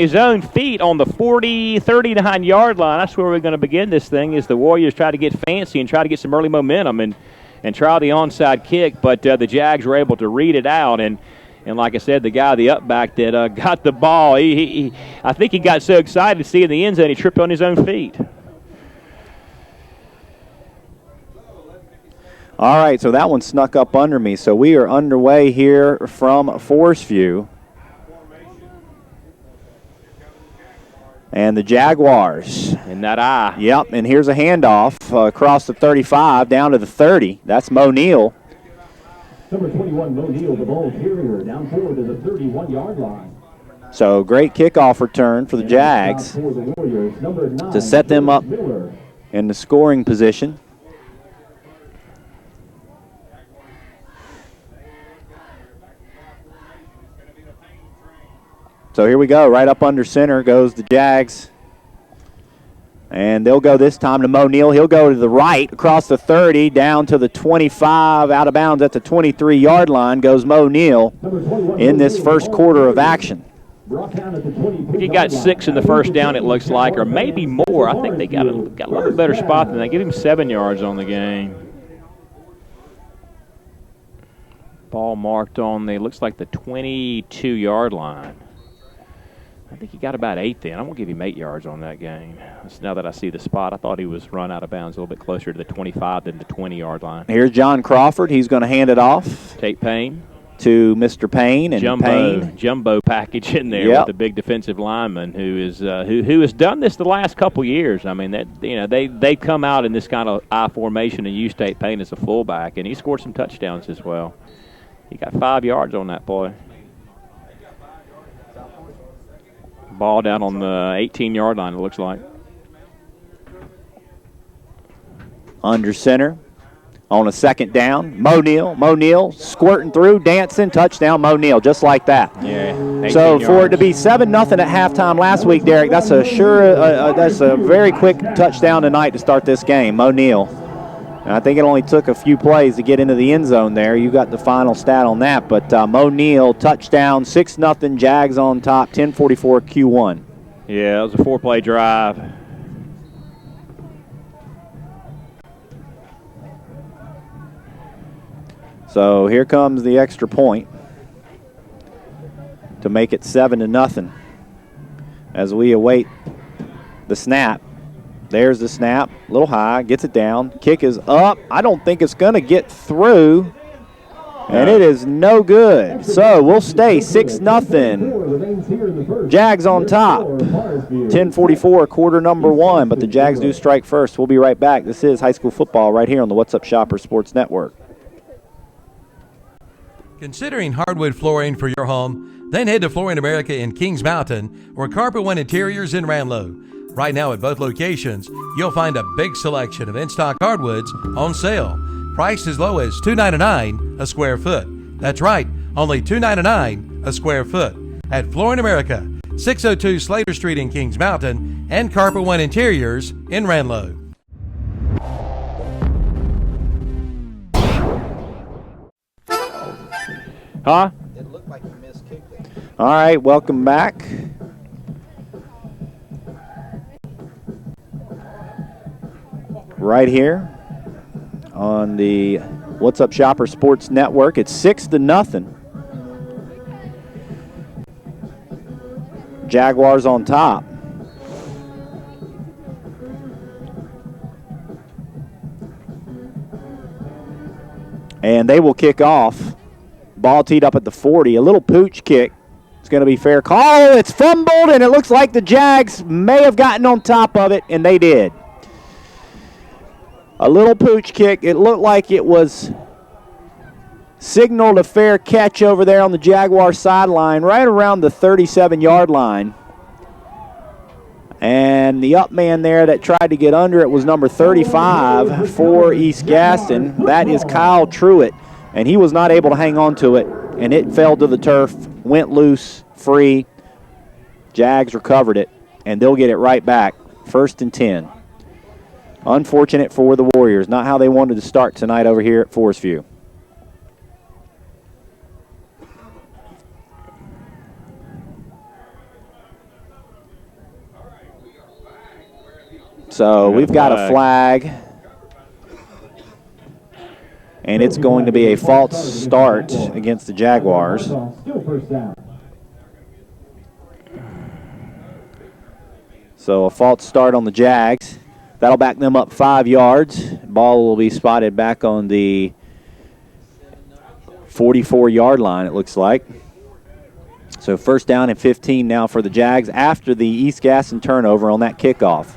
his own feet on the 39-yard line. That's where we're going to begin this thing, as the Warriors try to get fancy and try to get some early momentum and try the onside kick, but the Jags were able to read it out. And like I said, the guy, the up back that got the ball, I think he got so excited to see in the end zone, he tripped on his own feet. All right, so that one snuck up under me. So we are underway here from Forest View. And the Jaguars. In that eye. Yep, and here's a handoff across the 35 down to the 30. That's Mo Neal. Number 21, Mo Neal, the ball carrier, down forward to the 31-yard line. So great kickoff return for the Jags to set them up in the scoring position. So here we go. Right up under center goes the Jags. And they'll go this time to Mo Neal. He'll go to the right across the 30 down to the 25, out of bounds at the 23-yard line goes Mo Neal in this first quarter of action. He got 6 in the first down, it looks like, or maybe more. I think they got a little bit better spot than that. Give him 7 yards on the game. Ball marked on the, looks like the 22-yard line. I think he got about 8 then. I'm going to give him 8 yards on that game. Now that I see the spot, I thought he was run out of bounds a little bit closer to the 25 than the 20-yard line. Here's John Crawford. He's going to hand it off. Tate Payne. To Mr. Payne. And Jumbo package in there with the big defensive lineman who is who has done this the last couple years. I mean, they come out in this kind of I formation and use Tate Payne as a fullback, and he scored some touchdowns as well. He got 5 yards on that play. Ball down on the 18-yard line, it looks like. Under center on a second down. Mo Neal squirting through, dancing, touchdown, Mo Neal, just like that. Yeah. So for it to be 7-0 at halftime last week, Derek, that's a very quick touchdown tonight to start this game, Mo Neal. And I think it only took a few plays to get into the end zone there. You got the final stat on that. But Mo Neal, touchdown, 6-0, Jags on top, 10:44 Q1. Yeah, it was a 4-play drive. So here comes the extra point to make it 7-0 as we await the snap. There's the snap, a little high, gets it down. Kick is up. I don't think it's going to get through, and it is no good. So we'll stay 6-0. Jags on top. 10:44, quarter number 1, but the Jags do strike first. We'll be right back. This is high school football right here on the What's Up Shopper Sports Network. Considering hardwood flooring for your home? Then head to Flooring America in Kings Mountain or Carpet One Interiors in Ranlow. Right now at both locations, you'll find a big selection of in-stock hardwoods on sale. Priced as low as $2.99 a square foot. That's right, only $2.99 a square foot. At Flooring America, 602 Slater Street in Kings Mountain and Carpet One Interiors in Ranlow. Huh? It looked like you missed kick. All right, welcome back. Right here on the What's Up Shopper Sports Network. It's 6-0. Jaguars on top. And they will kick off. Ball teed up at the 40. A little pooch kick. It's going to be fair call. Oh, it's fumbled, and it looks like the Jags may have gotten on top of it, and they did. A little pooch kick. It looked like it was signaled a fair catch over there on the Jaguar sideline, right around the 37-yard line. And the up man there that tried to get under it was number 35 for East Gaston. That is Kyle Truitt, and he was not able to hang on to it, and it fell to the turf, went loose, free. Jags recovered it, and they'll get it right back, 1st and 10. Unfortunate for the Warriors. Not how they wanted to start tonight over here at Forest View. So we've got a flag. And it's going to be a false start against the Jaguars. Still first down. So a false start on the Jags. That'll back them up 5 yards. Ball will be spotted back on the 44-yard line, it looks like. So first down and 15 now for the Jags after the East Gaston turnover on that kickoff.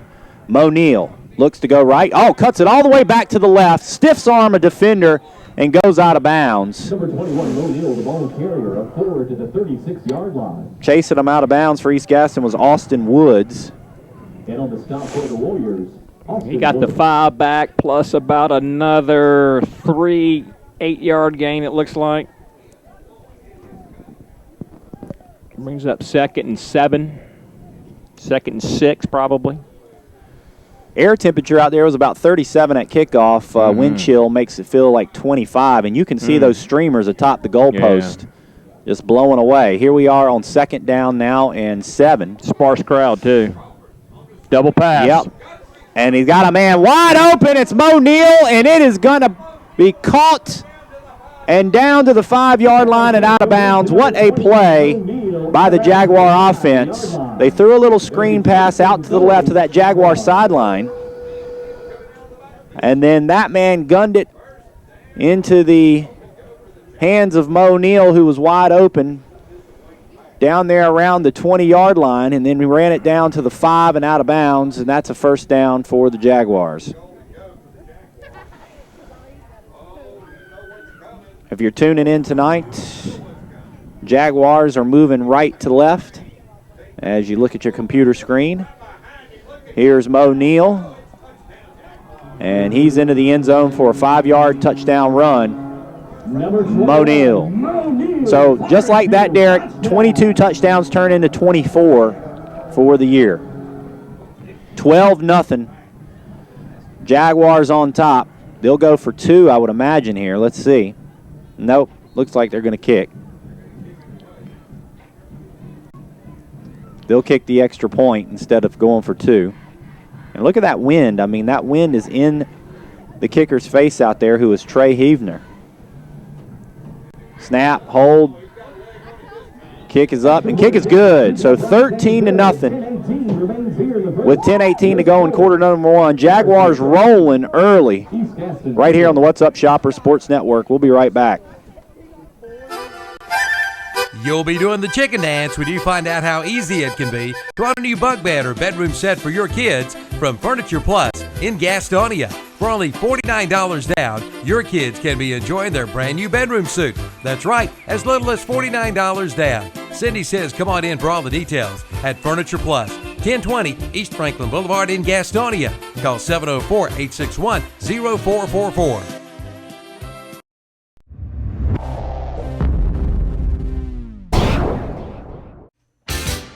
Mo Neal looks to go right. Oh, cuts it all the way back to the left. Stiffs arm a defender and goes out of bounds. Number 21, Mo Neal, the ball carrier, up forward to the 36-yard line. Chasing him out of bounds for East Gaston was Austin Woods. And on the stop for the Warriors, He got the 5 back plus about another 3 8-yard gain, it looks like. Brings up 2nd and 7. 2nd and 6, probably. Air temperature out there was about 37 at kickoff. Wind chill makes it feel like 25, and you can see those streamers atop the goalpost just blowing away. Here we are on 2nd down now and 7. Sparse crowd, too. Double pass. Yep. And he's got a man wide open. It's Mo Neal, and it is going to be caught and down to the 5-yard line and out of bounds. What a play by the Jaguar offense. They threw a little screen pass out to the left of that Jaguar sideline. And then that man gunned it into the hands of Mo Neal, who was wide open down there around the 20-yard line, and then we ran it down to the 5 and out of bounds, and that's a first down for the Jaguars. If you're tuning in tonight, Jaguars are moving right to left as you look at your computer screen. Here's Mo Neal, and he's into the end zone for a 5-yard touchdown run. Mo Neal. So just like that, Derek, 22 touchdowns turn into 24 for the year. 12-0. Jaguars on top. They'll go for 2, I would imagine here. Let's see. Nope, looks like they're going to kick. They'll kick the extra point instead of going for 2. And look at that wind. I mean, that wind is in the kicker's face out there, who is Trey Heavner. Snap, hold. Kick is up, and kick is good. So 13-0 with 10:18 to go in quarter number 1. Jaguars rolling early right here on the What's Up Shopper Sports Network. We'll be right back. You'll be doing the chicken dance when you find out how easy it can be to own a new bunk bed or bedroom set for your kids from Furniture Plus in Gastonia. For only $49 down, your kids can be enjoying their brand new bedroom suite. That's right, as little as $49 down. Cindy says come on in for all the details at Furniture Plus, 1020 East Franklin Boulevard in Gastonia. Call 704-861-0444.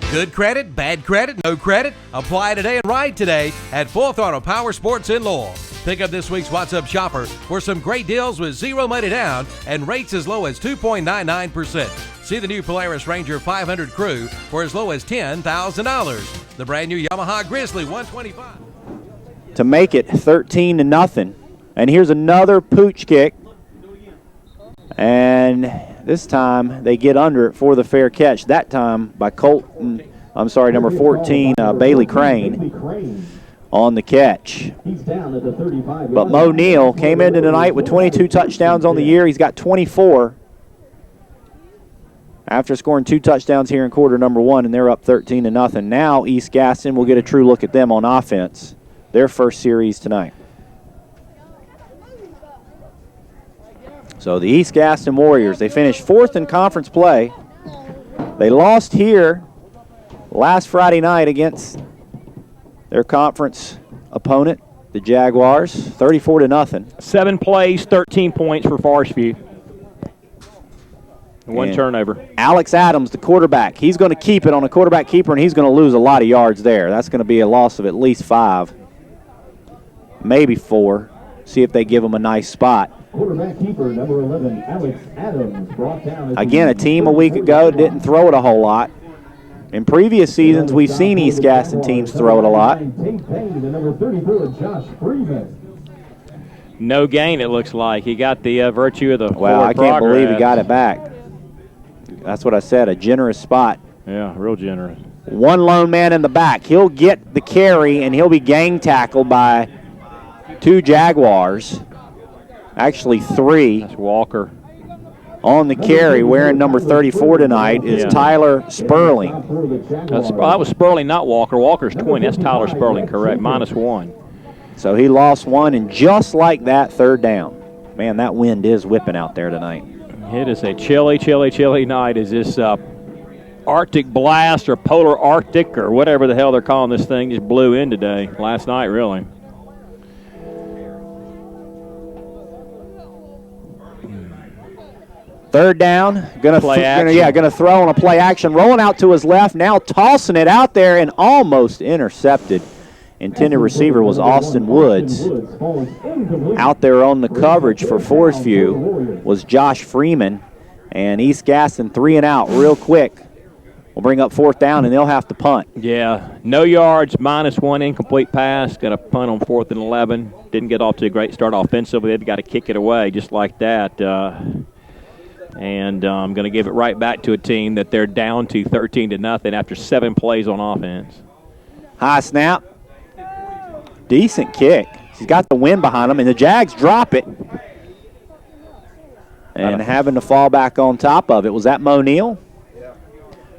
Good credit, bad credit, no credit? Apply today and ride today at Full Throttle Power Sports in Lowell. Pick up this week's What's Up Shopper for some great deals with zero money down and rates as low as 2.99%. See the new Polaris Ranger 500 Crew for as low as $10,000. The brand new Yamaha Grizzly 125. To make it 13-0. And here's another pooch kick. And this time they get under it for the fair catch. That time by number 14, Bailey Crane on the catch. But Mo Neal came into tonight with 22 touchdowns on the year. He's got 24 after scoring 2 touchdowns here in quarter number 1, and they're up 13-0. Now East Gaston will get a true look at them on offense. Their first series tonight. So the East Gaston Warriors, they finished 4th in conference play. They lost here last Friday night against their conference opponent, the Jaguars, 34-0. 7 plays, 13 points for Forest View. One turnover. Alex Adams, the quarterback, he's going to keep it on a quarterback keeper, and he's going to lose a lot of yards there. That's going to be a loss of at least 5, maybe 4. See if they give him a nice spot. Quarterback keeper, number 11, Alex Adams, brought down. Again, a team a week ago didn't throw it a whole lot. In previous seasons, we've seen East Gaston teams throw it a lot. No gain, it looks like. He got the virtue of the Well, I can't believe he got it back. That's what I said, a generous spot. Yeah, real generous. One lone man in the back. He'll get the carry, and he'll be gang tackled by 2 Jaguars. Actually, 3. That's Walker. On the carry, wearing number 34 tonight, is Tyler Sperling. That was Sperling, not Walker. Walker's 20. That's Tyler Sperling, correct. -1. So he lost 1, and just like that, 3rd down. Man, that wind is whipping out there tonight. It is a chilly, chilly, chilly night. Is this Arctic blast or polar Arctic or whatever the hell they're calling this thing just blew in today. Last night, really. Third down, gonna throw on a play action, rolling out to his left, now tossing it out there and almost intercepted. Intended receiver was Austin Woods. Out there on the coverage for Forest View was Josh Freeman, and East Gaston 3 and out real quick. Will bring up 4th down, and they'll have to punt. Yeah, no yards, -1 incomplete pass. Got a punt on 4th and 11. Didn't get off to a great start offensively. They've got to kick it away just like that. And I'm going to give it right back to a team that they're down to 13-0 after 7 plays on offense. High snap. Decent kick. He's got the wind behind him, and the Jags drop it. And having to fall back on top of it. Was that Mo Neal?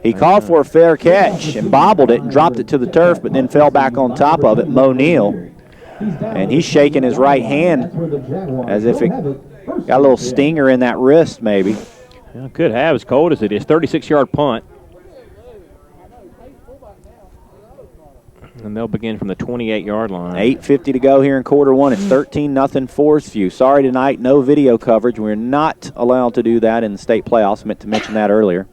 He called for a fair catch and bobbled it and dropped it to the turf, but then fell back on top of it, Mo Neal. And he's shaking his right hand as if it got a little stinger in that wrist maybe. Well, could have, as cold as it is. 36-yard punt. And they'll begin from the 28-yard line. 8:50 to go here in quarter one. It's 13-0 Forest View. Sorry tonight, no video coverage. We're not allowed to do that in the state playoffs. I meant to mention that earlier.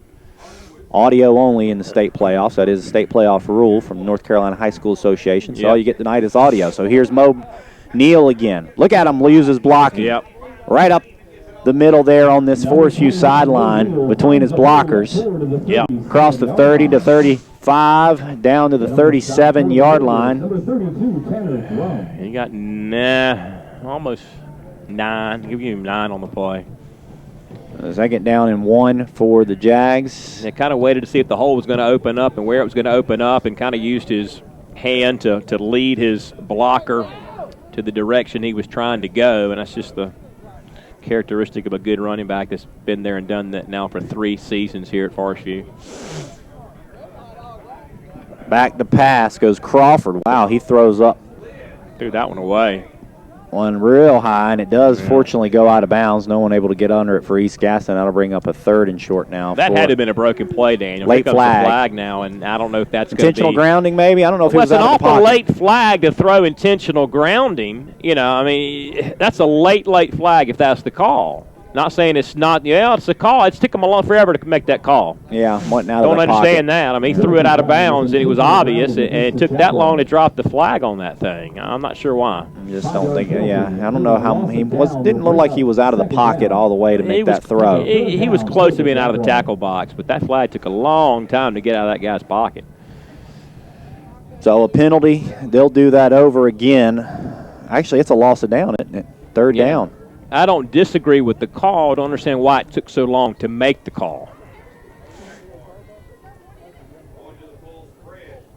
Audio only in the state playoffs. That is a state playoff rule from the North Carolina High School Association. So all you get tonight is audio. So here's Mo Neal again. Look at him use his blocking. Yep. Right up the middle there on this Forest View sideline between his blockers. Yep. Across the 30 to 35, down to the 37-yard line. He got almost 9. Give you 9 on the play. Second down and 1 for the Jags. They kind of waited to see if the hole was going to open up and where it was going to open up, and kind of used his hand to lead his blocker to the direction he was trying to go, and that's just the characteristic of a good running back that's been there and done that now for 3 seasons here at Forest View. Back to pass goes Crawford. Wow, he throws up. Threw that one away. One real high, and it does fortunately go out of bounds. No one able to get under it for East Gaston. That'll bring up a 3rd and short now. That had to have been a broken play, Daniel. Late flag now, and I don't know if that's intentional grounding, maybe. I don't know if it was an out of the awful pocket. late flag to throw intentional grounding. You know, I mean, that's a late flag if that's the call. Not saying it's not. Yeah, it's a call. It's taken them forever to make that call. Yeah, went out Don't of the understand pocket. that. I mean, he threw it out of bounds, and it was obvious, and it took that long to drop the flag on that thing. I'm not sure why. Just don't think. Yeah, I don't know how he was. Didn't look like he was out of the pocket all the way to make that throw. He was close to being out of the tackle box, but that flag took a long time to get out of that guy's pocket. So a penalty. They'll do that over again. Actually, it's a loss of down, isn't it? 3rd down. I don't disagree with the call. I don't understand why it took so long to make the call.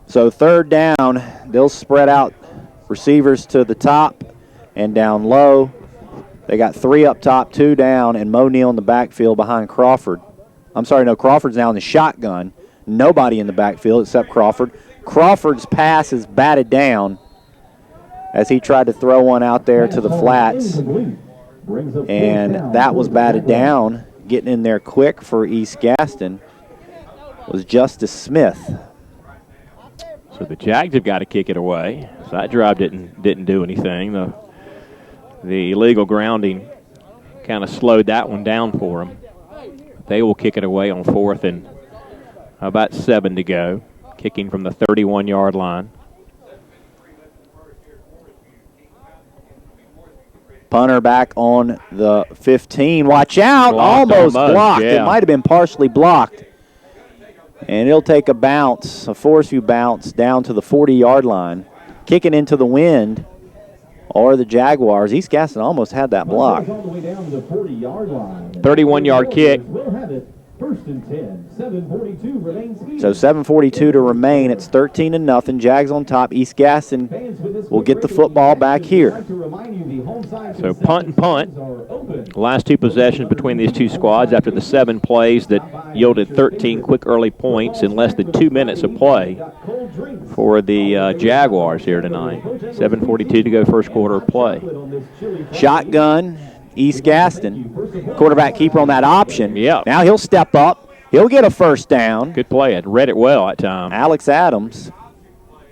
So 3rd down, they'll spread out receivers to the top and down low. They got 3 up top, 2 down, and Mo Neal in the backfield behind Crawford. I'm sorry, no, Crawford's now in the shotgun. Nobody in the backfield except Crawford. Crawford's pass is batted down as he tried to throw one out there to the flats. And that was batted down. Getting in there quick for East Gaston was Justice Smith. So the Jags have got to kick it away. So that drive didn't do anything. The illegal grounding kind of slowed that one down for them. They will kick it away on 4th and about 7 to go, kicking from the 31-yard line. Punter back on the 15. Watch out. Blocked almost blocked. Yeah. It might have been partially blocked. And it'll take a bounce, a Forest View bounce, down to the 40-yard line. Kicking into the wind are the Jaguars. East Gaston almost had that block. All the way down to the 40-yard line. 31-yard kick. We'll have it. First and 10. 7:42 remains. So 7:42 to remain. It's 13-0. Jags on top. East Gaston will get the football back here. So punt and punt. Last two possessions between these two squads after the 7 plays that yielded 13 quick early points in less than 2 minutes of play for the Jaguars here tonight. 7:42 to go, first quarter of play. Shotgun, East Gaston. Quarterback keeper on that option. Yeah. Now he'll step up. He'll get a first down. Good play. I read it well that time. Alex Adams.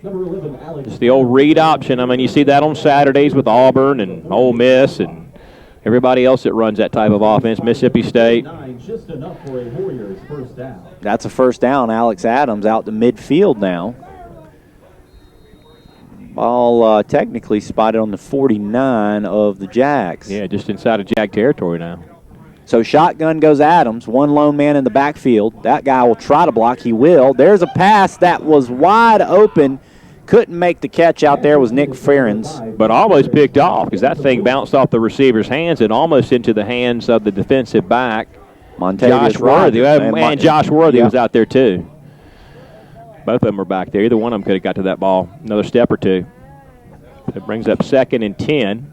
It's the old read option. I mean, you see that on Saturdays with Auburn and Ole Miss and everybody else that runs that type of offense, Mississippi State. Just enough for a Warriors first down. That's a first down. Alex Adams out to midfield now. Ball technically spotted on the 49 of the Jags. Yeah, just inside of Jag territory now. So shotgun goes Adams, one lone man in the backfield. That guy will try to block. He will. There's a pass that was wide open. Couldn't make the catch out there was Nick Ferens. But almost picked off because that thing bounced off the receiver's hands and almost into the hands of the defensive back, Josh Worthy. And Josh Worthy was out there too. Both of them were back there. Either one of them could have got to that ball another step or two. It brings up 2nd and 10.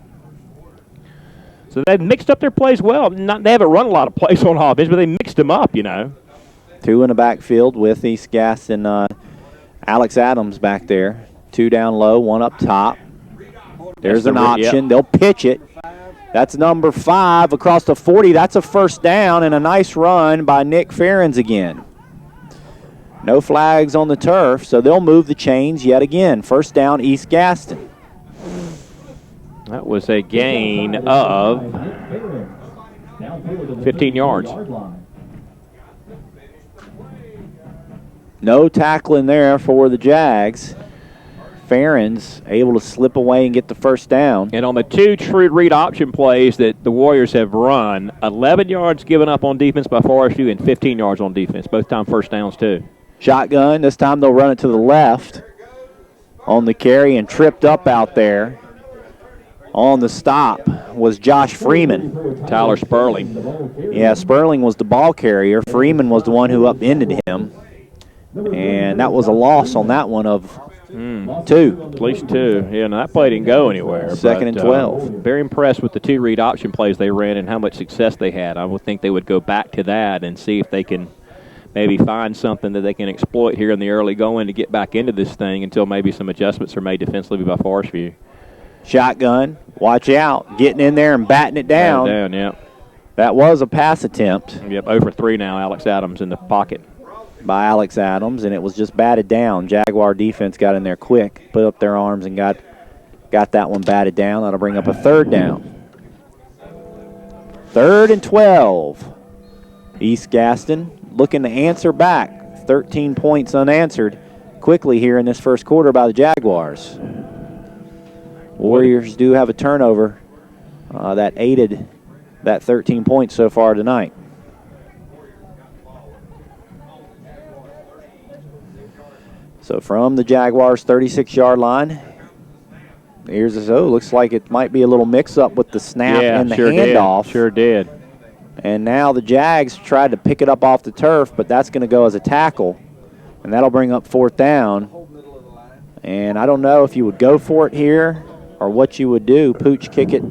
So they've mixed up their plays well. They haven't run a lot of plays on offense, but they mixed them up, you know. 2 in the backfield with East Gaston and Alex Adams back there. 2 down low, 1 up top. There's an option. Yep. They'll pitch it. That's number 5 across the 40. That's a first down and a nice run by Nick Ferens again. No flags on the turf, so they'll move the chains yet again. First down, East Gaston. That was a gain of 15 yards. No tackling there for the Jags. Ferens able to slip away and get the first down. And on the 2 true read option plays that the Warriors have run, 11 yards given up on defense by Forest View and 15 yards on defense. Both time first downs too. Shotgun. This time they'll run it to the left on the carry and tripped up out there. On the stop was Josh Freeman. Tyler Sperling. Yeah, Sperling was the ball carrier. Freeman was the one who upended him. And that was a loss on that one of 2. At least 2. Yeah, no, that play didn't go anywhere. 2nd and 12. Very impressed with the 2 read option plays they ran and how much success they had. I would think they would go back to that and see if they can maybe find something that they can exploit here in the early going to get back into this thing until maybe some adjustments are made defensively by Forest View. Shotgun, watch out, getting in there and batting it down. Yeah. That was a pass attempt. Yep, 0 for 3 now, Alex Adams in the pocket. By Alex Adams, and it was just batted down. Jaguar defense got in there quick, put up their arms, and got that one batted down. That'll bring up a 3rd down. 3rd and 12. East Gaston looking to answer back. 13 points unanswered quickly here in this first quarter by the Jaguars. Warriors do have a turnover that aided that 13 points so far tonight. So from the Jaguars' 36-yard line, here's looks like it might be a little mix-up with the snap and the handoff. Sure did. And now the Jags tried to pick it up off the turf, but that's going to go as a tackle, and that'll bring up 4th down. And I don't know if you would go for it here or what you would do. Pooch kick it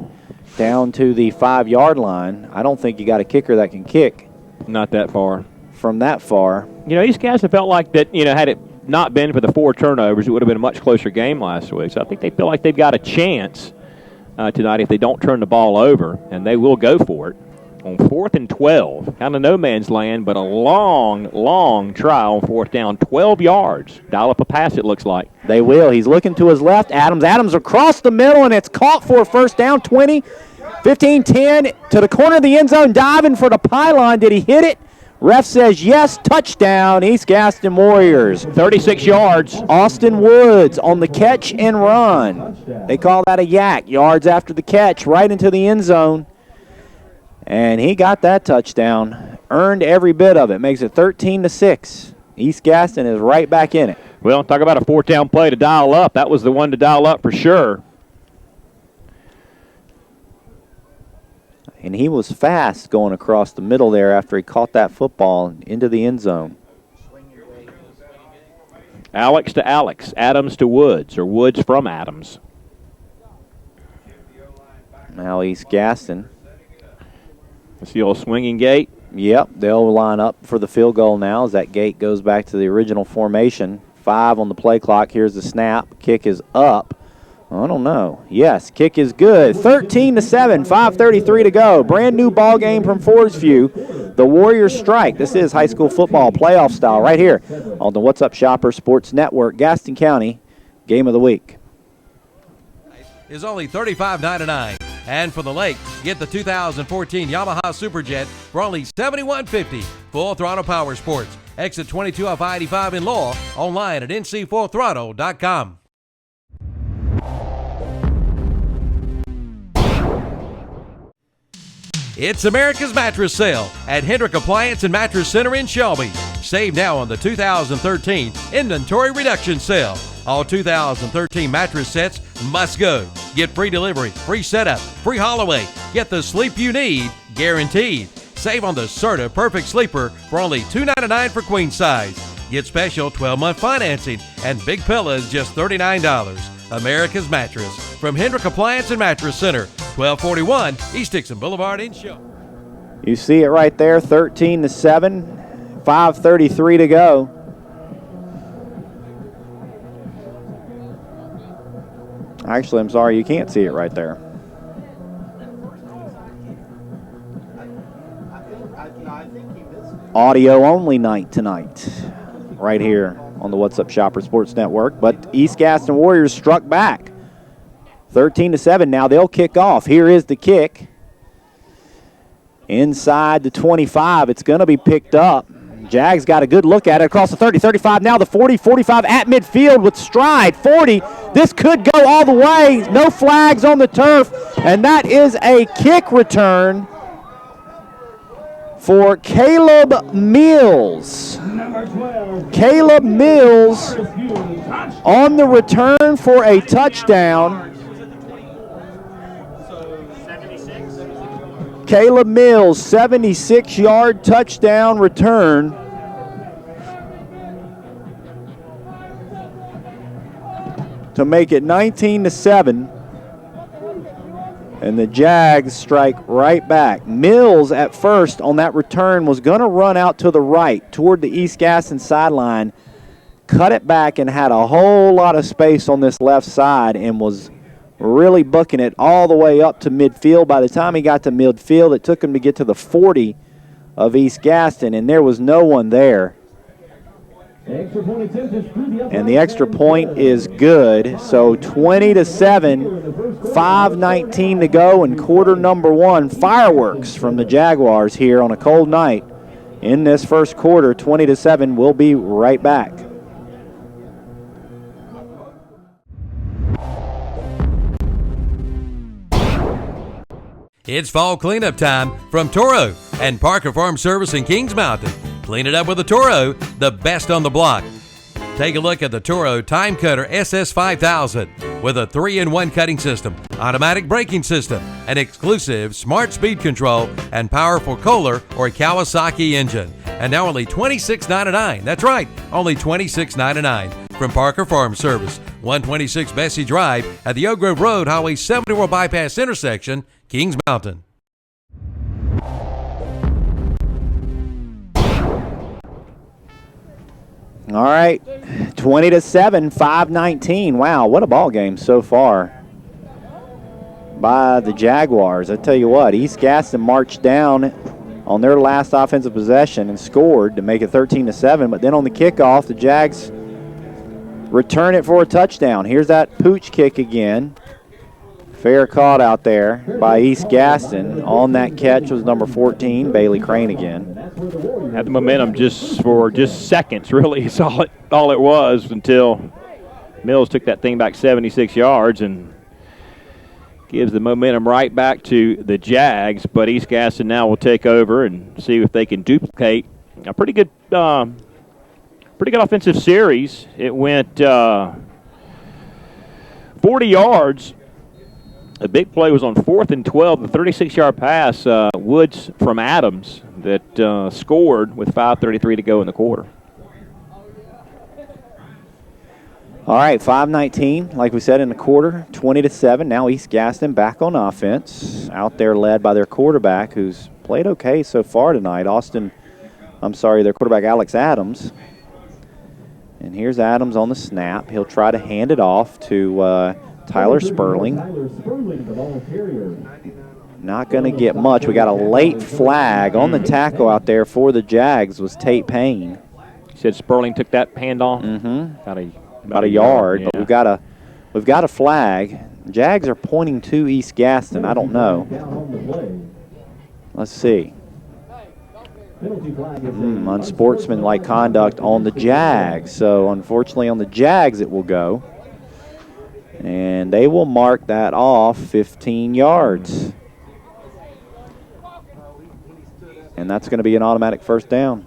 down to the 5-yard line. I don't think you got a kicker that can kick. Not that far. From that far. You know, these guys have felt like that, you know, had it not been for the 4 turnovers, it would have been a much closer game last week. So I think they feel like they've got a chance tonight if they don't turn the ball over, and they will go for it. On 4th and 12, kind of no man's land, but a long try on 4th down, 12 yards. Dial up a pass, it looks like. They will. He's looking to his left. Adams across the middle, and it's caught for a first down. 20, 15, 10 to the corner of the end zone, diving for the pylon. Did he hit it? Ref says yes, touchdown, East Gaston Warriors. 36 yards. Austin Woods on the catch and run. They call that a yak. Yards after the catch, right into the end zone. And he got that touchdown. Earned every bit of it. Makes it 13-6. East Gaston is right back in it. Well, talk about a fourth down play to dial up. That was the one to dial up for sure. And he was fast going across the middle there after he caught that football into the end zone. Alex to Alex, Adams to Woods, or Woods from Adams. Now East Gaston. That's the old swinging gate. Yep, they'll line up for the field goal now as that gate goes back to the original formation. 5 on the play clock. Here's the snap. Kick is up. I don't know. Yes, kick is good. 13-7, 5:33 to go. Brand new ball game from Forest View. The Warriors strike. This is high school football playoff style right here on the What's Up Shopper Sports Network. Gaston County Game of the Week is only $35.99. And for the lake, get the 2014 Yamaha Superjet for only $71.50. Full Throttle Power Sports. Exit 22 off I-85 in Law. Online at nc4throttle.com. It's America's Mattress Sale at Hendrick Appliance and Mattress Center in Shelby. Save now on the 2013 Inventory Reduction Sale. All 2013 mattress sets must go. Get free delivery, free setup, free haul-away. Get the sleep you need, guaranteed. Save on the Serta Perfect Sleeper for only $299 for queen size. Get special 12-month financing and big pillows just $39. America's Mattress from Hendrick Appliance and Mattress Center, 1241 East Dixon Boulevard in Shelby. You see it right there, 13-7, 5:33 to go. Actually, I'm sorry, you can't see it right there. Audio only night tonight, right here on the What's Up Shopper Sports Network. But East Gaston Warriors struck back. 13-7. Now they'll kick off. Here is the kick. Inside the 25. It's going to be picked up. Jags got a good look at it across the 30, 35, now the 40, 45 at midfield with stride, 40. This could go all the way. No flags on the turf, and that is a kick return for Caleb Mills. Caleb Mills on the return for a touchdown. Caleb Mills, 76-yard touchdown return. To make it 19-7. And the Jags strike right back. Mills at first on that return was going to run out to the right toward the East Gaston sideline, cut it back and had a whole lot of space on this left side and was really booking it all the way up to midfield. By the time he got to midfield, it took him to get to the 40 of East Gaston, and there was no one there. And the extra point is good. So 20-7, 5:19 to go in quarter number one. Fireworks from the Jaguars here on a cold night in this first quarter. 20-7. We'll be right back. It's fall cleanup time from Toro and Parker Farm Service in Kings Mountain. Clean it up with a Toro, the best on the block. Take a look at the Toro Time Cutter SS5000 with a 3-in-1 cutting system, automatic braking system, an exclusive smart speed control, and powerful Kohler or Kawasaki engine. And now only $26.99. That's right, only $26.99 from Parker Farm Service, 126 Bessie Drive at the Oak Grove Road Highway 74 Bypass intersection, Kings Mountain. All right, 20-7, 5:19. Wow, what a ball game so far by the Jaguars. I tell you what, East Gaston marched down on their last offensive possession and scored to make it 13-7. But then on the kickoff, the Jags return it for a touchdown. Here's that pooch kick again. Fair caught out there by East Gaston. On that catch was number 14, Bailey Crane again. Had the momentum for seconds, really. It's all it was until Mills took that thing back 76 yards and gives the momentum right back to the Jags. But East Gaston now will take over and see if they can duplicate a pretty good pretty good offensive series. It went 40 yards. A big play was on 4th and 12, the 36-yard pass, Woods from Adams, that scored with 5:33 to go in the quarter. All right, 5:19, like we said, in the quarter, 20-7. Now East Gaston back on offense, out there led by their quarterback, who's played okay so far tonight. Their quarterback, Alex Adams. And here's Adams on the snap. He'll try to hand it off to Tyler Sperling. Not going to get much. We got a late flag on the tackle out there for the Jags was Tate Payne. You said Sperling took that handoff? Mm-hmm. About a yard, yeah. But we've got a flag. Jags are pointing to East Gaston. I don't know. Let's see. Unsportsmanlike conduct on the Jags. So unfortunately on the Jags it will go. And they will mark that off 15 yards. And that's going to be an automatic first down.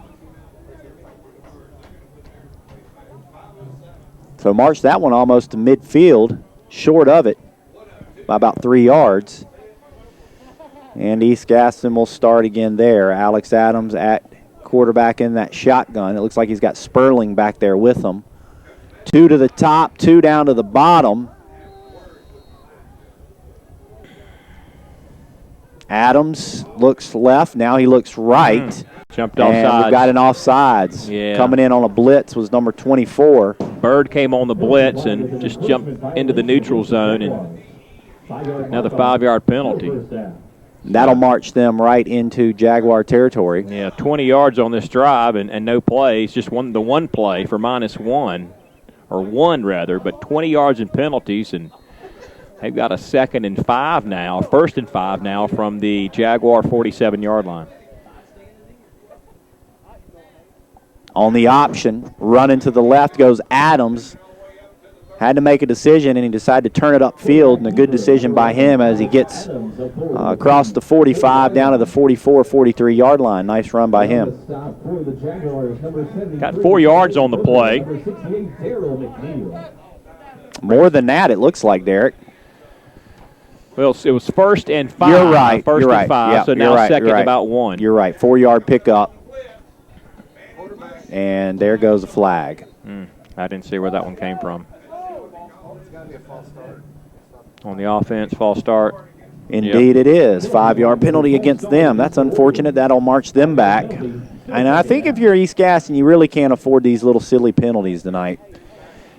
So march that one almost to midfield, short of it by about 3 yards. And East Gaston will start again there. Alex Adams at quarterback in that shotgun. It looks like he's got Sperling back there with him. 2 to the top, 2 down to the bottom. Adams looks left. Now he looks right. Jumped offsides. And we've got an offsides. Yeah. Coming in on a blitz was number 24. Bird came on the blitz and just jumped into the neutral zone, and another 5-yard penalty. That'll march them right into Jaguar territory. Yeah, 20 yards on this drive and no plays, just the one play for -1, or one rather, but 20 yards in penalties, and they've got a 2nd and 5 now, 1st and 5 now from the Jaguar 47-yard line. On the option, running to the left goes Adams. Had to make a decision, and he decided to turn it upfield, and a good decision by him as he gets across the 45 down to the 44, 43-yard line. Nice run by him. Got 4 yards on the play. More than that, it looks like, Derek. Well, it was 1st and 5. You're right. First you're and right. 5, Yep, so now right, 2nd right. about 1. You're right. 4-yard pickup. And there goes a flag. I didn't see where that one came from. On the offense, false start. Indeed it is. 5-yard penalty against them. That's unfortunate. That'll march them back. And I think if you're East Gaston, you really can't afford these little silly penalties tonight.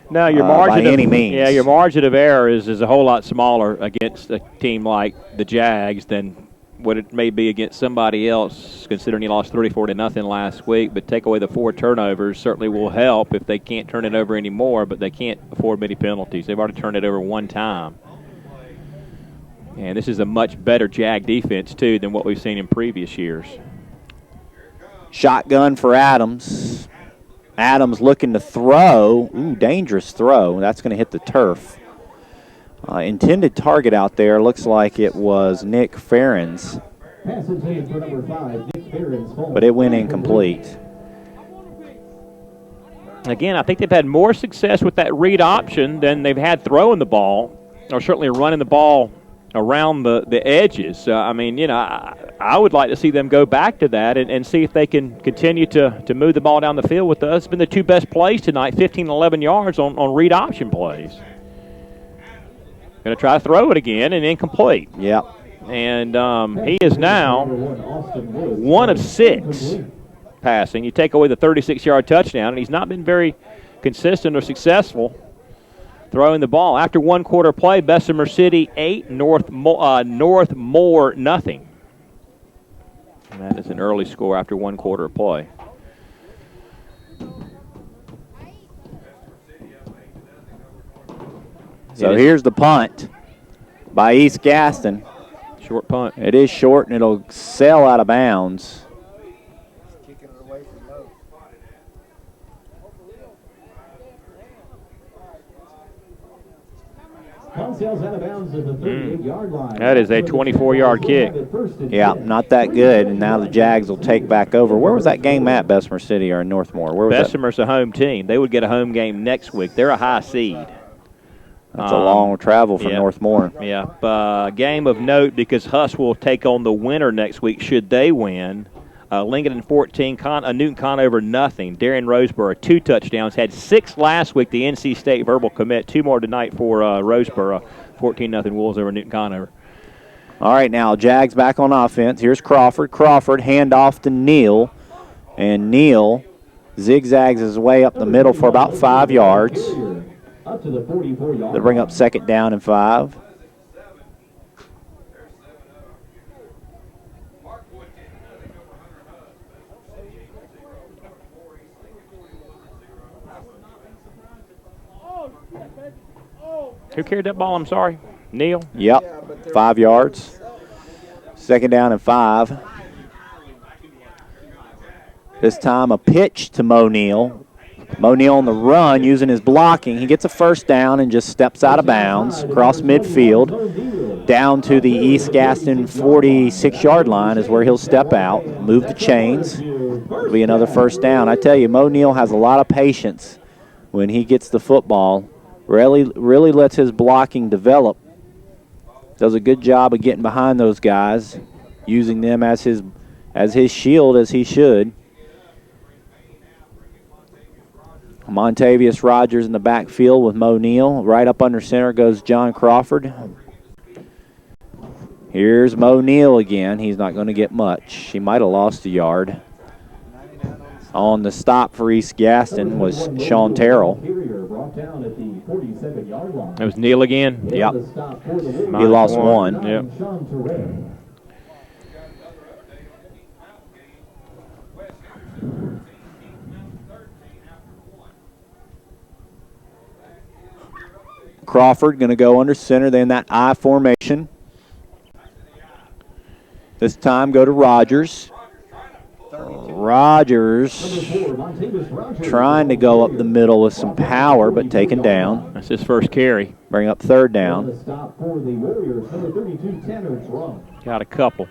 No, your margin by any means. Yeah, your margin of error is a whole lot smaller against a team like the Jags than what it may be against somebody else, considering you lost 34-0 last week. But take away the 4 turnovers certainly will help if they can't turn it over anymore, but they can't afford many penalties. They've already turned it over one time. And this is a much better Jag defense, too, than what we've seen in previous years. Shotgun for Adams. Adams looking to throw. Ooh, dangerous throw. That's going to hit the turf. Intended target out there. Looks like it was Nick Ferens. But it went incomplete. Again, I think they've had more success with that read option than they've had throwing the ball, or certainly running the ball around the edges. I mean, you know, I would like to see them go back to that and see if they can continue to move the ball down the field with us. It's been the 2 best plays tonight, 15 and 11 yards on read option plays. Going to try to throw it again and incomplete. Yep. And he is now 1 of 6 passing. You take away the 36-yard touchdown, and he's not been very consistent or successful throwing the ball. After 1 quarter play, Bessemer City 8, North Moore nothing. And that is an early score after 1 quarter of play. So here's the punt by East Gaston. Short punt. It is short, and it'll sail out of bounds. Consails out of bounds at the 38-yard line. That is a 24-yard kick. Yeah, not that good, and now the Jags will take back over. Where was that game at, Bessemer City or in Northmore? Where was Bessemer's a home team. They would get a home game next week. They're a high seed. That's a long travel from Northmore. Yeah, game of note because Huss will take on the winner next week should they win. Lincoln 14, Newton Conover nothing. Darren Roseboro 2 touchdowns. Had 6 last week. The NC State verbal commit. 2 more tonight for Roseboro. 14-0 Wolves over Newton Conover. All right, now Jags back on offense. Here's Crawford. Crawford handoff to Neal, and Neal zigzags his way up the middle for about 5 yards. Up to the 44-yard. They bring up 2nd down and 5. Who carried that ball? I'm sorry. Neal? Yep, 5 yards. 2nd down and 5. This time a pitch to Mo Neal. Mo Neal on the run using his blocking. He gets a 1st down and just steps out of bounds across midfield. Down to the East Gaston 46-yard line is where he'll step out, move the chains. It'll be another 1st down. I tell you, Mo Neal has a lot of patience when he gets the football. Really lets his blocking develop. Does a good job of getting behind those guys, using them as his shield as he should. Montavious Rogers in the backfield with Mo Neal. Right up under center goes John Crawford. Here's Mo Neal again. He's not going to get much. He might have lost a yard. On the stop for East Gaston was Sean Terrell. It was Neal again? Yep. He lost 1. Yep. 'Crawford going to go under center, then that I formation. This time go to Rogers. Rogers trying to go up the middle with some power, but taken down. That's his first carry. Bring up 3rd down. Got a couple.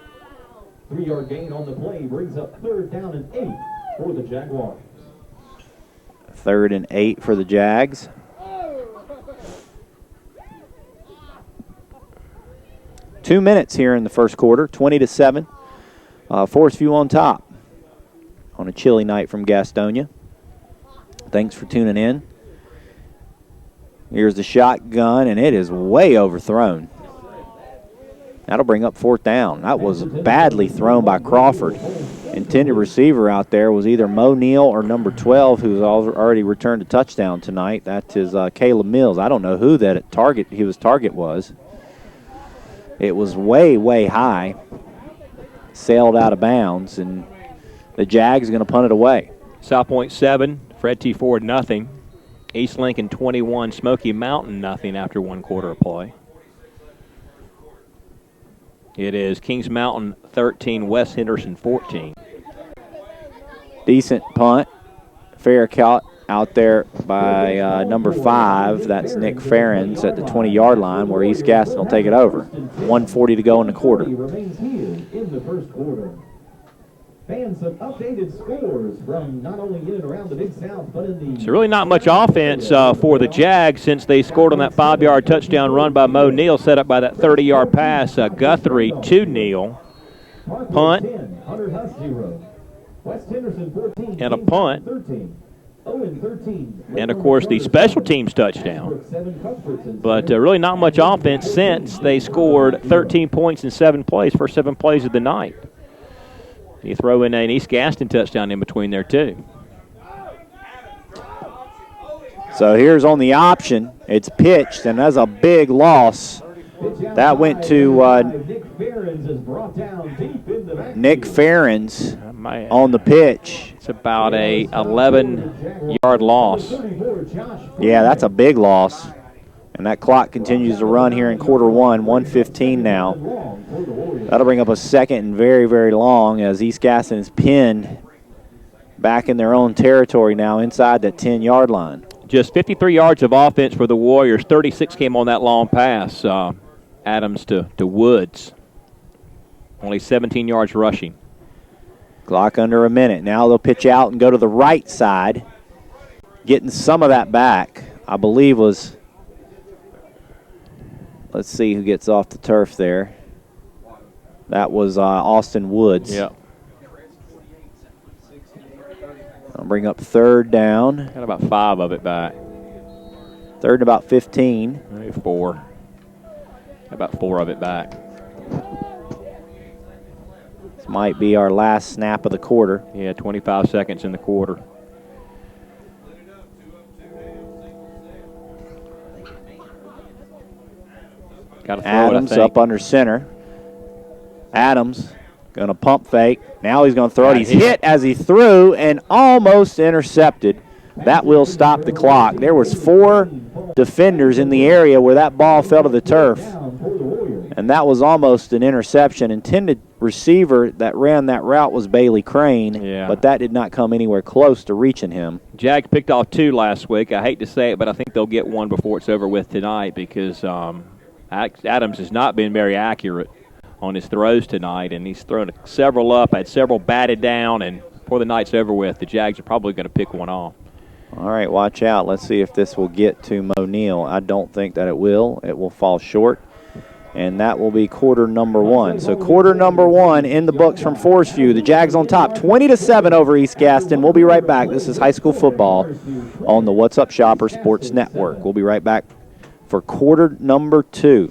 3-yard gain on the play brings up 3rd down and 8 for the Jaguars. 3rd and 8 for the Jags. Two minutes here in the first quarter, 20-7. Forest View on top on a chilly night from Gastonia. Thanks for tuning in. Here's the shotgun, and it is way overthrown. That'll bring up 4th down. That was badly thrown by Crawford. Intended receiver out there was either Mo Neal or number 12, who's already returned a touchdown tonight. That is Caleb Mills. I don't know who that target was. It was way, way high. Sailed out of bounds, and the Jags are going to punt it away. South Point 7, Fred T. Ford nothing. East Lincoln 21, Smoky Mountain nothing after 1 quarter of play. It is Kings Mountain 13, West Henderson 14. Decent punt. Fair count out there by number 5. That's Nick Ferens at the 20-yard line where East Gaston will take it over. 1:40 to go in the quarter. Remains here in the first quarter. Fans have updated scores from not only in and around the Big South, but in the... So really not much offense for the Jags since they scored on that 5-yard touchdown run by Mo Neal, set up by that 30-yard pass. Guthrie to Neal. Punt. 10, Hunter Huss 0. West Henderson 14. And a punt. 13. Owen 13. And, of course, the special teams touchdown. But really not much offense since they scored 13 points in 7 plays, first 7 plays of the night. You throw in an East Gaston touchdown in between there, too. So here's on the option. It's pitched, and that's a big loss. That went to Nick Ferens on the pitch. It's about a 11-yard loss. Yeah, that's a big loss. And that clock continues to run here in quarter one, 1:15 now. That'll bring up a 2nd and very, very long as East Gaston is pinned back in their own territory now inside that 10-yard line. Just 53 yards of offense for the Warriors. 36 came on that long pass. Adams to Woods. Only 17 yards rushing. Clock under a minute. Now they'll pitch out and go to the right side. Getting some of that back, I believe, was, let's see who gets off the turf there. That was Austin Woods. Yep. I'll bring up third down. Got about 5 of it back. Third and about 15. Maybe 4. About 4 of it back. This might be our last snap of the quarter. Yeah, 25 seconds in the quarter. Got to throw Adams it, I think. up under center. Adams going to pump fake. Now he's going to throw it. He's hit as he threw and almost intercepted. That will stop the clock. There was 4 defenders in the area where that ball fell to the turf. And that was almost an interception. Intended receiver that ran that route was Bailey Crane, but that did not come anywhere close to reaching him. Jags picked off 2 last week. I hate to say it, but I think they'll get 1 before it's over with tonight because Adams has not been very accurate on his throws tonight, and he's thrown several up, had several batted down, and before the night's over with, the Jags are probably going to pick one off. All right, watch out. Let's see if this will get to Mo Neal. I don't think that it will. It will fall short, and that will be quarter number 1. So quarter number 1 in the books from Forest View. The Jags on top, 20-7 over East Gaston. We'll be right back. This is high school football on the What's Up Shopper Sports Network. We'll be right back for quarter number 2.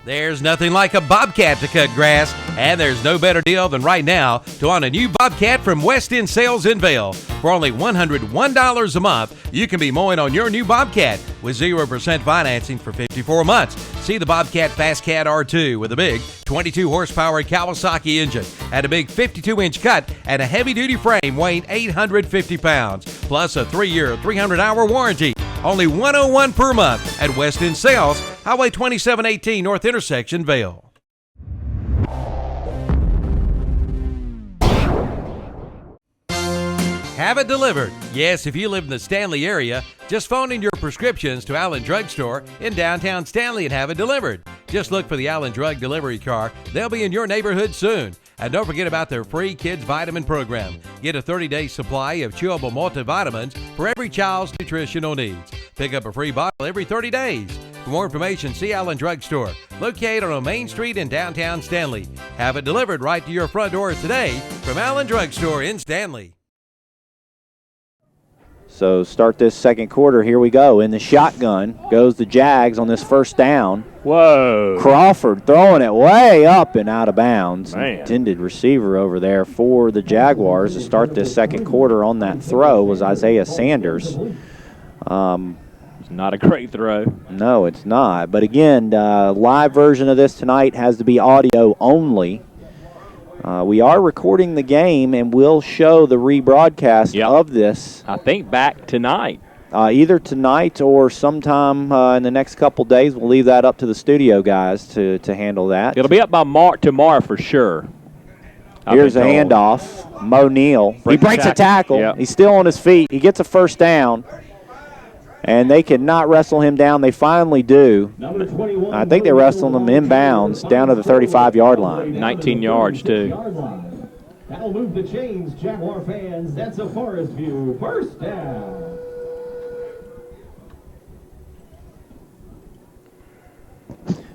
There's nothing like a Bobcat to cut grass, and there's no better deal than right now to own a new Bobcat from West End Sales in Vail. For only $101 a month, you can be mowing on your new Bobcat with 0% financing for 54 months. See the Bobcat Fast Cat R2 with a big 22 horsepower Kawasaki engine and a big 52-inch cut and a heavy-duty frame weighing 850 pounds, plus a 3-year, 300-hour warranty. Only $101 per month at West End Sales, Highway 2718 North Intersection, Vail. Have it delivered. Yes, if you live in the Stanley area, just phone in your prescriptions to Allen Drug Store in downtown Stanley and have it delivered. Just look for the Allen Drug Delivery Car. They'll be in your neighborhood soon. And don't forget about their free kids vitamin program. Get a 30-day supply of chewable multivitamins for every child's nutritional needs. Pick up a free bottle every 30 days. For more information, see Allen Drug Store, located on Main Street in downtown Stanley. Have it delivered right to your front door today from Allen Drug Store in Stanley. So start this second quarter. Here we go. In the shotgun goes the Jags on this first down. Whoa. Crawford throwing it way up and out of bounds. Man. Intended receiver over there for the Jaguars to start this second quarter on that throw was Isaiah Sanders. It's not a great throw. No, it's not. But again, live version of this tonight has to be audio only. We are recording the game, and we'll show the rebroadcast of this. I think back tonight. Either tonight or sometime in the next couple days. We'll leave that up to the studio guys to handle that. It'll be up by tomorrow for sure. Here's a handoff. Mo Neal. He breaks a tackle. Yep. He's still on his feet. He gets a first down. And they cannot wrestle him down. They finally do. I think they wrestled him inbounds down to the 35-yard line. 19 yards, too. That'll move the chains, Jaguar fans. That's a Forest View first down.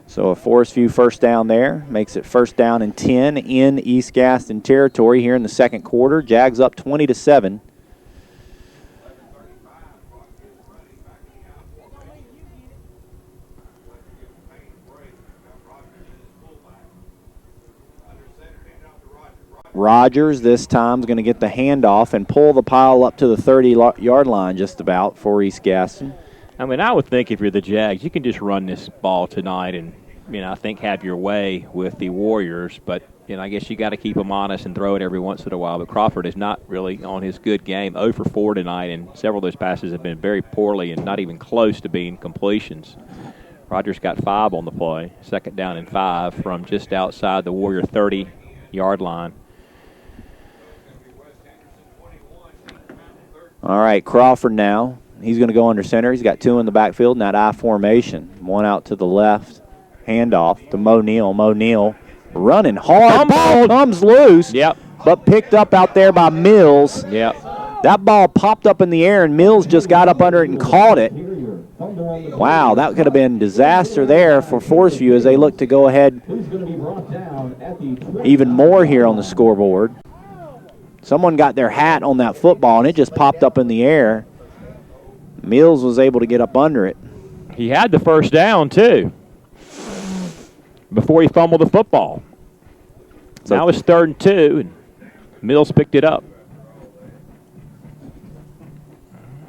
So a Forest View first down there. Makes it first down and 10 in East Gaston territory here in the second quarter. Jags up 20-7. Rogers this time is going to get the handoff and pull the pile up to the 30-yard line just about for East Gaston. I mean, I would think if you're the Jags, you can just run this ball tonight and, I think have your way with the Warriors. But, I guess you got to keep them honest and throw it every once in a while. But Crawford is not really on his good game. 0 for 4 tonight, and several of those passes have been very poorly and not even close to being completions. Rogers got 5 on the play, second down and 5 from just outside the Warrior 30-yard line. All right, Crawford now He's going to go under center. He's got two in the backfield in that I formation. One out to the left. Handoff to Mo Neal. Mo Neal running hard. Ball comes loose. Yep. But picked up out there by Mills. Yep. That ball popped up in the air, and Mills just got up under it and caught it. Wow, that could have been disaster there for Forest View as they look to go ahead even more here on the scoreboard. Someone got their hat on that football, and it just popped up in the air. Mills was able to get up under it. He had the first down, too, before he fumbled the football. So now it's 3rd and 2, and Mills picked it up.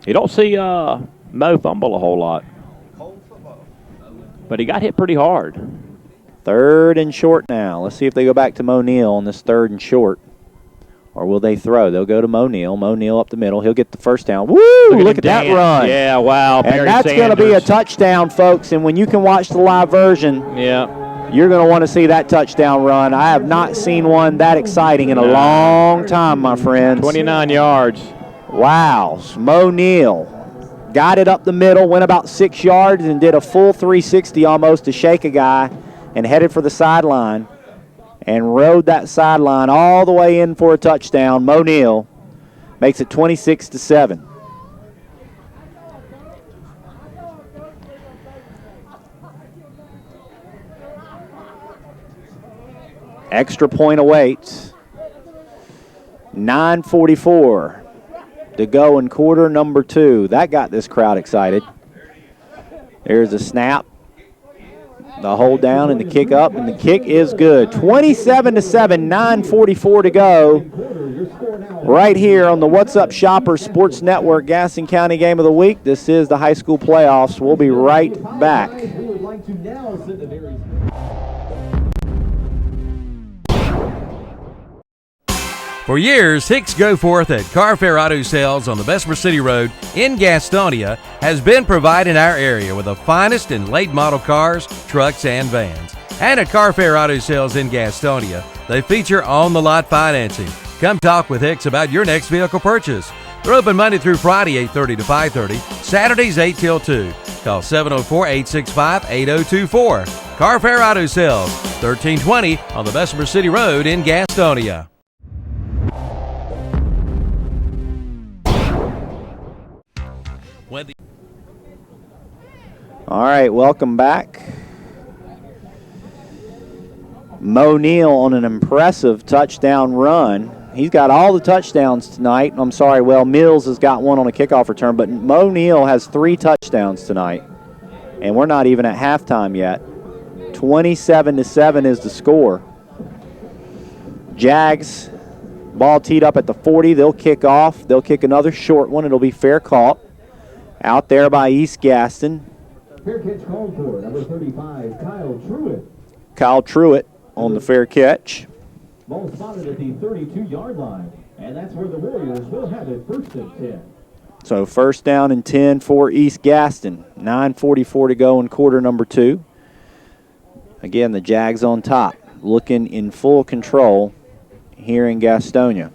You don't see Mo fumble a whole lot, but he got hit pretty hard. 3rd and short now. Let's see if they go back to Mo Neal on this 3rd and short. Or will they throw? They'll go to Mo Neal. Mo Neal up the middle. He'll get the first down. Woo! Look at that run. Yeah, wow. And that's going to be a touchdown, folks. And when you can watch the live version, yeah, you're going to want to see that touchdown run. I have not seen one that exciting in a long time, my friends. 29 yards. Wow. Mo Neal got it up the middle, went about 6 yards, and did a full 360 almost to shake a guy and headed for the sideline. And rode that sideline all the way in for a touchdown. Mo Neal makes it 26-7. Extra point awaits. 9:44 to go in quarter number 2. That got this crowd excited. There's a snap. The hold down and the kick up, and the kick is good. 27-7, 9:44 to go. Right here on the What's Up Shoppers Sports Network Gaston County Game of the Week. This is the high school playoffs. We'll be right back. For years, Hicks Go Forth at Carfair Auto Sales on the Bessemer City Road in Gastonia has been providing our area with the finest in late model cars, trucks, and vans. And at Carfair Auto Sales in Gastonia, they feature on-the-lot financing. Come talk with Hicks about your next vehicle purchase. They're open Monday through Friday, 8:30 to 5:30, Saturdays 8 till 2. Call 704-865-8024. Carfair Auto Sales, 1320 on the Bessemer City Road in Gastonia. All right, welcome back. Mo Neal on an impressive touchdown run. He's got all the touchdowns tonight. I'm sorry, well, Mills has got one on a kickoff return, but Mo Neal has 3 touchdowns tonight. And we're not even at halftime yet. 27-7 is the score. Jags, ball teed up at the 40. They'll kick off. They'll kick another short one. It'll be fair caught. Out there by East Gaston. Fair catch called for, number 35, Kyle Truitt. Kyle Truitt on the fair catch. Ball spotted at the 32-yard line, and that's where the Warriors will have it 1st and 10. So 1st down and 10 for East Gaston. 9:44 to go in quarter number 2. Again, the Jags on top, looking in full control here in Gastonia.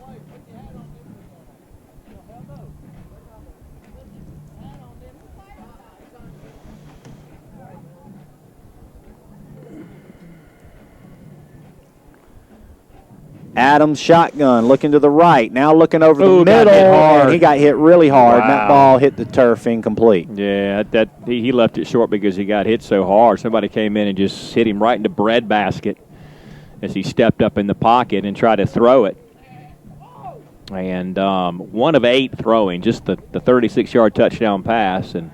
Adams shotgun, looking to the right, now looking over the middle, and he got hit really hard, and that ball hit the turf incomplete. Yeah, he left it short because he got hit so hard. Somebody came in and just hit him right in the breadbasket as he stepped up in the pocket and tried to throw it. And 1 of 8 throwing, just the 36-yard touchdown pass. And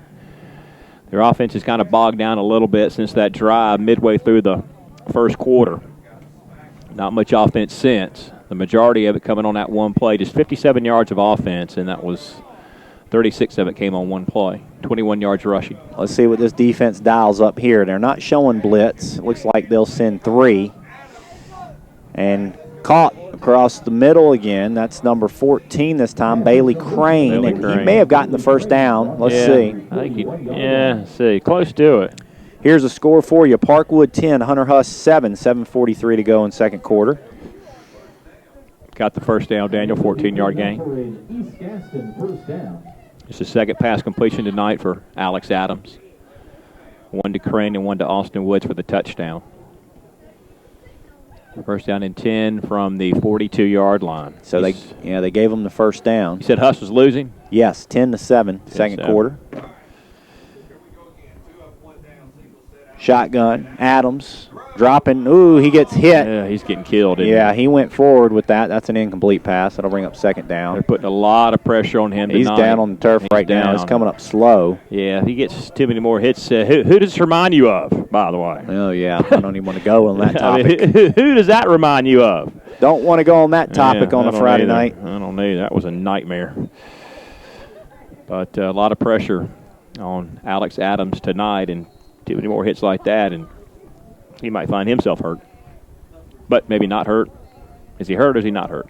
their offense has kind of bogged down a little bit since that drive midway through the first quarter. Not much offense since. The majority of it coming on that one play. Just 57 yards of offense, and that was 36 of it came on one play. 21 yards rushing. Let's see what this defense dials up here. They're not showing blitz. It looks like they'll send 3. And caught across the middle again. That's number 14 this time, Bailey Crane. He may have gotten the first down. Let's see. I think see. Close to it. Here's a score for you. Parkwood 10, Hunter Huss 7, 7:43 to go in second quarter. Got the first down, Daniel, 14-yard gain. East Gaston, 1st down. It's the second pass completion tonight for Alex Adams. One to Crane and one to Austin Woods for the touchdown. First down and 10 from the 42-yard line. So they gave him the first down. You said Huss was losing? Yes, 10-7, second quarter. Shotgun, Adams dropping. Ooh, he gets hit. Yeah, he's getting killed. Yeah, he went forward with that. That's an incomplete pass. That'll bring up second down. They're putting a lot of pressure on him He's tonight. down on the turf right now. He's coming up slow. Yeah, he gets too many more hits. Who does this remind you of, by the way? Oh, yeah. I don't even want to go on that topic. I mean, who does that remind you of? Don't want to go on that topic on a Friday night. I don't need. That was a nightmare. But a lot of pressure on Alex Adams tonight, and too many more hits like that, and he might find himself hurt. But maybe not hurt. Is he hurt or is he not hurt?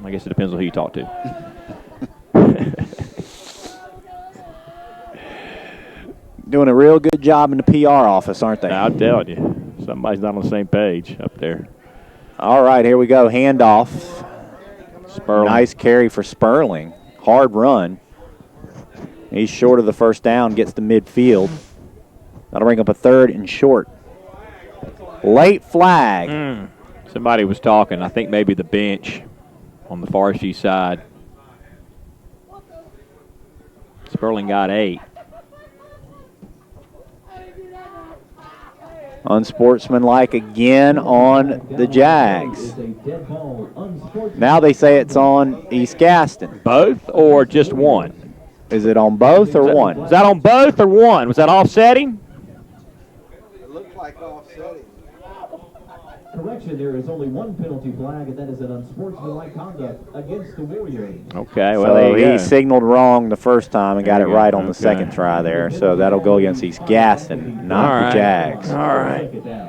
I guess it depends on who you talk to. Doing a real good job in the PR office, aren't they? I'm telling you. Somebody's not on the same page up there. All right, here we go. Handoff. Sperling. Nice carry for Sperling. Hard run. He's short of the first down, gets to midfield. That'll bring up a third and short. Late flag. Somebody was talking. I think maybe the bench on the Forest East side. Sperling got 8. Unsportsmanlike again on the Jags. Now they say it's on East Gaston. Both or just one? Is it on both or one? Was that on both or one? Was that offsetting? It looked like offsetting. Correction, there is only one penalty flag, and that is an unsportsmanlike conduct against the Warriors. Okay, well, So there you he go. signaled wrong the first time and got There it you go. right on the Okay. second try there. So that'll go against East Gaston, not All right. the Jags. All right. Take it down.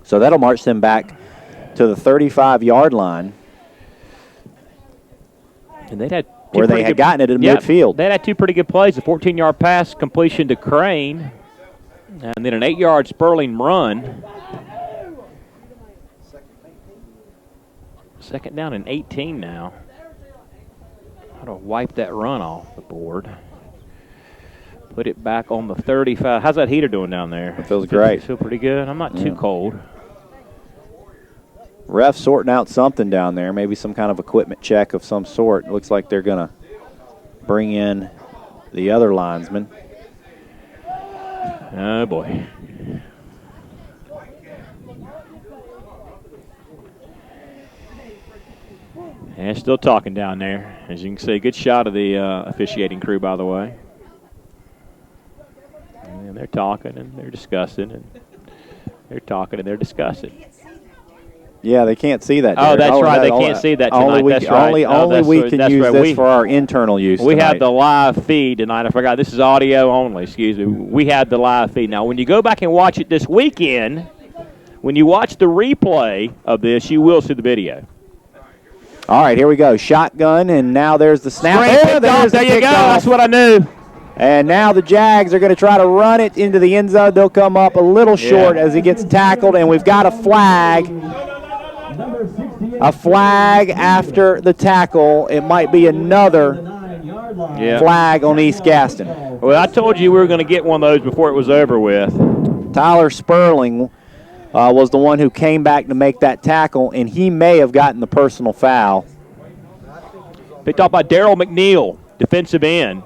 So that'll march them back to the 35-yard line And they'd had where they had gotten it in Yep, midfield. They had 2 pretty good plays. A 14-yard pass completion to Crane, and then an 8-yard Sperling run. Second down and 18 now. How to wipe that run off the board. Put it back on the 35. How's that heater doing down there? It feels great. Feel pretty good. I'm not too cold. Ref sorting out something down there, maybe some kind of equipment check of some sort. It looks like they're going to bring in the other linesman. Oh, boy. And still talking down there. As you can see, good shot of the officiating crew, by the way. And they're talking and they're discussing and they're talking and they're discussing. Yeah, they can't see that. Oh, Derek. that's right. They can't see that tonight. Only That's right. Only we can use this for our internal use. We tonight. have the live feed tonight. I forgot. This is audio only. Excuse me. We have the live feed. Now, when you go back and watch it this weekend, when you watch the replay of this, you will see the video. All right, here we go. Shotgun, and now there's the snap. There you go. That's what I knew. And now the Jags are going to try to run it into the end zone. They'll come up a little short as he gets tackled, and we've got a flag. A flag after the tackle. It might be another flag on East Gaston. Well, I told you we were going to get one of those before it was over with. Tyler Sperling was the one who came back to make that tackle, and he may have gotten the personal foul. Picked up by Daryl McNeil, defensive end,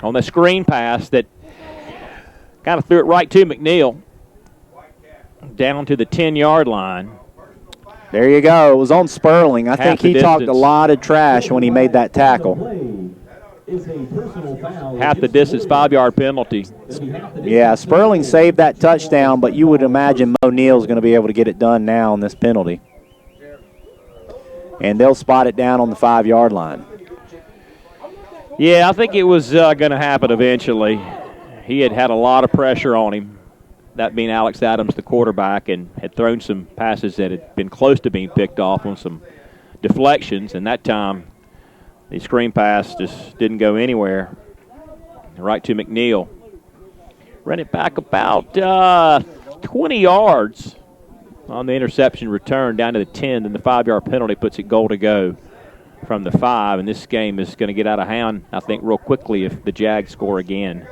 on the screen pass that kind of threw it right to McNeil, down to the 10-yard line. There you go. It was on Sperling. I think the he talked a distance. lot of trash when he made that tackle. Half the distance, 5-yard penalty. Yeah, Sperling saved that touchdown, but you would imagine Mo Neal's going to be able to get it done now on this penalty. And they'll spot it down on the 5-yard line. Yeah, I think it was going to happen eventually. He had a lot of pressure on him, that being Alex Adams, the quarterback, and had thrown some passes that had been close to being picked off on some deflections, and that time the screen pass just didn't go anywhere. Right to McNeil. Run it back about 20 yards on the interception return down to the 10, then the 5-yard penalty puts it goal to go from the 5, and this game is going to get out of hand, I think, real quickly if the Jags score again.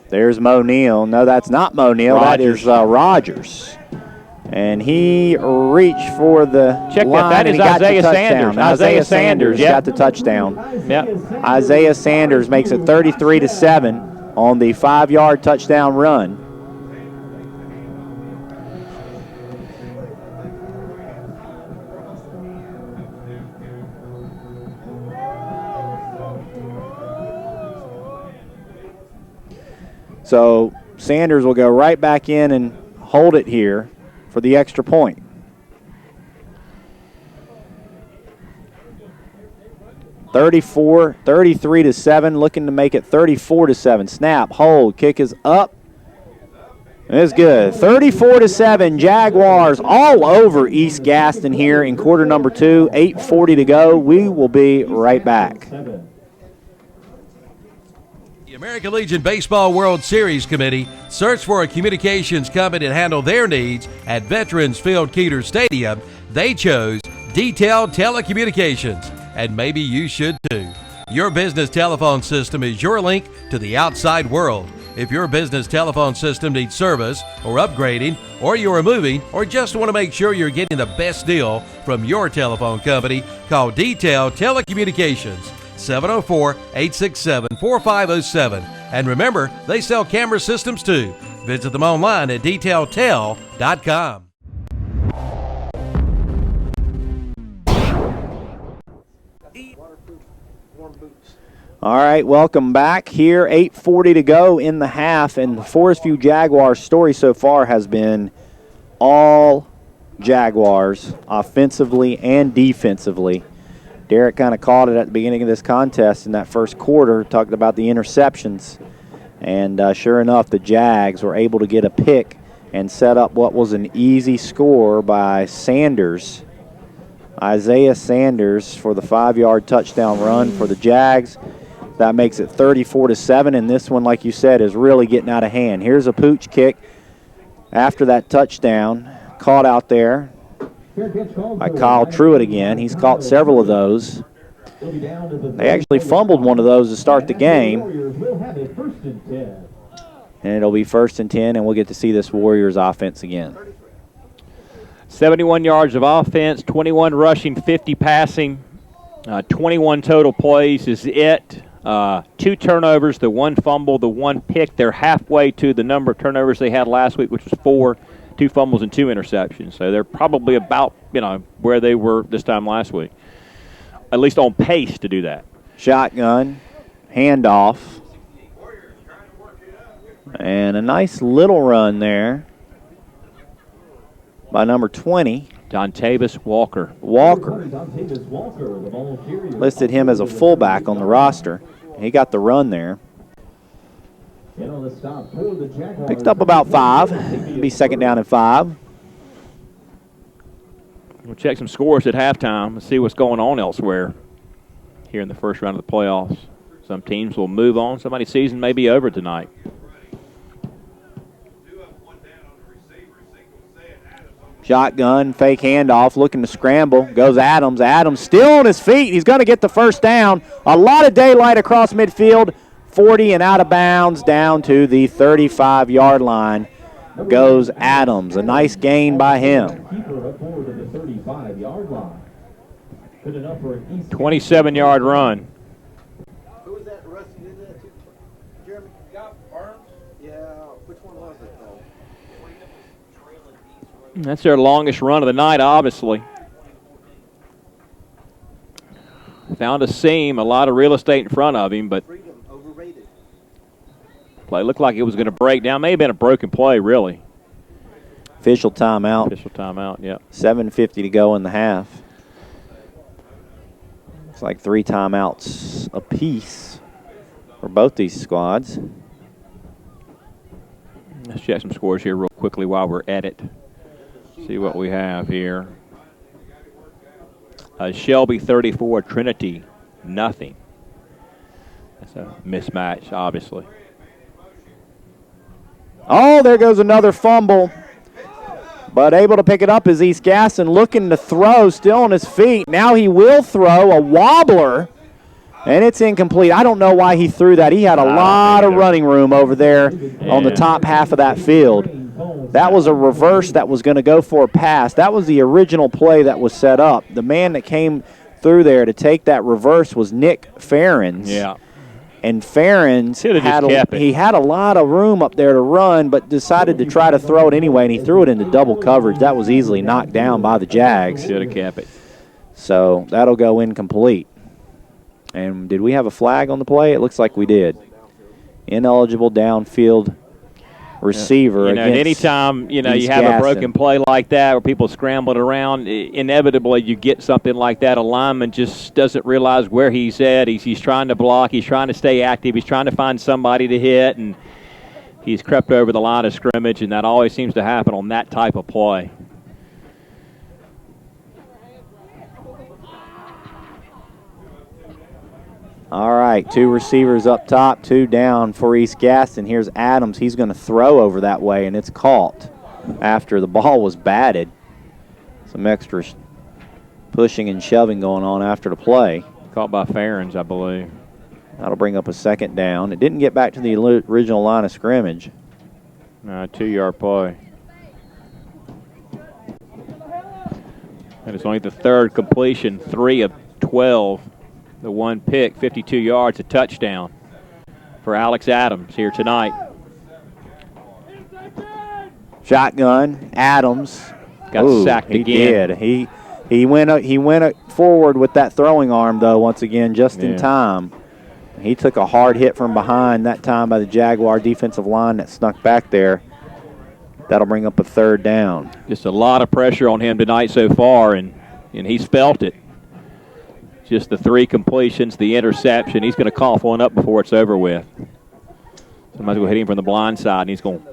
There's Mo Neal. No, that's not Mo Neal. That is Rogers. And he reached for the line. That is Isaiah Sanders. Isaiah Sanders got the touchdown. Yep. Isaiah Sanders makes it 33-7 on the 5-yard touchdown run. So Sanders will go right back in and hold it here for the extra point. (34, 33-7), looking to make it 34-7. Snap, hold, kick is up. It's good. 34-7, Jaguars all over East Gaston here in quarter number 2. 8:40 to go. We will be right back. The American Legion Baseball World Series Committee searched for a communications company to handle their needs at Veterans Field Keeter Stadium. They chose Detail Telecommunications, and maybe you should too. Your business telephone system is your link to the outside world. If your business telephone system needs service or upgrading, or you are moving, or just want to make sure you're getting the best deal from your telephone company, call Detail Telecommunications. 704-867-4507. And remember, they sell camera systems too. Visit them online at detailtel.com. All right, welcome back here. 8:40 to go in the half, and the Forest View Jaguars story so far has been all Jaguars, offensively and defensively. Derek kind of called it at the beginning of this contest in that first quarter, talking about the interceptions. And sure enough, the Jags were able to get a pick and set up what was an easy score by Sanders. Isaiah Sanders for the 5-yard touchdown run for the Jags. That makes it 34-7, and this one, like you said, is really getting out of hand. Here's a pooch kick after that touchdown, caught out there by Kyle Truitt again. He's caught several of those. They actually fumbled one of those to start the game. And it'll be 1st and 10, and we'll get to see this Warriors offense again. 71 yards of offense, 21 rushing, 50 passing, 21 total plays is it. 2 turnovers, the 1 fumble, the 1 pick. They're halfway to the number of turnovers they had last week, which was 4. 2 fumbles and 2 interceptions. So they're probably about, where they were this time last week. At least on pace to do that. Shotgun, handoff. And a nice little run there by number 20. Dontavis Walker. Listed him as a fullback on the roster. He got the run there. Picked up about 5. It'll be 2nd down and 5. We'll check some scores at halftime and see what's going on elsewhere here in the first round of the playoffs. Some teams will move on. Somebody's season may be over tonight. Shotgun, fake handoff, looking to scramble. Goes Adams. Adams still on his feet. He's going to get the first down. A lot of daylight across midfield. 40 and out of bounds down to the 35-yard line goes Adams. A nice gain by him. 27-yard run. Who was that? Rusty did that too? Jeremy? Burns? Yeah. Which one was it, though? That's their longest run of the night, obviously. Found a seam, a lot of real estate in front of him, but play looked like it was going to break down. May have been a broken play, really. Official timeout. Official timeout, yeah. 7:50 to go in the half. It's like 3 timeouts apiece for both these squads. Let's check some scores here real quickly while we're at it. See what we have here. Shelby 34, Trinity nothing. That's a mismatch, obviously. Oh, there goes another fumble But able to pick it up is East Gaston, looking to throw, still on his feet. Now he will throw a wobbler, and it's incomplete. I don't know why he threw that. He had a lot of running room over there on the top half of that field. That was a reverse that was going to go for a pass. That was the original play that was set up. The man that came through there to take that reverse was Nick Ferens. Yeah. And Ferens had a lot of room up there to run, but decided to try to throw it anyway, and he threw it into double coverage. That was easily knocked down by the Jags. Should have kept it. So that'll go incomplete. And did we have a flag on the play? It looks like we did. Ineligible downfield receiver. And anytime you have a broken play like that where people scrambling around, inevitably you get something like that. A lineman just doesn't realize where he's at. He's trying to block. He's trying to stay active. He's trying to find somebody to hit, and he's crept over the line of scrimmage, and that always seems to happen on that type of play. All right, 2 receivers up top, 2 down for East Gaston. Here's Adams. He's going to throw over that way, and it's caught after the ball was batted. Some extra pushing and shoving going on after the play. Caught by Ferens, I believe. That'll bring up a 2nd down. It didn't get back to the original line of scrimmage. 2-yard play. And it's only the 3rd completion, 3 of 12. The 1 pick, 52 yards, a touchdown for Alex Adams here tonight. Shotgun, Adams. Got sacked again. He did. He went forward with that throwing arm, though, once again, just in time. He took a hard hit from behind that time by the Jaguar defensive line that snuck back there. That'll bring up a 3rd down. Just a lot of pressure on him tonight so far, and he's felt it. Just the 3 completions, the interception. He's going to cough one up before it's over with. Somebody's going to hit him from the blind side, and he's going to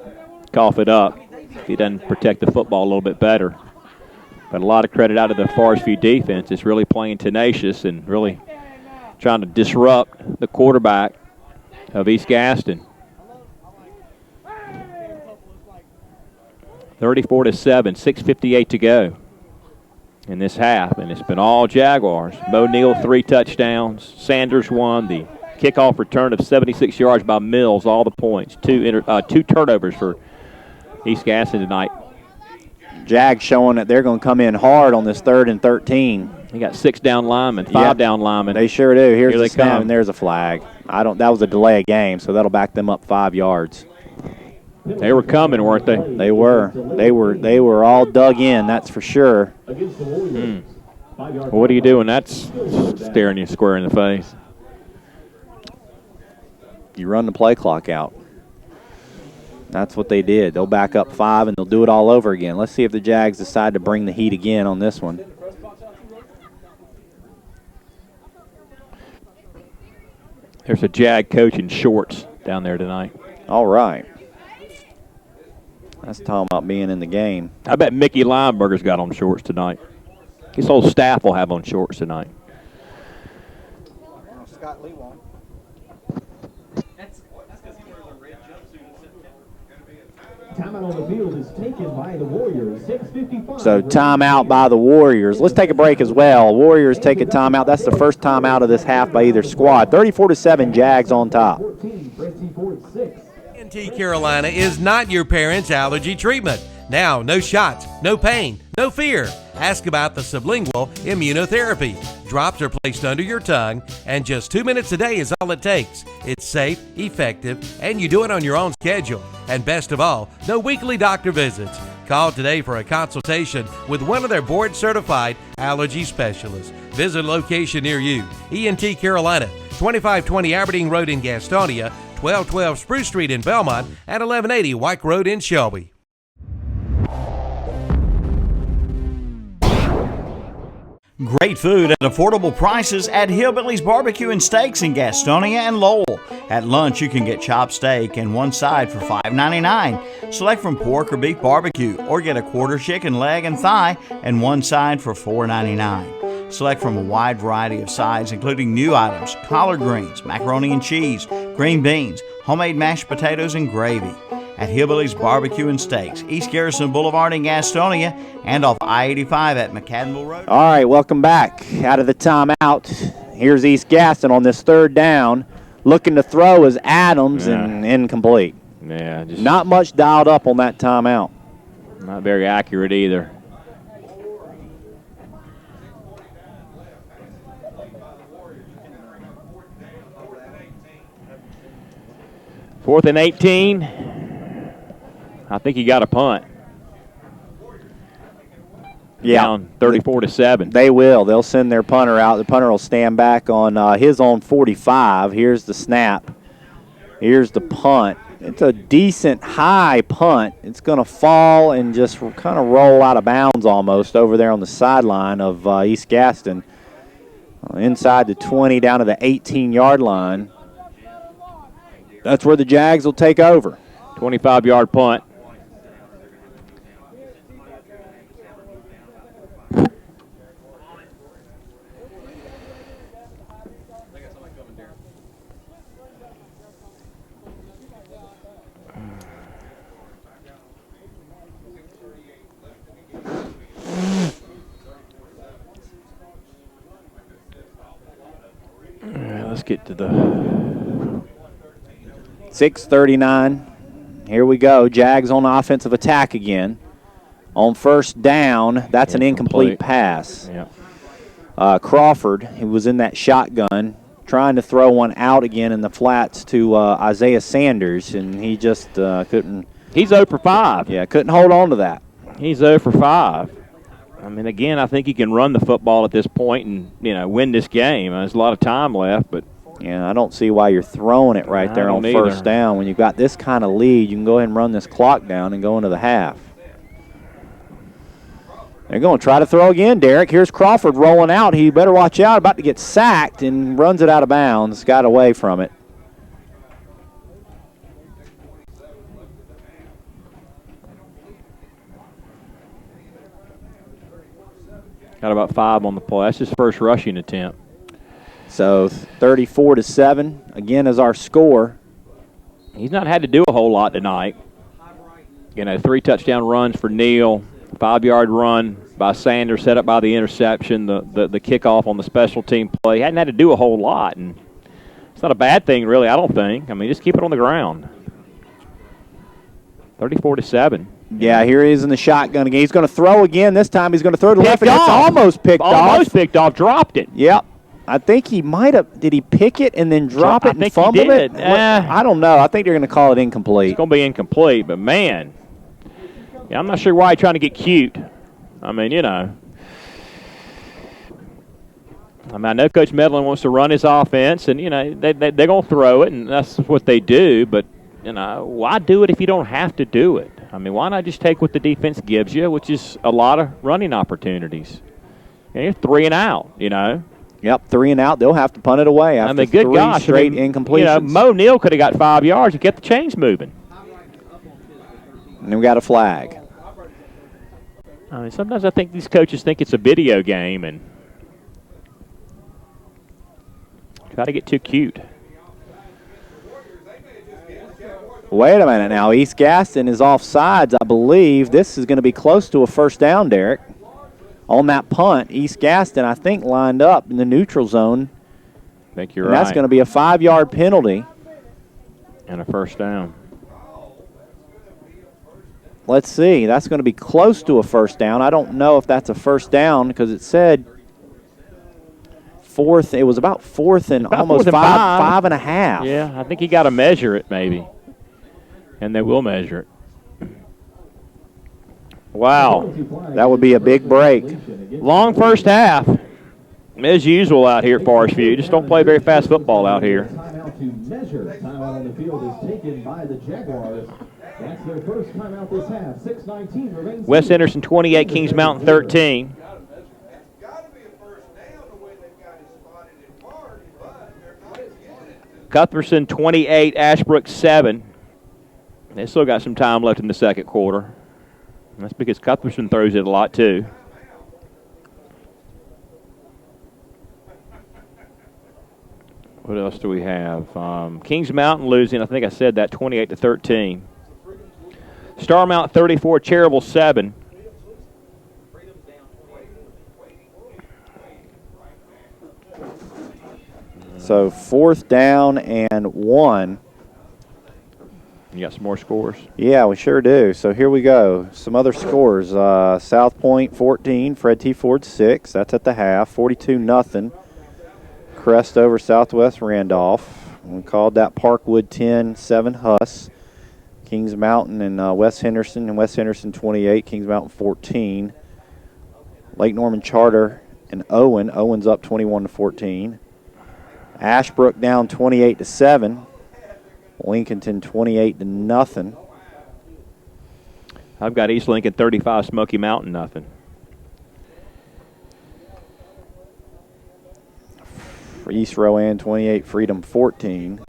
cough it up if he doesn't protect the football a little bit better. But a lot of credit out of the Forest View defense. It's really playing tenacious and really trying to disrupt the quarterback of East Gaston. 34-7, 6:58 to go in this half, and it's been all Jaguars. Mo Neal, 3 touchdowns. Sanders 1. The kickoff return of 76 yards by Mills, all the points. 2 turnovers for East Gaston tonight. Jags showing that they're going to come in hard on this 3rd and 13. They got 6 down linemen, 5 down linemen. They sure do. Here's Here the snap, and there's a flag. That was a delay of game, so that'll back them up 5 yards. They were coming, weren't they? They were. They were all dug in, that's for sure. Well, what do you do when that's staring you square in the face? You run the play clock out. That's what they did. They'll back up 5, and they'll do it all over again. Let's see if the Jags decide to bring the heat again on this one. There's a Jag coach in shorts down there tonight. All right. That's talking about being in the game. I bet Mickey Lineberger's got on shorts tonight. His whole staff will have on shorts tonight. Scott Lee won't. Timeout on the field is taken by the Warriors. 6:55. So timeout by the Warriors. Let's take a break as well. Warriors take a timeout. That's the first timeout of this half by either squad. 34-7, Jags on top. 14, Preston Ford 6. ENT Carolina is not your parents' allergy treatment. Now, no shots, no pain, no fear. Ask about the sublingual immunotherapy. Drops are placed under your tongue, and just 2 minutes a day is all it takes. It's safe, effective, and you do it on your own schedule. And best of all, no weekly doctor visits. Call today for a consultation with one of their board-certified allergy specialists. Visit a location near you. ENT Carolina, 2520 Aberdeen Road in Gastonia, 1212 Spruce Street in Belmont, and 1180 White Road in Shelby. Great food at affordable prices at Hillbilly's Barbecue and Steaks in Gastonia and Lowell. At lunch, you can get chopped steak and one side for $5.99. Select from pork or beef barbecue, or get a quarter chicken leg and thigh and one side for $4.99. Select from a wide variety of sides, including new items, collard greens, macaroni and cheese, green beans, homemade mashed potatoes, and gravy. at Hillbillies Barbecue and Steaks, East Garrison Boulevard in Gastonia, and off I-85 at McAdenville Road. All right, welcome back. Out of the timeout, here's East Gaston on this third down. Looking to throw is Adams, and incomplete. Yeah, just not much dialed up on that timeout. Not very accurate either. Fourth and 18. I think he got a punt. Yeah. Down 34-7. They will. They'll send their punter out. The punter will stand back on his own 45. Here's the snap. Here's the punt. It's a decent high punt. It's going to fall and just kind of roll out of bounds almost over there on the sideline of East Gaston. Inside the 20 down to the 18-yard line. That's where the Jags will take over. 25-yard punt. Let's get to the 6:39. Here we go. Jags on the offensive attack again. On first down, that's an incomplete pass. Yeah. Crawford, he was in that shotgun, trying to throw one out again in the flats to Isaiah Sanders, and he just couldn't. He's 0 for 5. Yeah, couldn't hold on to that. He's 0 for 5. I mean, again, I think he can run the football at this point and, win this game. There's a lot of time left, but yeah, I don't see why you're throwing it right there on first down. When you've got this kind of lead, you can go ahead and run this clock down and go into the half. They're going to try to throw again, Derek. Here's Crawford rolling out. He better watch out. About to get sacked and runs it out of bounds. Got away from it. Got about 5 on the play. That's his first rushing attempt. So 34-7 again is our score. He's not had to do a whole lot tonight. 3 touchdown runs for Neal, 5-yard run by Sanders, set up by the interception, the kickoff on the special team play. He hadn't had to do a whole lot, and it's not a bad thing, really, I don't think. I mean, just keep it on the ground. 34-7. Yeah, here he is in the shotgun again. He's going to throw again. This time he's going to throw to left, and it's almost picked off. Almost picked off, dropped it. Yep. I think he might have. Did he pick it and then drop it and fumble it? I don't know. I think they're going to call it incomplete. It's going to be incomplete, but man, I'm not sure why he's trying to get cute. I mean, I know Coach Medlin wants to run his offense, and they're going to throw it, and that's what they do. But why do it if you don't have to do it? I mean, why not just take what the defense gives you, which is a lot of running opportunities? You're 3 and out. Yep, 3 and out. They'll have to punt it away after three straight incompletions. Mo Neal could have got 5 yards and kept the chains moving. And then we got a flag. I mean, sometimes I think these coaches think it's a video game and try to get too cute. Wait a minute now. East Gaston is off sides, I believe. This is going to be close to a first down, Derek. On that punt, East Gaston, I think, lined up in the neutral zone. I think you're right. That's going to be a 5-yard penalty. And a first down. Let's see. That's going to be close to a first down. I don't know if that's a first down because it said fourth. It was about fourth and almost 5 and a half. Yeah, I think you got to measure it maybe. And they will measure it. Wow. That would be a big break. Long first half. As usual out here at Forest View. Just don't play very fast football out here. Timeout to measure. Timeout on the field is taken by the Jaguars. That's their first timeout this half. 6:19 remains. West Henderson 28, Kings Mountain 13. Cuthbertson 28, Ashbrook 7. They still got some time left in the second quarter. That's because Cuthbertson throws it a lot too. What else do we have? Kings Mountain losing, I think I said that, 28-13. Starmount 34, Cherryville 7. So 4th down and 1. You got some more scores? Yeah, we sure do. So here we go. Some other scores. South Point 14, Fred T. Ford 6. That's at the half. 42-0. Crest over Southwest Randolph. We called that Parkwood 10, 7 Huss. Kings Mountain and West Henderson. And West Henderson 28, Kings Mountain 14. Lake Norman Charter and Owen. Owen's up 21-14. Ashbrook down 28-7. Lincolnton 28-0. I've got East Lincoln 35, Smoky Mountain 0. For East Rowan 28, Freedom 14.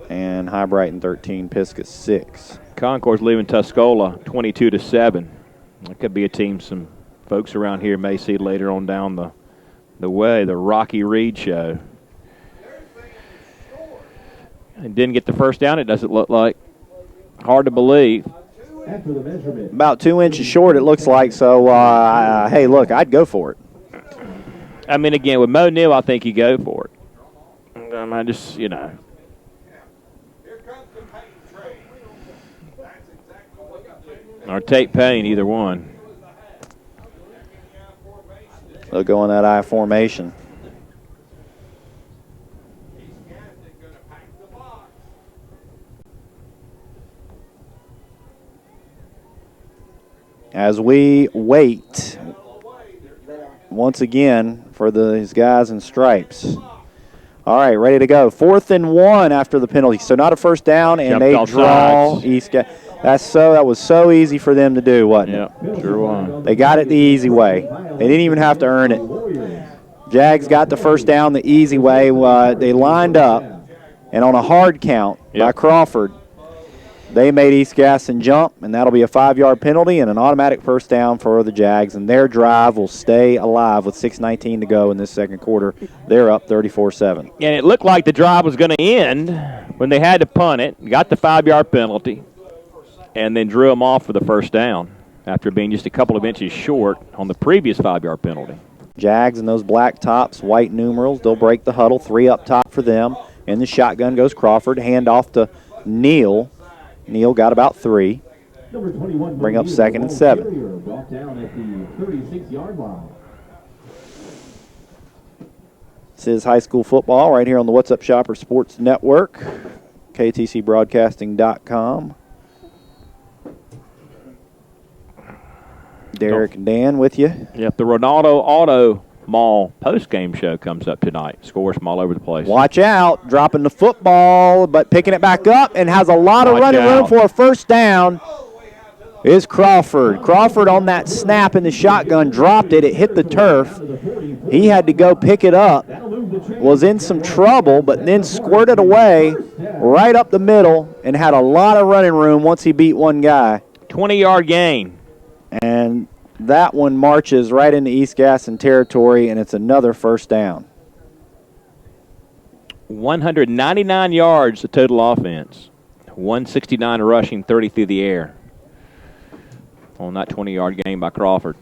And High Brighton 13, Pisgah 6. Concord's leaving Tuscola 22-7. That could be a team some folks around here may see later on down the way, the Rocky Reed Show. And didn't get the first down, it doesn't look like. Hard to believe. After the measurement. About 2 inches short, it looks like. So, hey, look, I'd go for it. I mean, again, with Mo Neal, I think you go for it. I just, you know. Or Tate Payne, either one. They'll go in that I formation. As we wait once again for these guys in stripes. All right, ready to go. 4th and 1 after the penalty. So not a first down, and they draw East. That was so easy for them to do, wasn't it? Yeah, sure was. They got it the easy way. They didn't even have to earn it. Jags got the first down the easy way. They lined up, and on a hard count by Crawford, they made East Gaston jump, and that'll be a 5-yard penalty and an automatic first down for the Jags, and their drive will stay alive with 6:19 to go in this second quarter. They're up 34-7. And it looked like the drive was going to end when they had to punt it, got the 5-yard penalty, and then drew them off for the first down after being just a couple of inches short on the previous 5-yard penalty. Jags in those black tops, white numerals, they'll break the huddle. 3 up top for them. In the shotgun goes Crawford. Hand off to Neal. Neal got about 3. Number 21, bring up 2nd and 7. Brought down at the 36-yard line. This is high school football right here on the What's Up Shopper Sports Network, ktcbroadcasting.com. Derek and Dan with you. Yep, the Ronaldo Auto Mall post-game show comes up tonight. Scores from all over the place. Watch out. Dropping the football, but picking it back up and has a lot of running room for a first down is Crawford. Crawford on that snap in the shotgun dropped it. It hit the turf. He had to go pick it up. Was in some trouble, but then squirted away right up the middle and had a lot of running room once he beat one guy. 20-yard gain. And that one marches right into East Gaston territory, and it's another first down. 199 yards the total offense. 169 rushing, 30 through the air on that 20-yard gain by Crawford.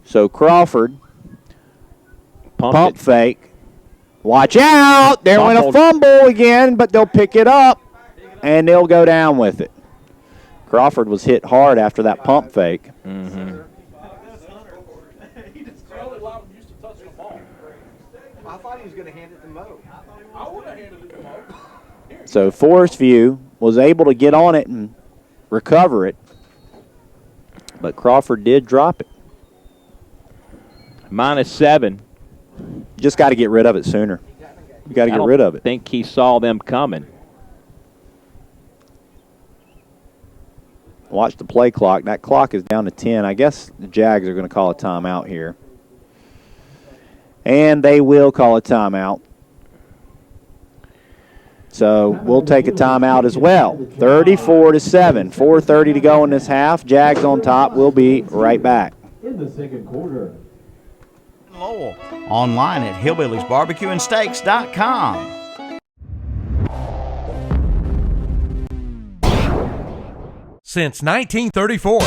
So Crawford, pump it. fake. Watch out. There went a fumble again, but they'll pick it up, and they'll go down with it. Crawford was hit hard after that pump fake. Mm-hmm. I thought he was going to hand it to Mo. I would have handed it to Mo. So Forest View was able to get on it and recover it, but Crawford did drop it. -7. Just got to get rid of it sooner. You got to get rid of it. I think he saw them coming. Watch the play clock. That clock is down to 10. I guess the Jags are going to call a timeout here. And they will call a timeout. So we'll take a timeout as well. 34-7. 4:30 to go in this half. Jags on top. We'll be right back. In the second quarter. Lowell. Online at hillbilliesbarbecueandsteaks.com. since 1934.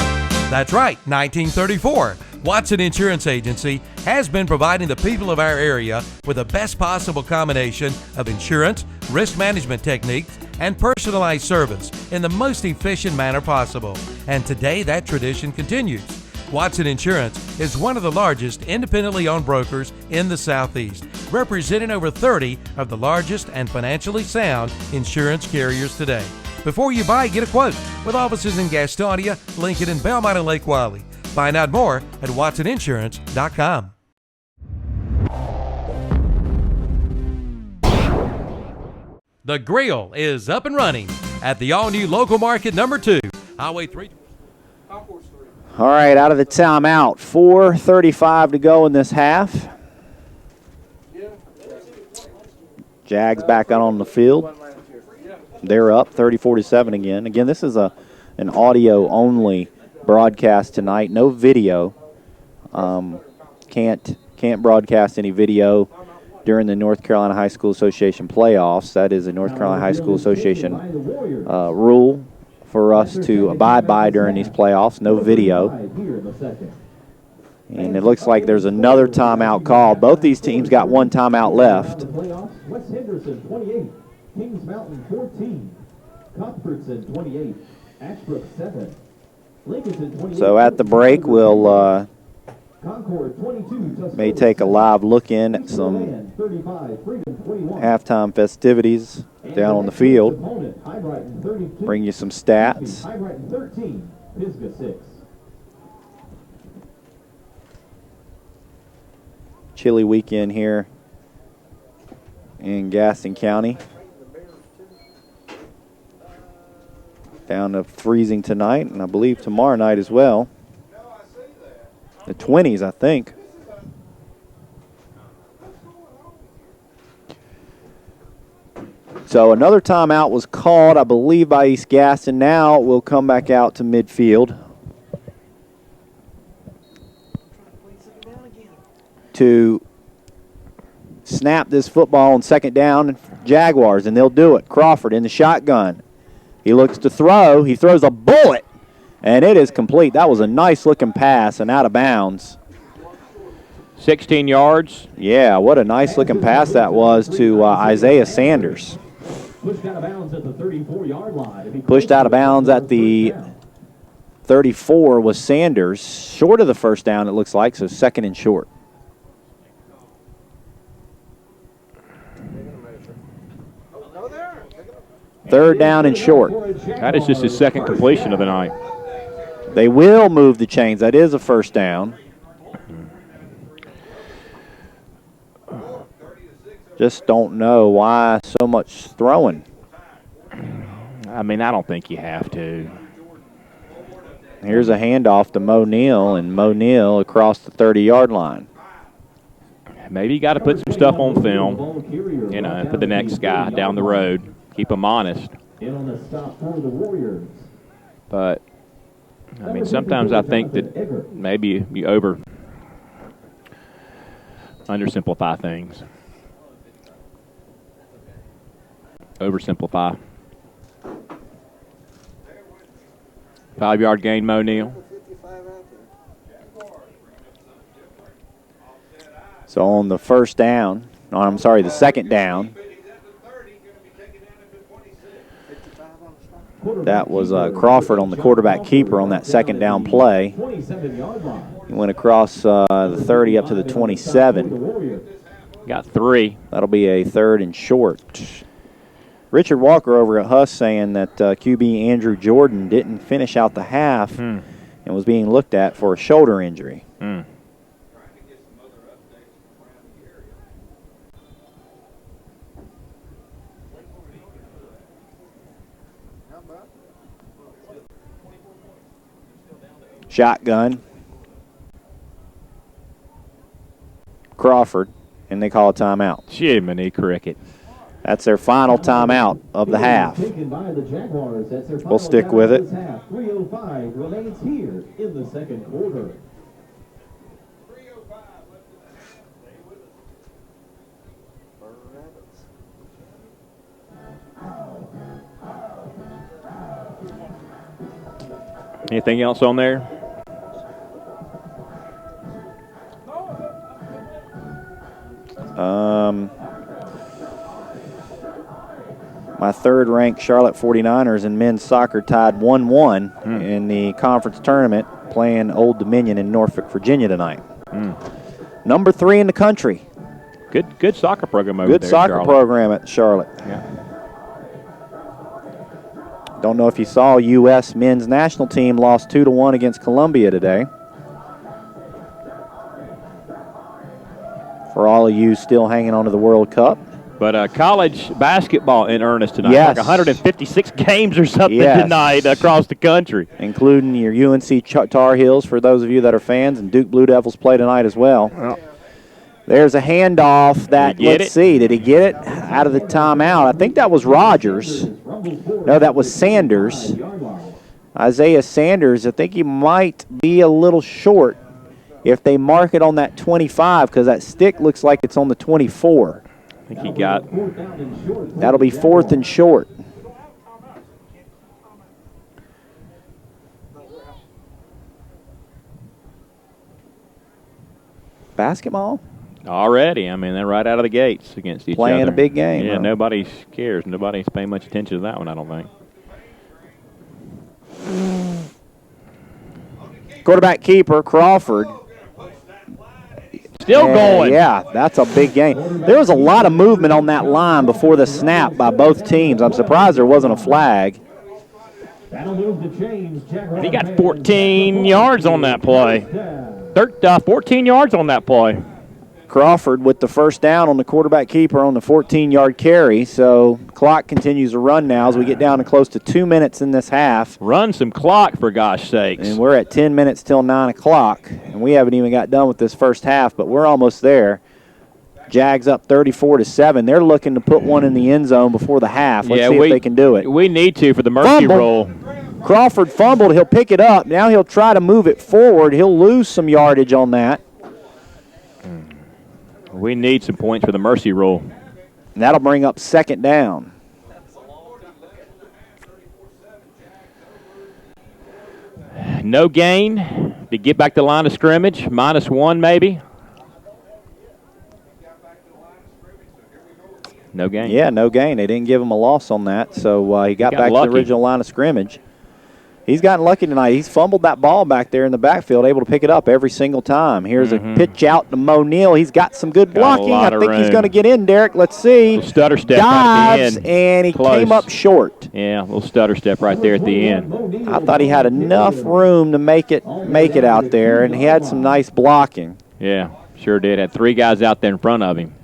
That's right, 1934. Watson Insurance Agency has been providing the people of our area with the best possible combination of insurance, risk management techniques, and personalized service in the most efficient manner possible. And today that tradition continues. Watson Insurance is one of the largest independently owned brokers in the Southeast, representing over 30 of the largest and financially sound insurance carriers today. Before you buy, get a quote with offices in Gastonia, Lincoln, and Belmont and Lake Wylie. Find out more at watsoninsurance.com. The Grill is up and running at the all-new Local Market number 2, Highway 3. All right, out of the timeout. 4:35 to go in this half. Jags back out on the field. They're up 30-47 again. Again, this is an audio-only broadcast tonight. No video. Can't broadcast any video during the North Carolina High School Association playoffs. That is a North Carolina High School Association rule for us to abide by during these playoffs. No video. And it looks like there's another timeout called. Both these teams got one timeout left. West Henderson 28, Kings Mountain 14, Cuthbertson 28, Ashbrook 7, Lincoln 28. So at the break, we'll Concord 22, may take a live look in at some 35, Freedom 21. halftime festivities down on the field. Opponent, High Brighton 32, Bring you some stats. High Brighton 13, Pisgah 6. Chilly weekend here in Gaston County. Down to freezing tonight, and I believe tomorrow night as well. The 20s, I think. So another timeout was called, I believe, by East Gaston. Now we'll come back out to midfield to snap this football on second down, Jaguars, and they'll do it. Crawford in the shotgun. He looks to throw. He throws a bullet, and it is complete. That was a nice-looking pass and out of bounds. 16 yards. Yeah, what a nice-looking pass that was to Isaiah Sanders. Pushed out of bounds at the 34-yard line. Pushed out of bounds at the 34 was Sanders. Short of the first down, it looks like, so second and short. Third down and short. That is just his second completion of the night. They will move the chains. That is a first down. Just don't know why so much throwing. I mean, I don't think you have to. Here's a handoff to Mo Neal, and Mo Neal across the 30-yard line. Maybe you got to put some stuff on film, you know, and put the next guy down the road. Keep them honest. In on the stop for the Warriors. But, I mean, sometimes I think that maybe you undersimplify things. Oversimplify. 5-yard gain, Mo Neal. So on the first down, the second down, that was Crawford on the quarterback keeper on that second down play. He went across the 30 up to the 27. Got 3. That'll be a third and short. Richard Walker over at Huss saying that QB Andrew Jordan didn't finish out the half and was being looked at for a shoulder injury. Shotgun. Crawford, and they call a timeout. Jiminy cricket. That's their final timeout of the half. We'll stick with it. 3:05 remains here in the second quarter. Anything else on there? My third-ranked Charlotte 49ers in men's soccer tied 1-1 in the conference tournament, playing Old Dominion in Norfolk, Virginia tonight. Number 3 in the country. Good soccer program over there. Good soccer Charlotte. program at Charlotte. Yeah. Don't know if you saw U.S. men's national team lost 2-1 against Colombia today. For all of you still hanging on to the World Cup. But college basketball in earnest tonight. Yes. Like 156 games or something Yes. tonight across the country. Including your UNC Tar Heels, for those of you that are fans, and Duke Blue Devils play tonight as well. Well, there's a handoff that, Did he get let's it? see, did he get it out of the timeout? I think that was Rogers. No, that was Sanders. Isaiah Sanders, I think he might be a little short if they mark it on that 25, because that stick looks like it's on the 24. I think he got. That'll be 4th and short. Basketball? Already. I mean, they're right out of the gates against each other. Playing a big game, Yeah, huh? nobody cares. Nobody's paying much attention to that one, I don't think. Quarterback keeper, Crawford. Still going. Yeah, that's a big game. There was a lot of movement on that line before the snap by both teams. I'm surprised there wasn't a flag. That'll move the chains. He got 14 yards on that play. 14 yards on that play. Crawford with the first down on the quarterback keeper on the 14-yard carry. So clock continues to run now as we get down to close to 2 minutes in this half. Run some clock, for gosh sakes. And we're at 10 minutes till 9 o'clock. And we haven't even got done with this first half, but we're almost there. Jags up 34-7. They're looking to put one in the end zone before the half. Let's see if they can do it. We need to for the mercy Fumble. roll. Crawford fumbled. He'll pick it up. Now he'll try to move it forward. He'll lose some yardage on that. We need some points for the mercy roll. And that'll bring up 2nd down. No gain to get back to the line of scrimmage. -1 maybe. No gain. Yeah, no gain. They didn't give him a loss on that, so he got back to lucky. the original line of scrimmage. He's gotten lucky tonight. He's fumbled that ball back there in the backfield, able to pick it up every single time. Here's a pitch out to Mo Neal. He's got some good blocking. I think he's going to get in, Derek. Let's see. Little stutter step right at Dives, the end. and he Close. came up short. Yeah, a little stutter step right there at the end. I thought he had enough room to make it out there, and he had some nice blocking. Yeah, sure did. Had 3 guys out there in front of him.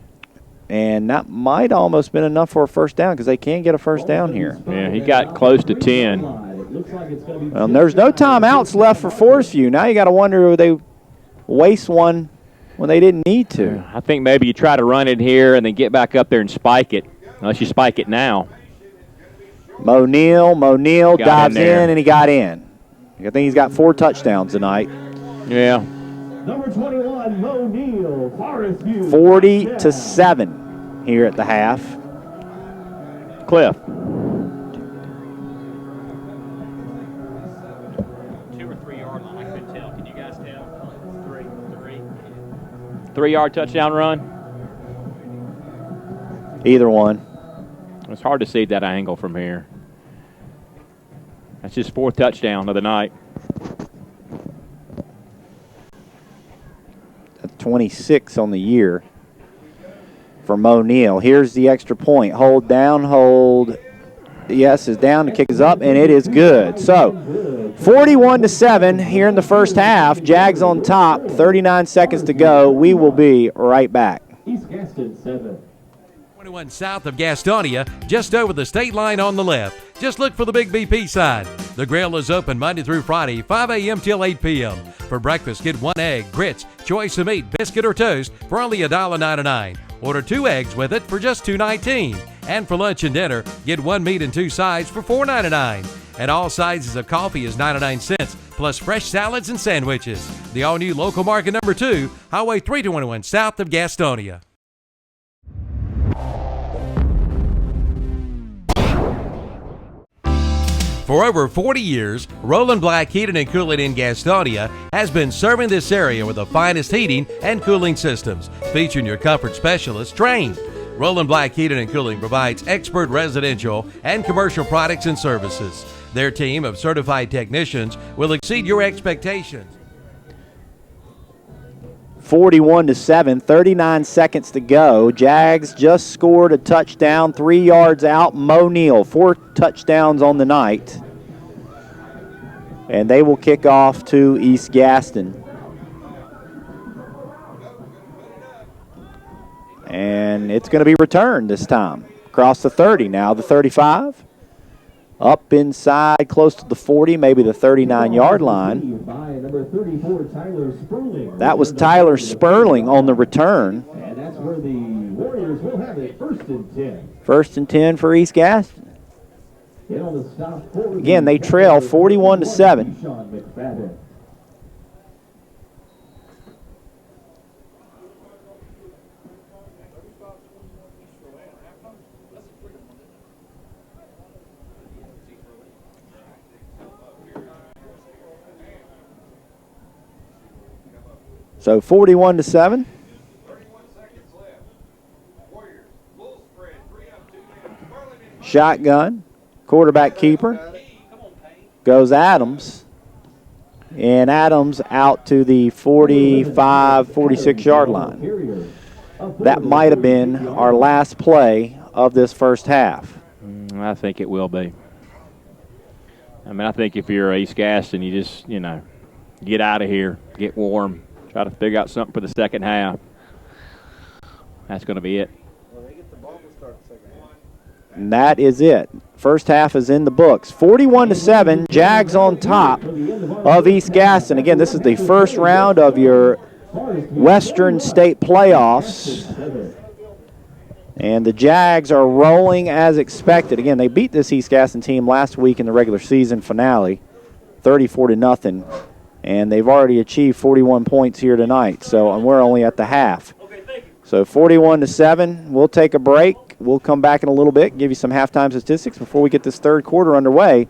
And that might almost been enough for a first down because they can get a first down here. Yeah, he got close to 10. Well, there's no timeouts left for Forest View. Now you got to wonder if they waste one when they didn't need to. I think maybe you try to run it here and then get back up there and spike it, unless you spike it now. Mo Neal Got dives in there. in, and he got in. I think he's got 4 touchdowns tonight. Yeah. Number 21, Mo Neal, Forest View. 40-7 here at the half. Cliff. 2 or 3 yard line. I couldn't tell. Can you guys tell? 3-yard touchdown run. Either one. It's hard to see that angle from here. That's his 4th touchdown of the night. That's 26 on the year for Mo Neal. Here's the extra point. Hold down, hold. Yes, is down. The kick is up, and it is good. So, 41-7 here in the first half. Jags on top. 39 seconds to go. We will be right back. East Gaston 7. 21 south of Gastonia, just over the state line on the left. Just look for the Big BP sign. The grill is open Monday through Friday, 5 a.m. till 8 p.m. For breakfast, get 1 egg, grits, choice of meat, biscuit, or toast for only $1.99. Order 2 eggs with it for just $2.19. And for lunch and dinner, get 1 meat and 2 sides for $4.99. And all sizes of coffee is 99 cents, plus fresh salads and sandwiches. The all-new local market number 2, Highway 321 south of Gastonia. For over 40 years, Roland Black Heating and Cooling in Gastonia has been serving this area with the finest heating and cooling systems, featuring your comfort specialists trained. Roland Black Heating and Cooling provides expert residential and commercial products and services. Their team of certified technicians will exceed your expectations. 41-7, 39 seconds to go. Jags just scored a touchdown 3 yards out. Mo Neal, 4 touchdowns on the night. And they will kick off to East Gaston. And it's going to be returned this time. Across the 30 now, the 35. Up inside, close to the 40, maybe the 39-yard line. That was Tyler Sperling on the return. And that's where the Warriors will have it, 1st and 10. 1st and 10 for East Gaston. Again, they trail 41-7. Sean McFadden. So 41-7. Shotgun, quarterback keeper. Goes Adams. And Adams out to the 45, 46-yard line. That might have been our last play of this first half. I think it will be. I mean, I think if you're East Gaston, you just, get out of here, get warm. Try to figure out something for the second half. That's going to be it. Well, they get the ball to start the second half. And that is it. First half is in the books. 41-7, Jags on top of East Gaston. Again, this is the first round of your Western State playoffs. And the Jags are rolling as expected. Again, they beat this East Gaston team last week in the regular season finale, 34-0. And they've already achieved 41 points here tonight. So, and we're only at the half. So 41-7. We'll take a break. We'll come back in a little bit and give you some halftime statistics before we get this third quarter underway.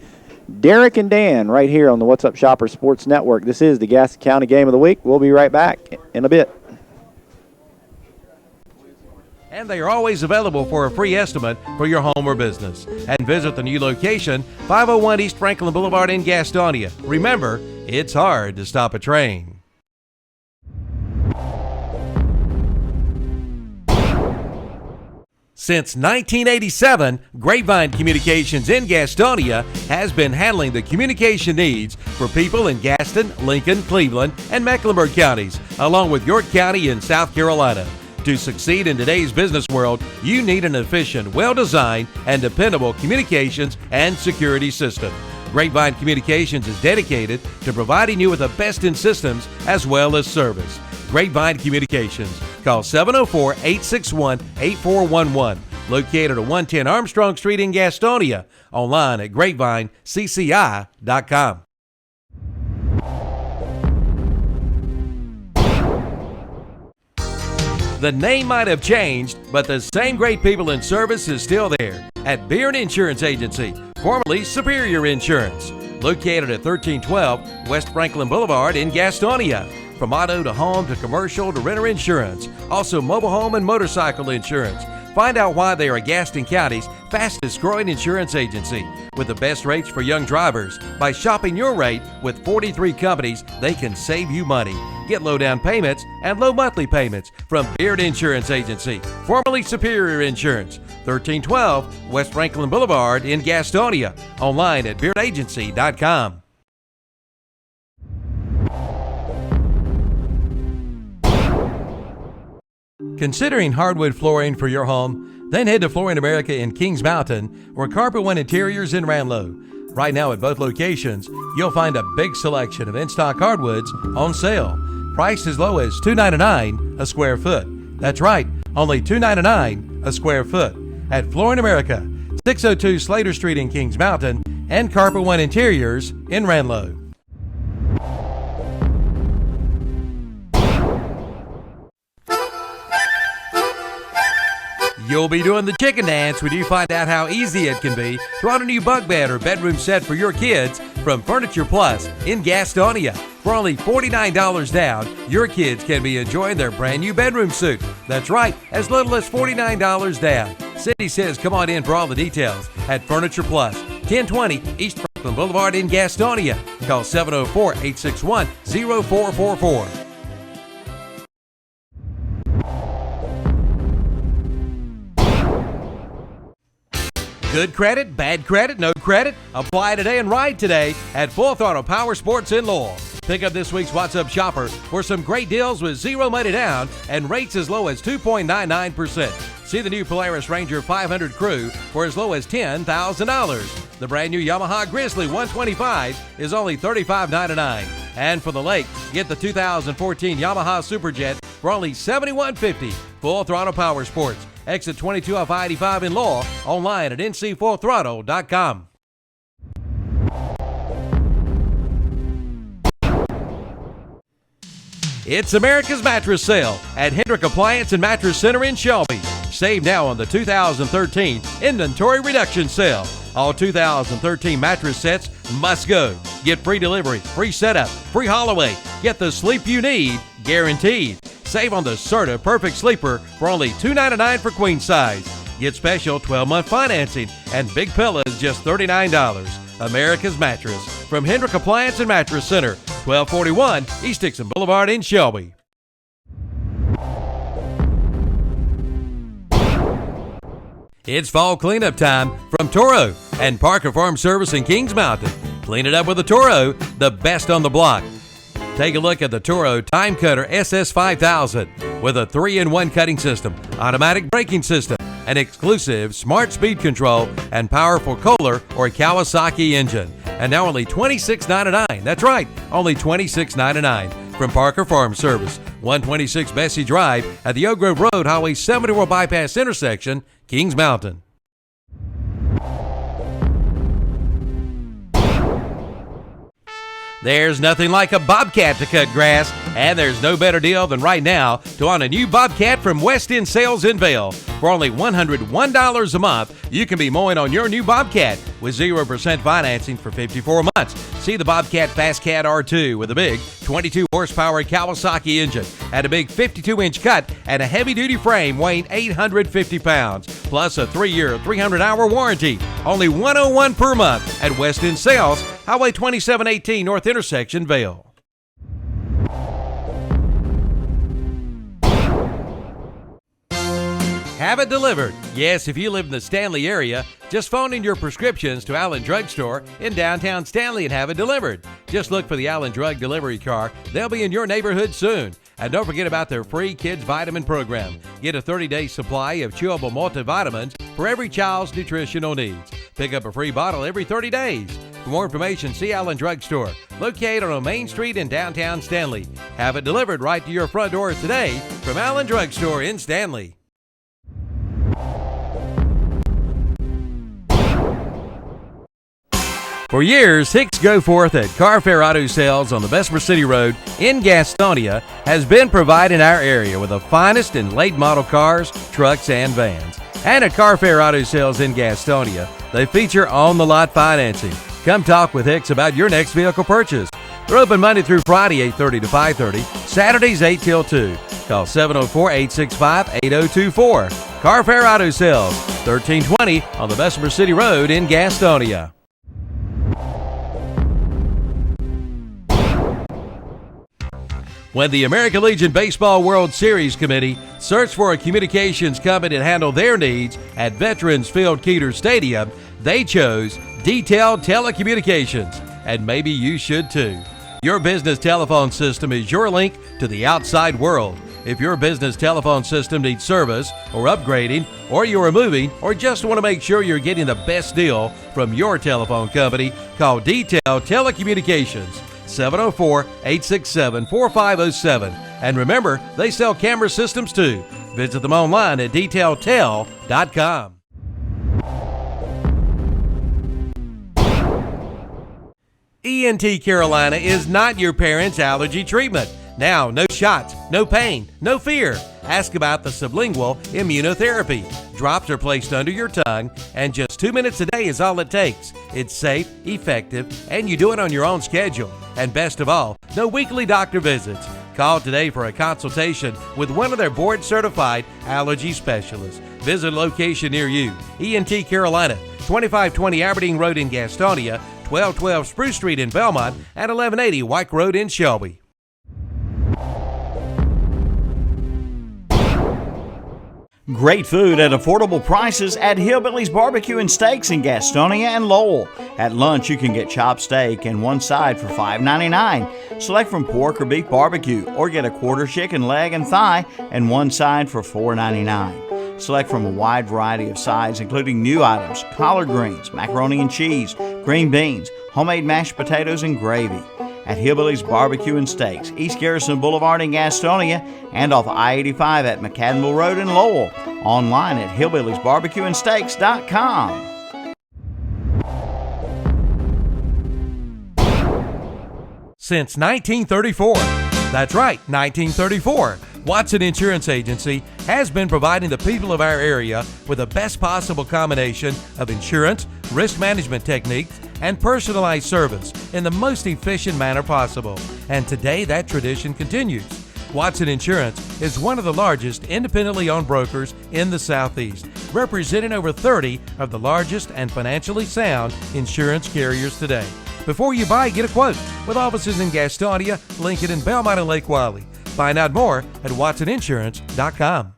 Derek and Dan right here on the What's Up Shopper Sports Network. This is the Gaston County Game of the Week. We'll be right back in a bit. And they are always available for a free estimate for your home or business. And visit the new location, 501 East Franklin Boulevard in Gastonia. Remember, it's hard to stop a train. Since 1987, Grapevine Communications in Gastonia has been handling the communication needs for people in Gaston, Lincoln, Cleveland, and Mecklenburg counties, along with York County in South Carolina. To succeed in today's business world, you need an efficient, well-designed, and dependable communications and security system. Grapevine Communications is dedicated to providing you with the best in systems as well as service. Grapevine Communications. Call 704-861-8411. Located at 110 Armstrong Street in Gastonia. Online at grapevinecci.com. The name might have changed, but the same great people in service is still there at Beard Insurance Agency, formerly Superior Insurance, located at 1312 West Franklin Boulevard in Gastonia. From auto to home to commercial to renter insurance, also mobile home and motorcycle insurance. Find out why they are Gaston County's fastest growing insurance agency with the best rates for young drivers. By shopping your rate with 43 companies, they can save you money. Get low down payments and low monthly payments from Beard Insurance Agency, formerly Superior Insurance, 1312 West Franklin Boulevard in Gastonia. Online at beardagency.com. Considering hardwood flooring for your home? Then head to Flooring America in Kings Mountain or Carpet One Interiors in Ranlow. Right now at both locations, you'll find a big selection of in-stock hardwoods on sale. Priced as low as $2.99 a square foot. That's right, only $2.99 a square foot. At Flooring America, 602 Slater Street in Kings Mountain and Carpet One Interiors in Ranlow. You'll be doing the chicken dance when you find out how easy it can be to own a new bunk bed or bedroom set for your kids from Furniture Plus in Gastonia. For only $49 down, your kids can be enjoying their brand new bedroom suite. That's right, as little as $49 down. Cindy says come on in for all the details at Furniture Plus, 1020 East Franklin Boulevard in Gastonia. Call 704-861-0444. Good credit, bad credit, no credit? Apply today and ride today at Full Throttle Power Sports in Lowell. Pick up this week's What's Up Shopper for some great deals with zero money down and rates as low as 2.99%. See the new Polaris Ranger 500 Crew for as low as $10,000. The brand new Yamaha Grizzly 125 is only $35.99. And for the lake, get the 2014 Yamaha Superjet for only $71.50. Full Throttle Power Sports. Exit 22 off I-85 in Lowell. Online at ncfullthrottle.com. It's America's Mattress Sale at Hendrick Appliance and Mattress Center in Shelby. Save now on the 2013 Inventory Reduction Sale. All 2013 mattress sets must go. Get free delivery, free setup, free haul-away. Get the sleep you need, guaranteed. Save on the Serta Perfect Sleeper for only $299 for queen size. Get special 12-month financing and big pillows just $39. America's Mattress from Hendrick Appliance and Mattress Center, 1241 East Dixon Boulevard in Shelby. It's fall cleanup time from Toro and Parker Farm Service in Kings Mountain. Clean it up with a Toro, the best on the block. Take a look at the Toro Time Cutter SS5000 with a 3-in-1 cutting system, automatic braking system, an exclusive smart speed control, and powerful Kohler or Kawasaki engine. And now only $26.99. That's right, only $26.99 from Parker Farm Service, 126 Bessie Drive at the Oak Grove Road Highway 74 Bypass intersection, Kings Mountain. There's nothing like a Bobcat to cut grass, and there's no better deal than right now to own a new Bobcat from West End Sales in Vail. For only $101 a month, you can be mowing on your new Bobcat with 0% financing for 54 months. See the Bobcat Fast Cat R2 with a big 22 horsepower Kawasaki engine and a big 52-inch cut and a heavy-duty frame weighing 850 pounds, plus a 3-year, 300-hour warranty. Only $101 per month at West End Sales, Highway 2718 North Intersection, Vail. Have it delivered. Yes, if you live in the Stanley area, just phone in your prescriptions to Allen Drug Store in downtown Stanley and have it delivered. Just look for the Allen Drug Delivery Car. They'll be in your neighborhood soon. And don't forget about their free Kids Vitamin Program. Get a 30-day supply of chewable multivitamins for every child's nutritional needs. Pick up a free bottle every 30 days. For more information, see Allen Drug Store, located on Main Street in downtown Stanley. Have it delivered right to your front door today from Allen Drug Store in Stanley. For years, Hicks Go Forth at Carfair Auto Sales on the Bessemer City Road in Gastonia has been providing our area with the finest in late model cars, trucks, and vans. And at Carfair Auto Sales in Gastonia, they feature on-the-lot financing. Come talk with Hicks about your next vehicle purchase. They're open Monday through Friday, 8:30 to 5:30, Saturdays 8 till 2. Call 704-865-8024. Carfair Auto Sales, 1320 on the Bessemer City Road in Gastonia. When the American Legion Baseball World Series Committee searched for a communications company to handle their needs at Veterans Field Keeter Stadium, they chose Detailed Telecommunications, and maybe you should too. Your business telephone system is your link to the outside world. If your business telephone system needs service or upgrading, or you are moving, or just want to make sure you're getting the best deal from your telephone company, call Detailed Telecommunications. 704-867-4507. And remember, they sell camera systems too. Visit them online at detailtel.com. ENT Carolina is not your parents' allergy treatment. Now, no shots, no pain, no fear. Ask about the sublingual immunotherapy. drops are placed under your tongue, and just 2 minutes a day is all it takes. It's safe, effective, and you do it on your own schedule. And best of all, no weekly doctor visits. Call today for a consultation with one of their board-certified allergy specialists. Visit a location near you. ENT Carolina, 2520 Aberdeen Road in Gastonia, 1212 Spruce Street in Belmont, and 1180 White Road in Shelby. Great food at affordable prices at Hillbilly's Barbecue and Steaks in Gastonia and Lowell. At lunch, you can get chopped steak and one side for $5.99. Select from pork or beef barbecue, or get a quarter chicken leg and thigh and one side for $4.99. Select from a wide variety of sides, including new items, collard greens, macaroni and cheese, green beans, homemade mashed potatoes, and gravy. At Hillbilly's Barbecue and Steaks, East Garrison Boulevard in Gastonia, and off I-85 at McAdenville Road in Lowell. Online at hillbillysbarbecueandsteaks.com. Since 1934, that's right, 1934, Watson Insurance Agency has been providing the people of our area with the best possible combination of insurance, risk management techniques, and personalized service in the most efficient manner possible. And today that tradition continues. Watson Insurance is one of the largest independently owned brokers in the Southeast, representing over 30 of the largest and financially sound insurance carriers today. Before you buy, get a quote with offices in Gastonia, Lincoln, and Belmont and Lake Wylie. Find out more at watsoninsurance.com.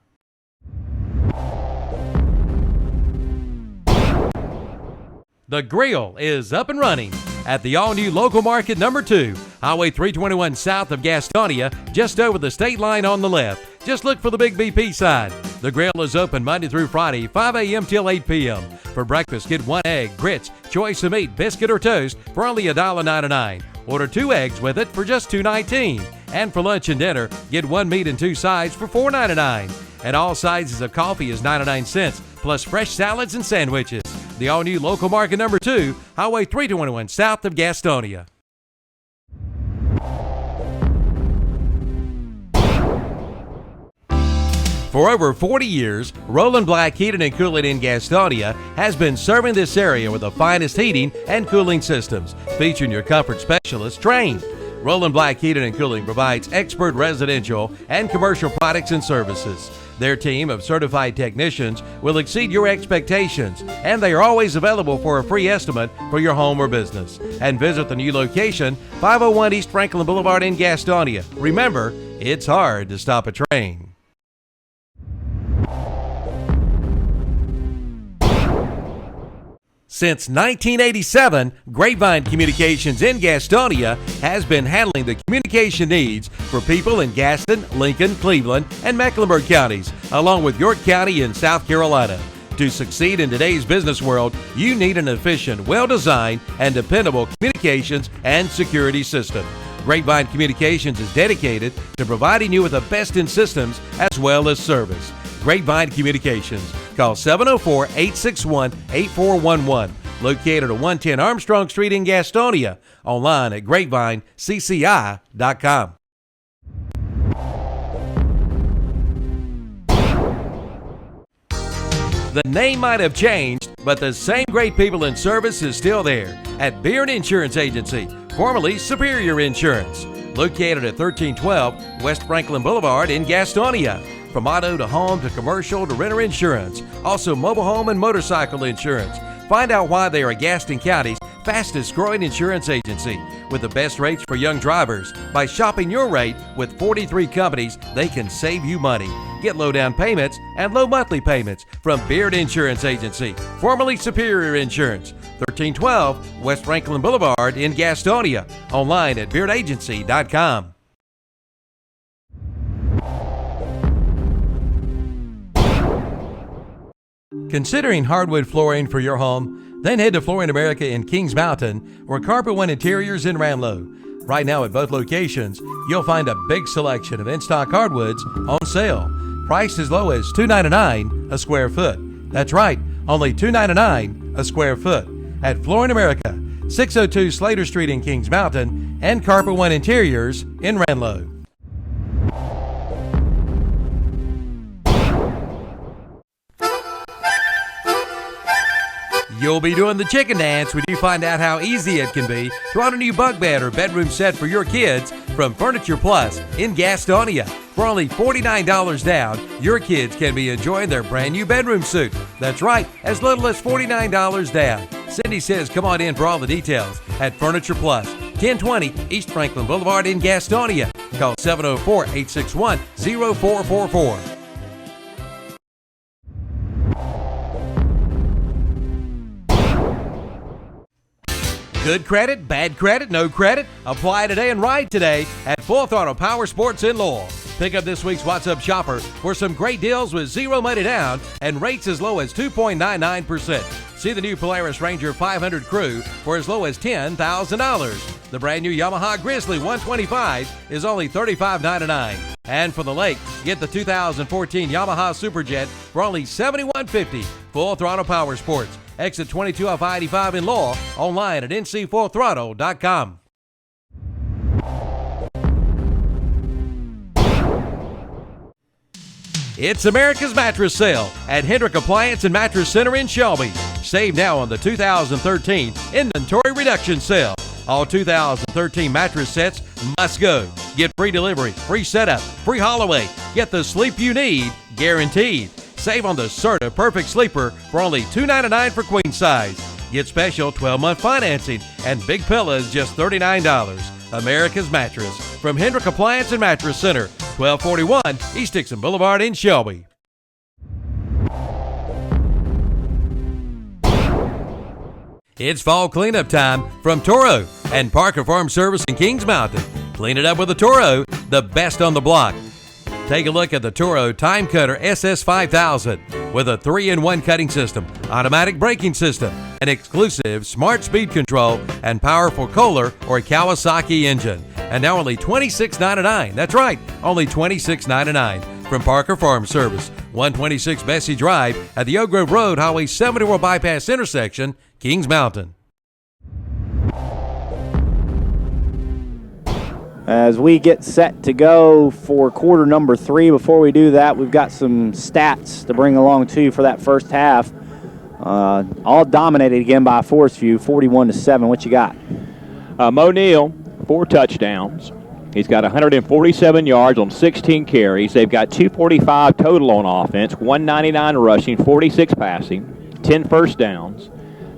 The Grill is up and running at the all-new Local Market number 2, Highway 321 south of Gastonia, just over the state line on the left. Just look for the big BP sign. The Grill is open Monday through Friday, 5 a.m. till 8 p.m. For breakfast, get 1 egg, grits, choice of meat, biscuit, or toast for only $1.99. Order 2 eggs with it for just $2.19. And for lunch and dinner, get 1 meat and 2 sides for $4.99. And all sizes of coffee is 99 cents, plus fresh salads and sandwiches. The all-new Local Market number 2, Highway 321 south of Gastonia. For over 40 years, Roland Black Heating and Cooling in Gastonia has been serving this area with the finest heating and cooling systems, featuring your comfort specialists trained. Roland Black Heating and Cooling provides expert residential and commercial products and services. Their team of certified technicians will exceed your expectations, and they are always available for a free estimate for your home or business. And visit the new location, 501 East Franklin Boulevard in Gastonia. Remember, it's hard to stop a train. Since 1987, Grapevine Communications in Gastonia has been handling the communication needs for people in Gaston, Lincoln, Cleveland, and Mecklenburg counties, along with York County in South Carolina. To succeed in today's business world, you need an efficient, well-designed, and dependable communications and security system. Grapevine Communications is dedicated to providing you with the best in systems as well as service. Grapevine Communications. Call 704-861-8411. Located at 110 Armstrong Street in Gastonia. Online at grapevinecci.com. The name might have changed, but the same great people in service is still there at Beard Insurance Agency, formerly Superior Insurance. Located at 1312 West Franklin Boulevard in Gastonia. From auto to home to commercial to renter insurance, also mobile home and motorcycle insurance. Find out why they are Gaston County's fastest growing insurance agency with the best rates for young drivers. By shopping your rate with 43 companies, they can save you money. Get low down payments and low monthly payments from Beard Insurance Agency, formerly Superior Insurance, 1312 West Franklin Boulevard in Gastonia. Online at beardagency.com. Considering hardwood flooring for your home? Then head to Flooring America in Kings Mountain or Carpet One Interiors in Ranlow. Right now at both locations, you'll find a big selection of in-stock hardwoods on sale. Priced as low as $2.99 a square foot. That's right, only $2.99 a square foot. At Flooring America, 602 Slater Street in Kings Mountain and Carpet One Interiors in Ranlow. You'll be doing the chicken dance when you find out how easy it can be to own a new bunk bed or bedroom set for your kids from Furniture Plus in Gastonia. For only $49 down, your kids can be enjoying their brand new bedroom suite. That's right, as little as $49 down. Cindy says come on in for all the details at Furniture Plus, 1020 East Franklin Boulevard in Gastonia. Call 704-861-0444. Good credit, bad credit, no credit? Apply today and ride today at Full Throttle Power Sports in Lowell. Pick up this week's What's Up Shopper for some great deals with zero money down and rates as low as 2.99%. See the new Polaris Ranger 500 Crew for as low as $10,000. The brand new Yamaha Grizzly 125 is only $35.99. And for the lake, get the 2014 Yamaha Superjet for only $71.50. Full Throttle Power Sports. Exit 22 off I-85 in Lowell. Online at ncfullthrottle.com. It's America's Mattress Sale at Hendrick Appliance and Mattress Center in Shelby. Save now on the 2013 Inventory Reduction Sale. All 2013 mattress sets must go. Get free delivery, free setup, free haul-away. Get the sleep you need, guaranteed. Save on the Serta Perfect Sleeper for only $299 for queen size. Get special 12-month financing and big pillows just $39. America's Mattress from Hendrick Appliance and Mattress Center, 1241 East Dixon Boulevard in Shelby. It's fall cleanup time from Toro and Parker Farm Service in Kings Mountain. Clean it up with a Toro, the best on the block. Take a look at the Toro Time Cutter SS5000 with a 3-in-1 cutting system, automatic braking system, an exclusive smart speed control, and powerful Kohler or Kawasaki engine. And now only $26.99. That's right, only $26.99 from Parker Farm Service, 126 Bessie Drive at the Oak Grove Road, Highway 74 Bypass intersection, Kings Mountain. As we get set to go for quarter number 3, before we do that, we've got some stats to bring along to you for that first half. All dominated again by Forest View, 41-7. What you got? Mo Neal, 4 touchdowns. He's got 147 yards on 16 carries. They've got 245 total on offense, 199 rushing, 46 passing, 10 first downs.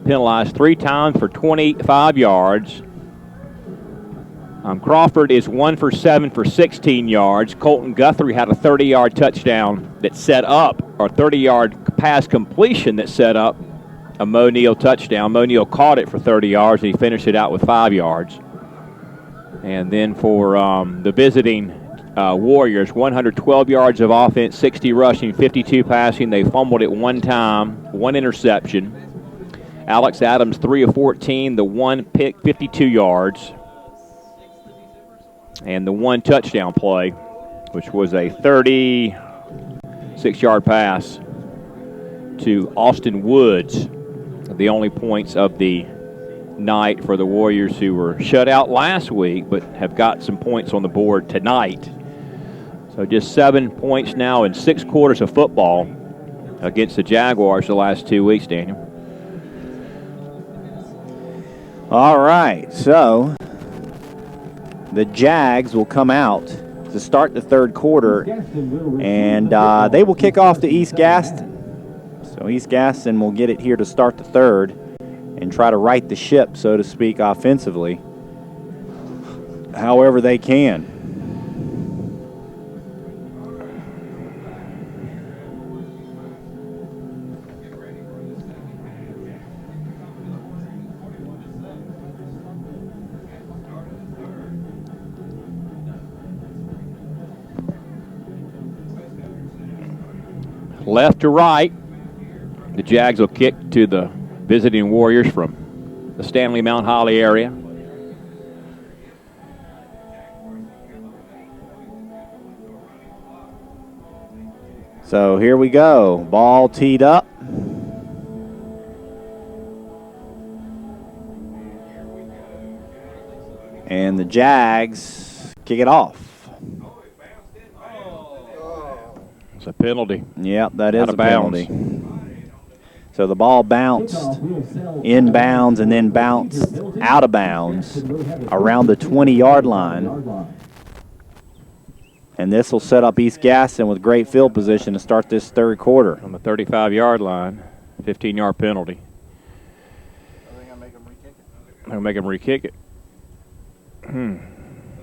Penalized 3 times for 25 yards. Crawford is 1 for 7 for 16 yards. Colton Guthrie had a 30-yard touchdown that set up, or 30-yard pass completion that set up a Mo Neal touchdown. Mo Neal caught it for 30 yards, and he finished it out with 5 yards. And then for the visiting Warriors, 112 yards of offense, 60 rushing, 52 passing. They fumbled it 1 time, 1 interception. Alex Adams, 3 of 14, the 1 pick, 52 yards. And the 1 touchdown play, which was a 36-yard pass to Austin Woods. The only points of the night for the Warriors, who were shut out last week but have got some points on the board tonight. So just 7 points now in 6 quarters of football against the Jaguars the last 2 weeks, Daniel. All right, so the Jags will come out to start the third quarter, and they will kick off to East Gaston. So East Gaston will get it here to start the third and try to right the ship, so to speak, offensively, however they can. Left to right, the Jags will kick to the visiting Warriors from the Stanley Mount Holly area. So here we go. Ball teed up. And the Jags kick it off. It's a penalty. Yep, that is a penalty. So the ball bounced inbounds and then bounced out of bounds around the 20-yard line. And this will set up East Gaston with great field position to start this third quarter. On the 35-yard line, 15-yard penalty. I think I make them re-kick it. They'll make him re-kick it.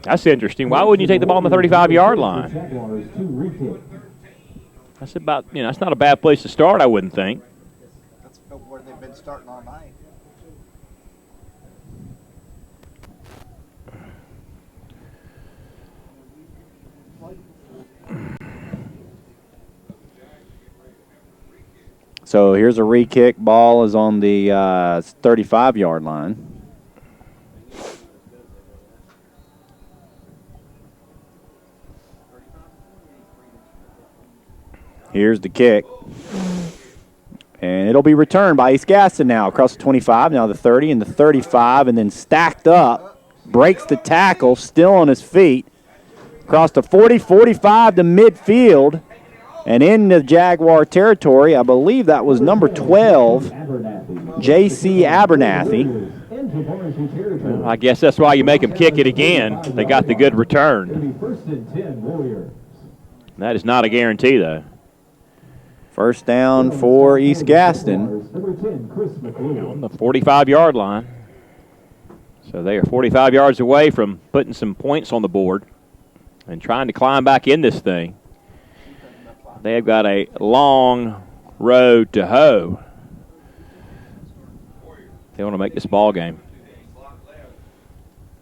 That's interesting. Why wouldn't you take the ball on the 35-yard line? Jaguars to re-kick. That's about, that's not a bad place to start, I wouldn't think. That's about where they've been starting all night. So here's a re-kick. Ball is on the 35-yard line. Here's the kick. And it'll be returned by East Gaston now across the 25, now the 30 and the 35, and then stacked up. Breaks the tackle, still on his feet. Across the 40, 45 to midfield. And in the Jaguar territory, I believe that was number 12, J.C. Abernathy. Well, I guess that's why you make them kick it again. They got the good return. First and 10, Warriors. That is not a guarantee, though. First down for East Gaston. Number 10, Chris McLeod. On the 45-yard line. So they are 45 yards away from putting some points on the board and trying to climb back in this thing. They've got a long road to hoe. They want to make this ball game.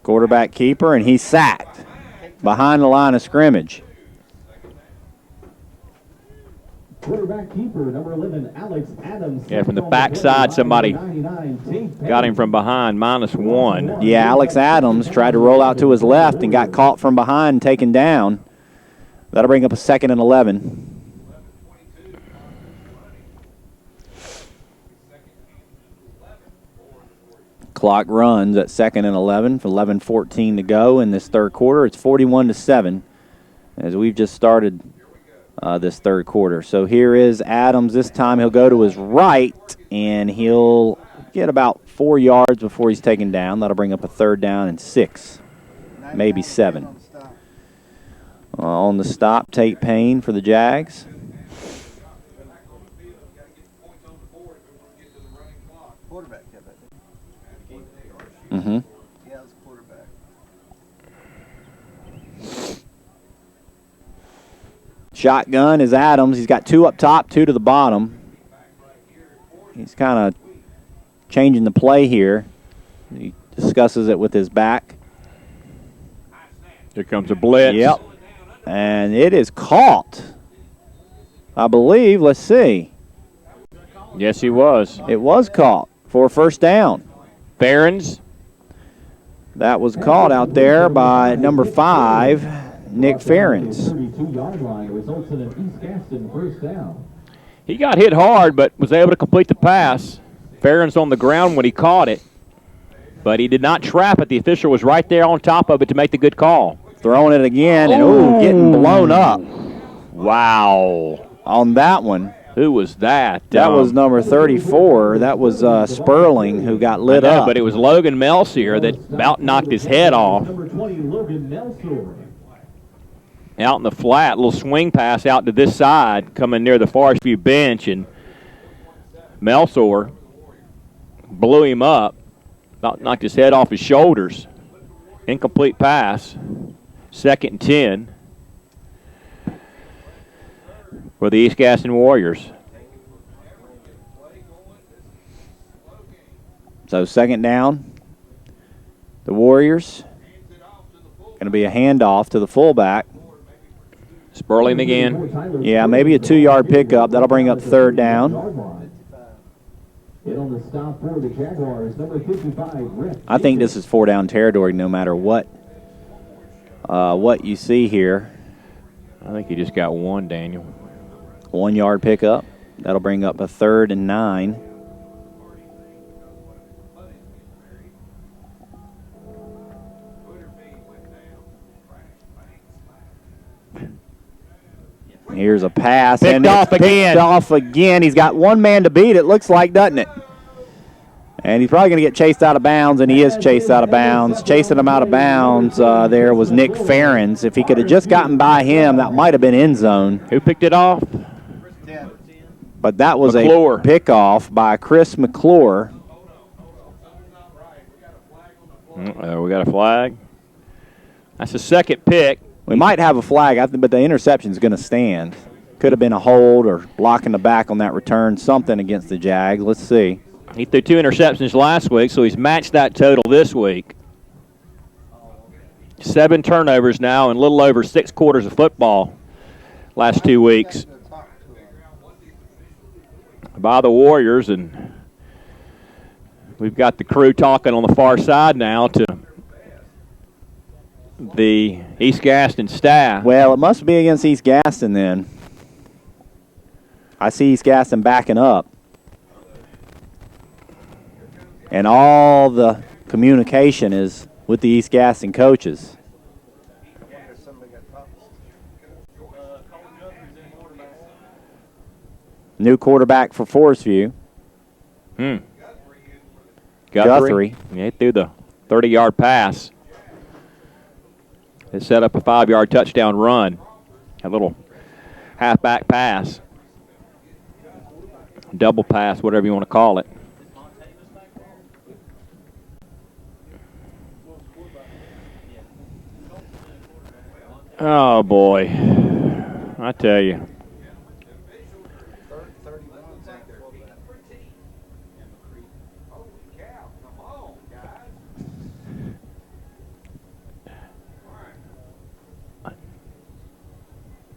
Quarterback keeper, and he's sacked behind the line of scrimmage. Quarterback keeper, number 11, Alex Adams. Yeah, from the backside, somebody got him from behind, -1. Yeah, Alex Adams tried to roll out to his left and got caught from behind and taken down. That'll bring up a 2nd and 11. Clock runs at 2nd and 11 for 11:14 to go in this third quarter. It's 41-7 as we've just started this third quarter. So here is Adams. This time he'll go to his right, and he'll get about 4 yards before he's taken down. That'll bring up a 3rd down and 6, maybe 7. On the stop, Tate Payne for the Jags. Quarterback kept it. Mm-hmm. Yeah, it was quarterback. Shotgun is Adams. He's got 2 up top, 2 to the bottom. He's kind of changing the play here. He discusses it with his back. Here comes a blitz. Yep. And it is caught, I believe. Let's see. Yes, he was. It was caught for a 1st down. Behrens. That was caught out there by number 5, Nick Ferens. 32-yard line results in an East Gaston 1st down. He got hit hard, but was able to complete the pass. Ferens on the ground when he caught it, but he did not trap it. The official was right there on top of it to make the good call. Throwing it again, and getting blown up. Wow. On that one. Who was that? That was number 34. That was Sperling who got lit up. But it was Logan Melsier that about knocked his head off. Number 20, Logan Melsier. Out in the flat, little swing pass out to this side, coming near the Forest View bench, and Melsier blew him up, about knocked his head off his shoulders. Incomplete pass. 2nd and 10 for the East Gaston Warriors. So 2nd down. The Warriors. Going to be a handoff to the fullback. Sperling again. Yeah, maybe a 2-yard pickup. That'll bring up 3rd down. And on the stop for the Jaguars, number 55, Rick. I think this is 4-down territory no matter what you see here. I think he just got one, Daniel. 1-yard pickup. That'll bring up a 3rd and 9. Here's a pass. Picked and off it's again. Picked off again. He's got one man to beat, it looks like, doesn't it? And he's probably going to get chased out of bounds, and he is chased out of bounds. Chasing him out of bounds there was Nick Ferens. If he could have just gotten by him, that might have been end zone. Who picked it off? But that was McClure. a pickoff by Chris McClure. We got a flag. That's the second pick. We might have a flag, but the interception's going to stand. Could have been a hold or blocking the back on that return, something against the Jags. Let's see. He threw 2 interceptions last week, so he's matched that total this week. 7 turnovers now and a little over 6 quarters of football last 2 weeks by the Warriors. And we've got the crew talking on the far side now to the East Gaston staff. Well, it must be against East Gaston then. I see East Gaston backing up. And all the communication is with the East Gaston coaches. New quarterback for Forest View. Guthrie. Yeah, he threw the 30-yard pass. It set up a 5-yard touchdown run. A little halfback pass. Double pass, whatever you want to call it. Oh, boy. I tell you.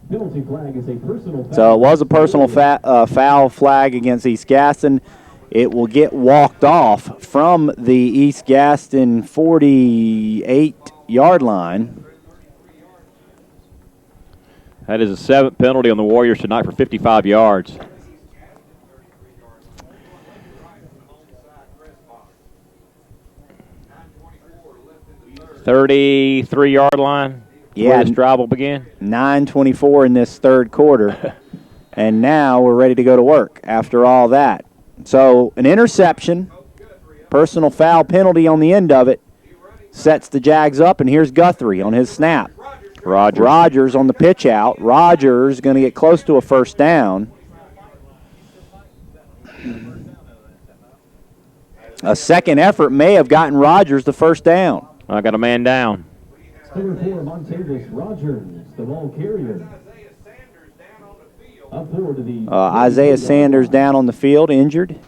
Penalty flag is a personal foul. So it was a personal foul flag against East Gaston. It will get walked off from the East Gaston 48-yard line. That is a 7th penalty on the Warriors tonight for 55 yards. $33-yard line. Yeah, Where this drive will begin. 9:24 in this third quarter. And now we're ready to go to work after all that. So an interception, personal foul penalty on the end of it, sets the Jags up, and here's Guthrie on his snap. Rogers on the pitch out. Rogers going to get close to a first down. A second effort may have gotten Rogers the first down. I got a man down. Number 4, Montavis Rogers, the ball carrier. Up forward to the Isaiah Sanders down on the field, injured.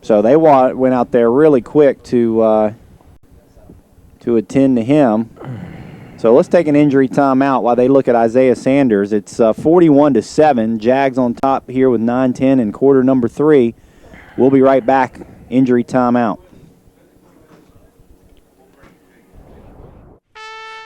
So they went out there really quick to attend to him. So let's take an injury timeout while they look at Isaiah Sanders. It's 41-7. Jags on top here with 9:10 in quarter number 3. We'll be right back. Injury timeout.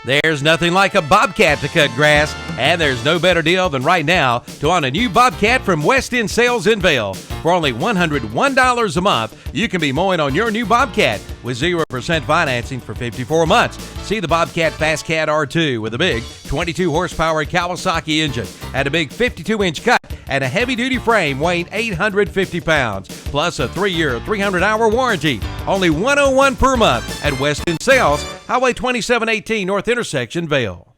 There's nothing like a Bobcat to cut grass, and there's no better deal than right now to own a new Bobcat from West End Sales in Vail. For only $101 a month, you can be mowing on your new Bobcat with 0% financing for 54 months. See the Bobcat Fast Cat R2 with a big 22-horsepower Kawasaki engine and a big 52-inch cut and a heavy-duty frame weighing 850 pounds, plus a 3-year, 300-hour warranty. Only $101 per month at West End Sales, Highway 2718 North Intersection, Vail.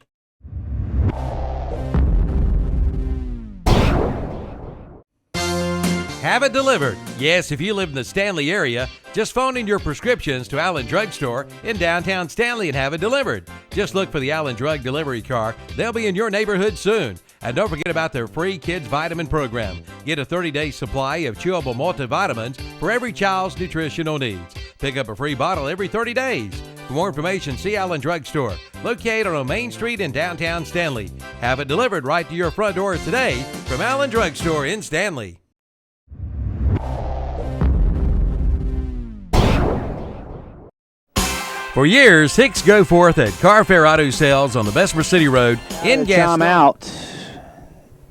Have it delivered. Yes, if you live in the Stanley area, just phone in your prescriptions to Allen Drug Store in downtown Stanley and have it delivered. Just look for the Allen Drug Delivery Car. They'll be in your neighborhood soon. And don't forget about their free kids vitamin program. Get a 30-day supply of chewable multivitamins for every child's nutritional needs. Pick up a free bottle every 30 days. For more information, see Allen Drug Store, located on Main Street in downtown Stanley. Have it delivered right to your front door today from Allen Drug Store in Stanley. For years, Hicks Go Forth at Car Fair Auto Sales on the Bessemer City Road in Gaston. Timeout.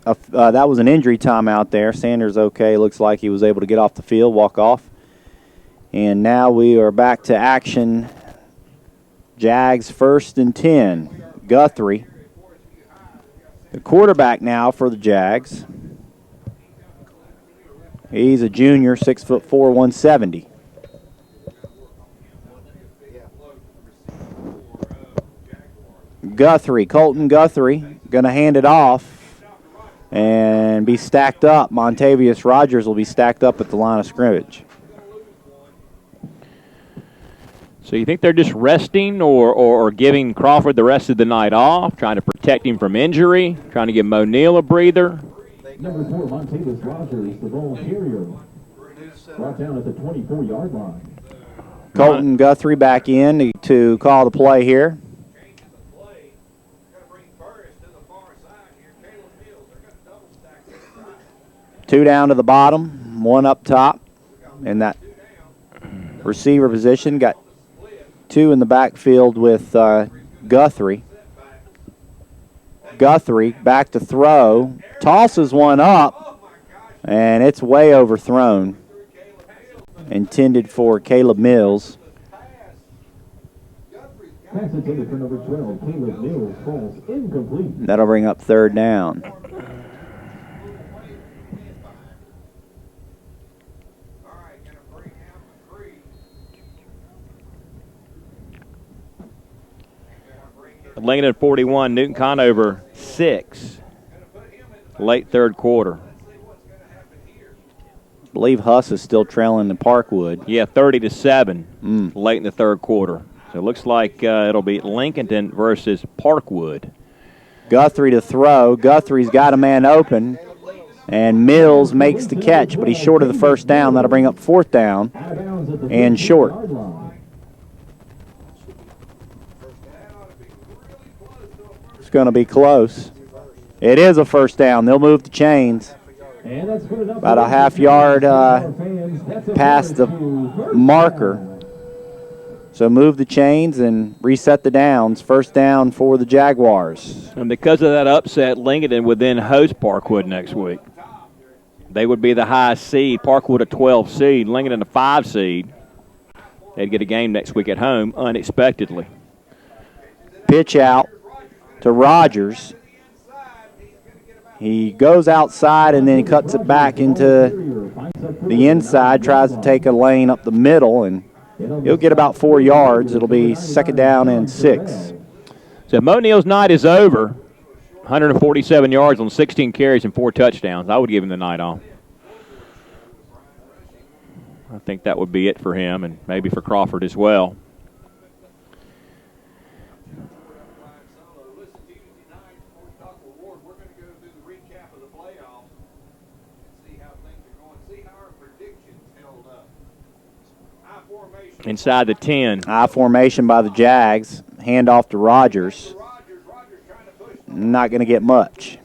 that was an injury timeout there. Sanders okay. Looks like he was able to get off the field, walk off. And now we are back to action. Jags 1st and 10. Guthrie, the quarterback now for the Jags. He's a junior, 6'4", 170. Guthrie, Colton Guthrie, going to hand it off and be stacked up. Montavious Rogers will be stacked up at the line of scrimmage. So you think they're just resting or giving Crawford the rest of the night off, trying to protect him from injury, trying to give Mo Neal a breather? Number 4, Montavious Rogers, the ball carrier, brought down at the 24-yard line. Colton Guthrie back in to call the play here. Two down to the bottom, one up top in that receiver position. Got two in the backfield with Guthrie. Guthrie back to throw. Tosses one up, and it's way overthrown. Intended for Caleb Mills. Pass intended for number 12, Caleb Mills, falls incomplete. That'll bring up 3rd down. Lincoln 41, Newton Conover 6. Late 3rd quarter. I believe Huss is still trailing the Parkwood. Yeah, 30-7 late in the 3rd quarter. So it looks like it'll be Lincoln versus Parkwood. Guthrie to throw. Guthrie's got a man open, and Mills makes the catch, but he's short of the 1st down. That'll bring up 4th down and short. It's going to be close. It is a 1st down. They'll move the chains. About a half-yard past the marker. So move the chains and reset the downs. 1st down for the Jaguars. And because of that upset, Lincoln would then host Parkwood next week. They would be the highest seed. Parkwood a 12 seed. Lincoln a 5 seed. They'd get a game next week at home unexpectedly. Pitch out to Rogers. He goes outside and then he cuts it back into the inside, tries to take a lane up the middle, and he'll get about 4 yards. It'll be 2nd down and 6. So Mo Neal's night is over. 147 yards on 16 carries and 4 touchdowns. I would give him the night off. I think that would be it for him and maybe for Crawford as well. Inside the 10. I formation by the Jags. Hand off to Rogers. Not going to get much.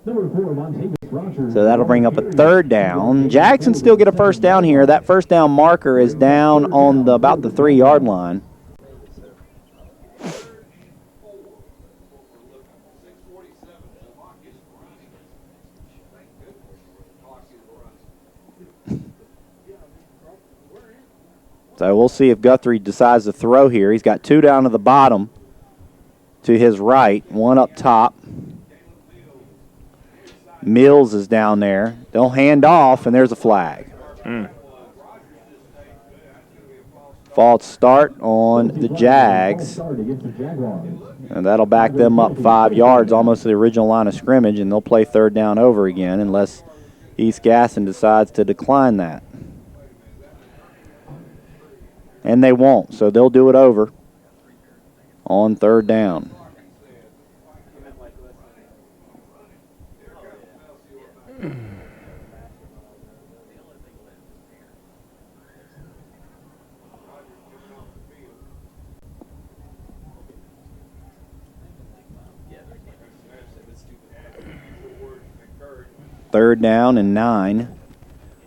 So that'll bring up a 3rd down. Jackson still get a 1st down here. That 1st down marker is down on about the 3-yard line. So we'll see if Guthrie decides to throw here. He's got 2 down to the bottom to his right, 1 up top. Mills is down there. They'll hand off, and there's a flag. False start on the Jags. And that'll back them up 5 yards, almost to the original line of scrimmage, and they'll play 3rd down over again unless East Gaston decides to decline that. And they won't, so they'll do it over on 3rd down. Third down and 9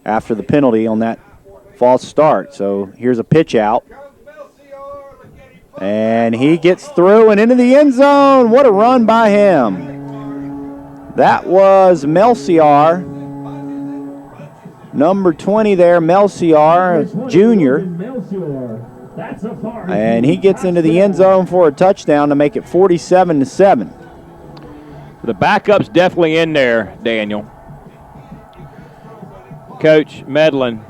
after the penalty on that false start. So here's a pitch out. And he gets through and into the end zone. What a run by him. That was Melciar. Number 20 there, Melciar Jr. And he gets into the end zone for a touchdown to make it 47-7. The backup's definitely in there, Daniel. Coach Medlin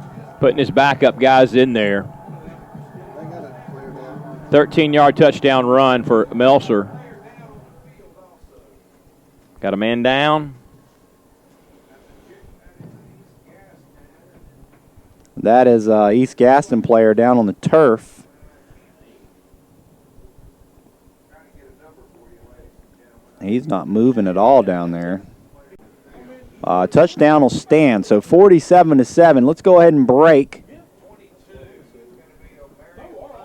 putting his backup guys in there. 13-yard touchdown run for Melcer. Got a man down. That is East Gaston player down on the turf. He's not moving at all down there. Touchdown will stand, so 47-7. Let's go ahead and break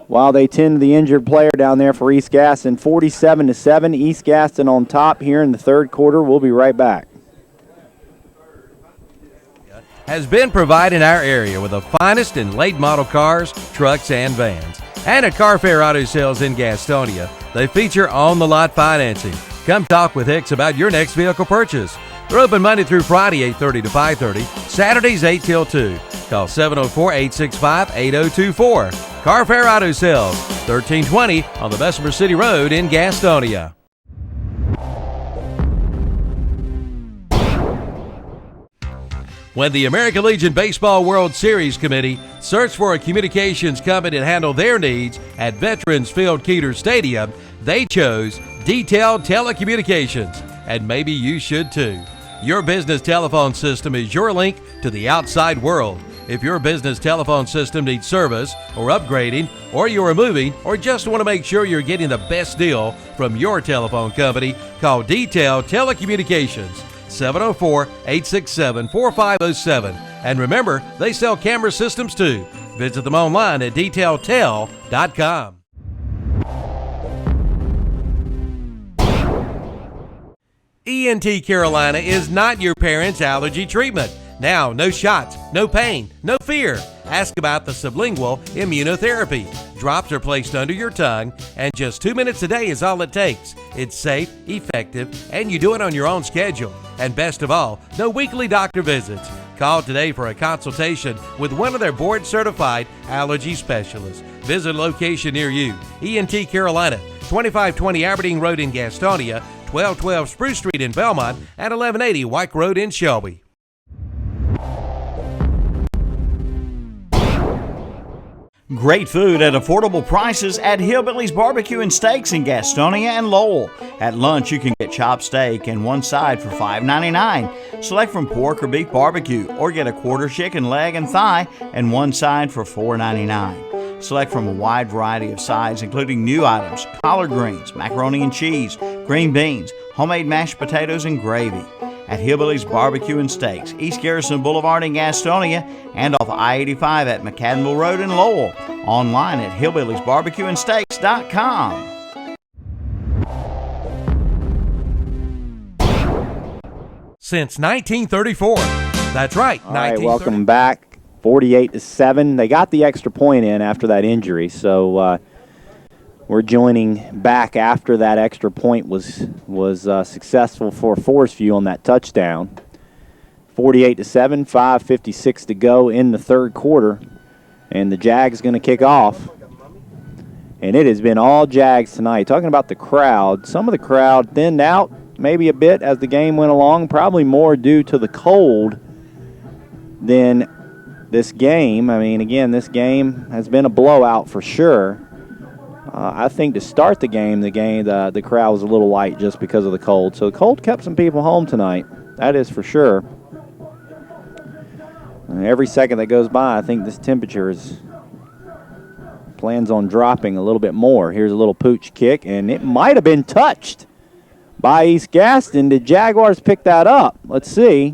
while they tend to the injured player down there for East Gaston. 47-7, East Gaston on top here in the third quarter. We'll be right back. Has been providing our area with the finest in late model cars, trucks, and vans. And at Carfair Auto Sales in Gastonia, they feature on-the-lot financing. Come talk with Hicks about your next vehicle purchase. They're open Monday through Friday, 8:30 to 5:30, Saturdays 8 till 2. Call 704-865-8024. Carfair Auto Sales, 1320 on the Bessemer City Road in Gastonia. When the American Legion Baseball World Series Committee searched for a communications company to handle their needs at Veterans Field Keeter Stadium, they chose Detailed Telecommunications, and maybe you should too. Your business telephone system is your link to the outside world. If your business telephone system needs service or upgrading, or you are moving, or just want to make sure you're getting the best deal from your telephone company, call Detailed Telecommunications, 704-867-4507. And remember, they sell camera systems too. Visit them online at detailtel.com. ENT Carolina is not your parents' allergy treatment. Now, no shots, no pain, no fear. Ask about the sublingual immunotherapy. Drops are placed under your tongue, and just 2 minutes a day is all it takes. It's safe, effective, and you do it on your own schedule. And best of all, no weekly doctor visits. Call today for a consultation with one of their board-certified allergy specialists. Visit a location near you. ENT Carolina, 2520 Aberdeen Road in Gastonia, 1212 Spruce Street in Belmont, and 1180 White Road in Shelby. Great food at affordable prices at Hillbilly's Barbecue and Steaks in Gastonia and Lowell. At lunch, you can get chopped steak and one side for $5.99. Select from pork or beef barbecue, or get a quarter chicken leg and thigh and one side for $4.99. Select from a wide variety of sides, including new items, collard greens, macaroni and cheese, green beans, homemade mashed potatoes, and gravy. At Hillbilly's Barbecue and Steaks, East Garrison Boulevard in Gastonia, and off I-85 at McAdenville Road in Lowell. Online at hillbillysbarbecueandsteaks.com. Since 1934. That's right, All right, welcome back. 48-7. They got the extra point in after that injury, so we're joining back after that extra point was successful for Forest View on that touchdown. 48-7, 5:56 to go in the third quarter, and the Jags going to kick off. And it has been all Jags tonight. Talking about the crowd, some of the crowd thinned out maybe a bit as the game went along, probably more due to the cold than this game. I mean, again, this game has been a blowout for sure. I think to start the game, the crowd was a little light just because of the cold. So the cold kept some people home tonight. That is for sure. And every second that goes by, I think this temperature plans on dropping a little bit more. Here's a little pooch kick, and it might have been touched by East Gaston. Did Jaguars pick that up? Let's see.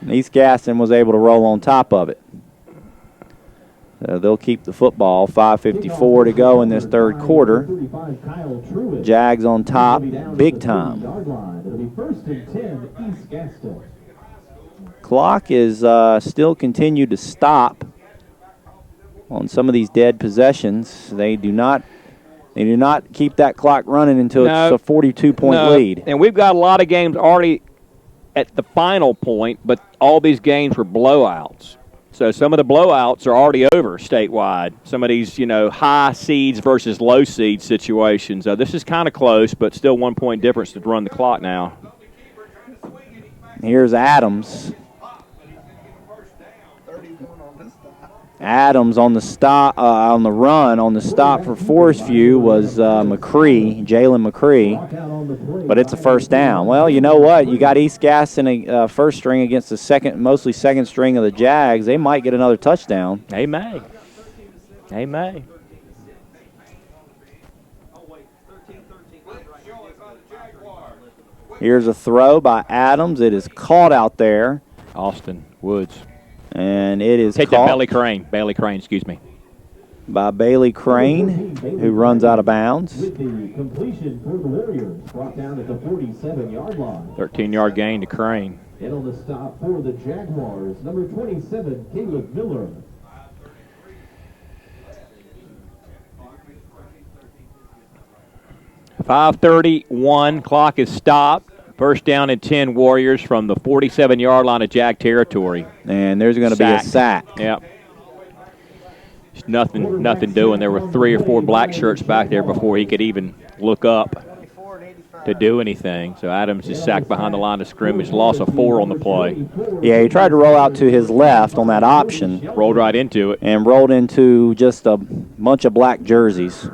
And East Gaston was able to roll on top of it. They'll keep the football. 5:54 to go in this third quarter. Jags on top, big time. Clock is still continued to stop on some of these dead possessions, they do not keep that clock running until it's a 42-point lead. And we've got a lot of games already at the final point, but all these games were blowouts. So some of the blowouts are already over statewide. Some of these, high seeds versus low seed situations. This is kind of close, but still 1 point difference to run the clock now. Here's Adams. Adams on the stop, on the run, on the stop for Forest View was McCree, Jalen McCree, but it's a first down. Well, you know what? You got East Gaston first string against the mostly second string of the Jags. They might get another touchdown. They may. They may. Here's a throw by Adams. It is caught out there. Austin Woods. And it is caught. Bailey Crane, excuse me. By Bailey Crane, who runs out of bounds. With the completion for the Warriors, brought down at the 47-yard line. 13-yard gain to Crane. And on the stop for the Jaguars, number 27, Caleb Miller. .531, clock is stopped. First down and 10 Warriors from the 47-yard line of Jag territory. And there's going to be a sack. Yep. Nothing doing. There were 3 or 4 black shirts back there before he could even look up to do anything. So Adams is sacked behind the line of scrimmage. Loss of 4 on the play. Yeah, he tried to roll out to his left on that option. Rolled right into it. And rolled into just a bunch of black jerseys.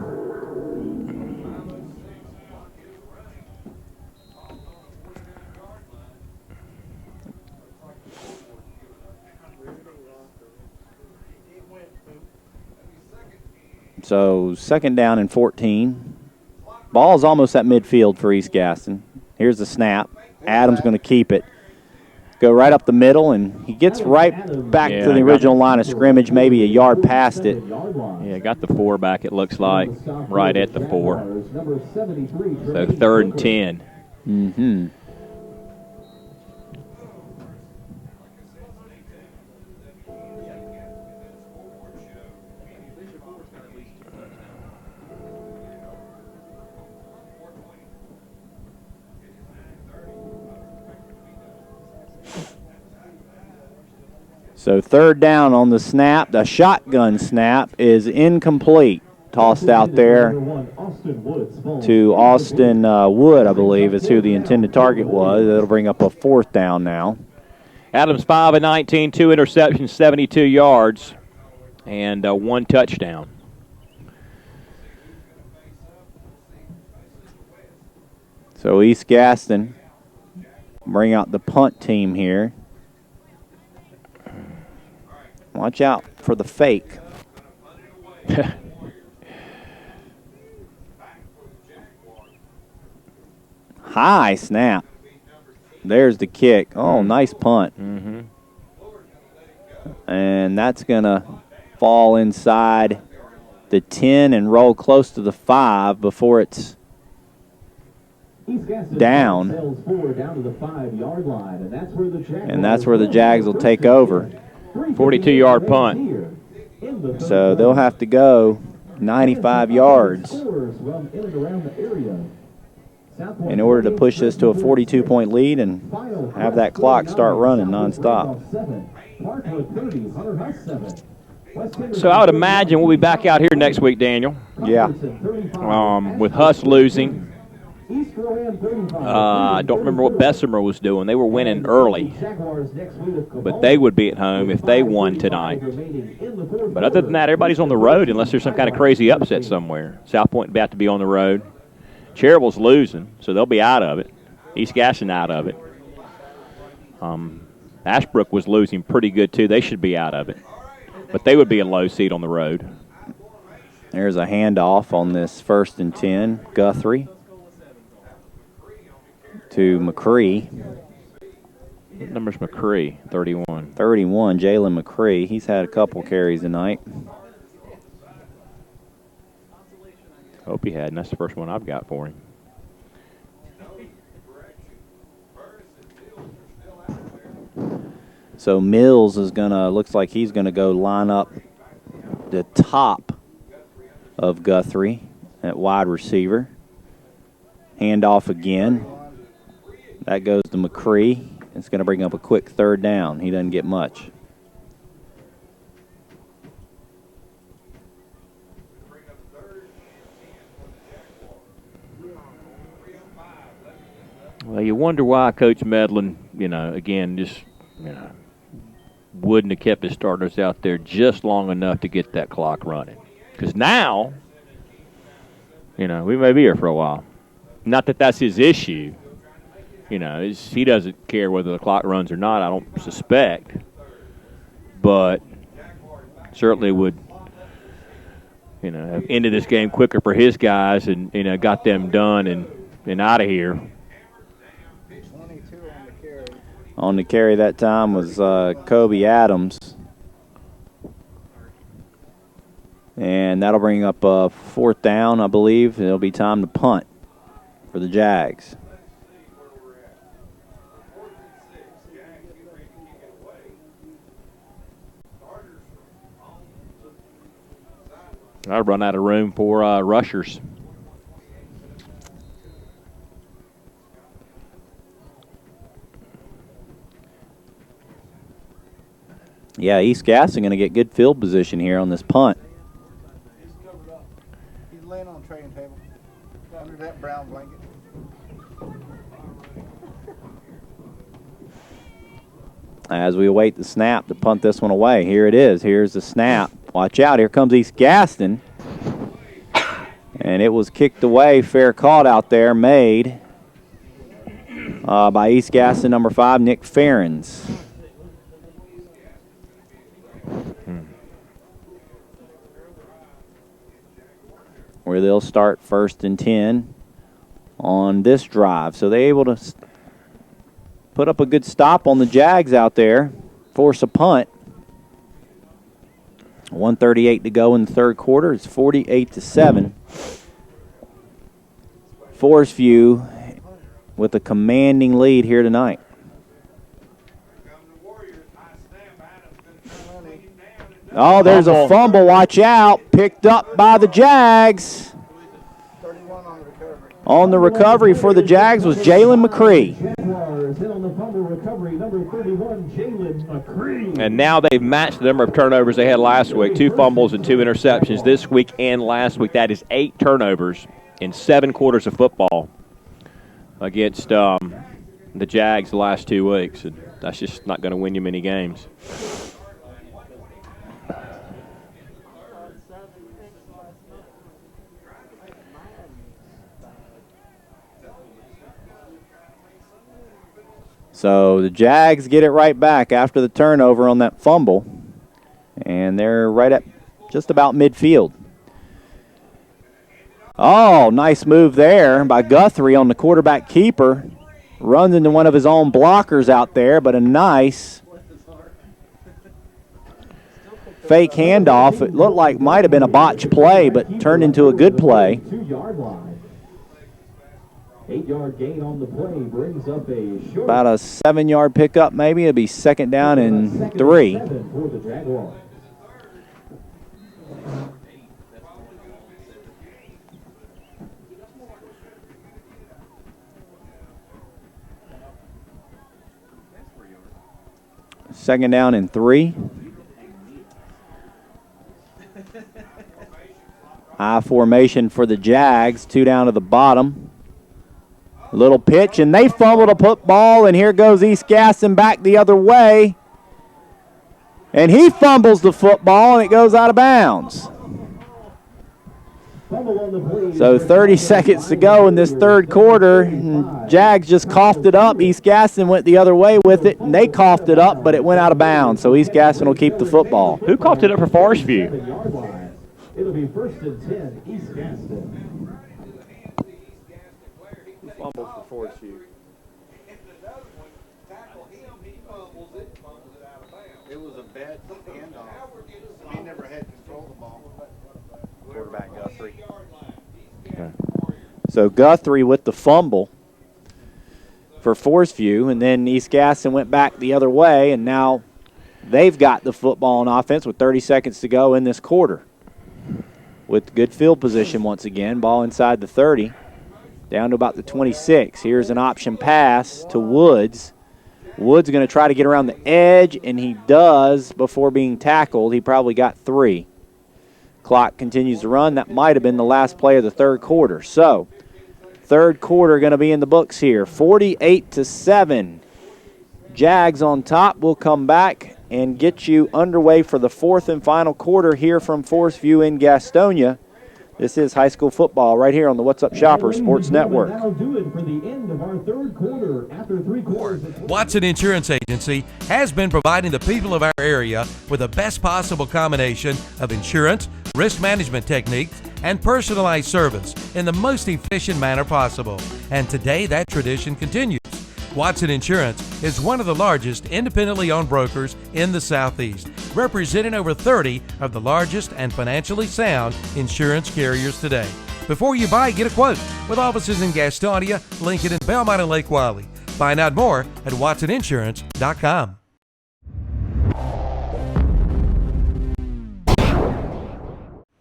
So second down and 14. Ball's almost at midfield for East Gaston. Here's the snap. Adams going to keep it. Go right up the middle, and he gets right back to the original line of scrimmage, maybe a yard past it. Yeah, got the 4 back, it looks like, right at the 4. So 3rd and 10. Mm-hmm. So 3rd down on the snap. The shotgun snap is incomplete. Tossed out there to Austin Wood, I believe, is who the intended target was. That'll bring up a 4th down now. Adams 5 of 19, 2 interceptions, 72 yards, and 1 touchdown. So East Gaston bring out the punt team here. Watch out for the fake. High snap. There's the kick. Oh, nice punt. Mm-hmm. And that's going to fall inside the 10 and roll close to the 5 before it's down. And that's where the Jags will take over. 42-yard punt. So they'll have to go 95 yards in order to push this to a 42-point lead and have that clock start running nonstop. So I would imagine we'll be back out here next week, Daniel. Yeah. With Huss losing. I don't remember what Bessemer was doing. They were winning early. But they would be at home if they won tonight. But other than that, everybody's on the road unless there's some kind of crazy upset somewhere. South Point about to be on the road. Cherville's losing, so they'll be out of it. East Gaston out of it. Ashbrook was losing pretty good, too. They should be out of it. But they would be a low seed on the road. There's a handoff on this 1st and 10. Guthrie to McCree. What number's McCree? 31. 31, Jalen McCree. He's had a couple carries tonight. Hope he had, and that's the first one I've got for him. So Mills is looks like he's gonna go line up the top of Guthrie at wide receiver. Handoff again. That goes to McCree. It's going to bring up a quick third down. He doesn't get much. Well, you wonder why Coach Medlin, again, just, wouldn't have kept his starters out there just long enough to get that clock running. Because now, we may be here for a while. Not that that's his issue. He doesn't care whether the clock runs or not, I don't suspect. But certainly would, have ended this game quicker for his guys and, got them done and out of here. On the carry that time was Kobe Adams. And that'll bring up a fourth down, I believe. It'll be time to punt for the Jags. I've run out of room for rushers. Yeah, East Gaston going to get good field position here on this punt. He's laying on the trading table under that brown blanket. As we await the snap to punt this one away. Here it is. Here's the snap. Watch out. Here comes East Gaston. And it was kicked away. Fair caught out there. Made by East Gaston, number 5, Nick Ferens. Where they'll start 1st and 10 on this drive. So they're able to put up a good stop on the Jags out there, force a punt. 1:38 to go in the third quarter. It's 48-7. Forest View with a commanding lead here tonight. Oh, there's a fumble. Watch out. Picked up by the Jags. 31 on the recovery. On the recovery for the Jags was Jalen McCree. Hit on the fumble recovery, number 31, Jalen McCree. And now they've matched the number of turnovers they had last week. 2 fumbles and 2 interceptions this week and last week. That is 8 turnovers in 7 quarters of football against the Jags the last 2 weeks. And that's just not going to win you many games. So the Jags get it right back after the turnover on that fumble. And they're right at just about midfield. Oh, nice move there by Guthrie on the quarterback keeper. Runs into one of his own blockers out there, but a nice fake handoff. It looked like might have been a botched play, but turned into a good play. 2-yard line. 8-yard gain on the play brings up a short. About a 7-yard pickup maybe. It'll be 2nd down and 3. For the Jaguars. Second down and 3. I formation for the Jags. 2 down to the bottom. Little pitch, and they fumbled a football, and here goes East Gaston back the other way. And he fumbles the football, and it goes out of bounds. So 30 seconds to go in this third quarter. Jags just coughed it up. East Gaston went the other way with it, and they coughed it up, but it went out of bounds. So East Gaston will keep the football. Who coughed it up for Forest View? It'll be 1st and 10, East Gaston. Fumbles for Forest View. It was a bad handoff. He never had control of the ball. Quarterback Guthrie. Okay. So Guthrie with the fumble for Forest View, and then East Gaston went back the other way, and now They've got the football on offense with 30 seconds to go in this quarter. With good field position once again. Ball inside the 30, down to about the 26. Here's an option pass to Woods. Woods going to try to get around the edge, and he does before being tackled. He probably got 3. Clock continues to run. That might have been the last play of the third quarter. So, third quarter going to be in the books here. 48-7. Jags on top. We'll come back and get you underway for the fourth and final quarter here from Forest View in Gastonia. This is high school football right here on the What's Up Shopper Sports Network. That'll do it for the end of our third quarter. After 3 quarters. Watson Insurance Agency has been providing the people of our area with the best possible combination of insurance, risk management techniques, and personalized service in the most efficient manner possible. And today that tradition continues. Watson Insurance is one of the largest independently owned brokers in the Southeast, representing over 30 of the largest and financially sound insurance carriers today. Before you buy, get a quote with offices in Gastonia, Lincoln, and Belmont and Lake Wylie. Find out more at watsoninsurance.com.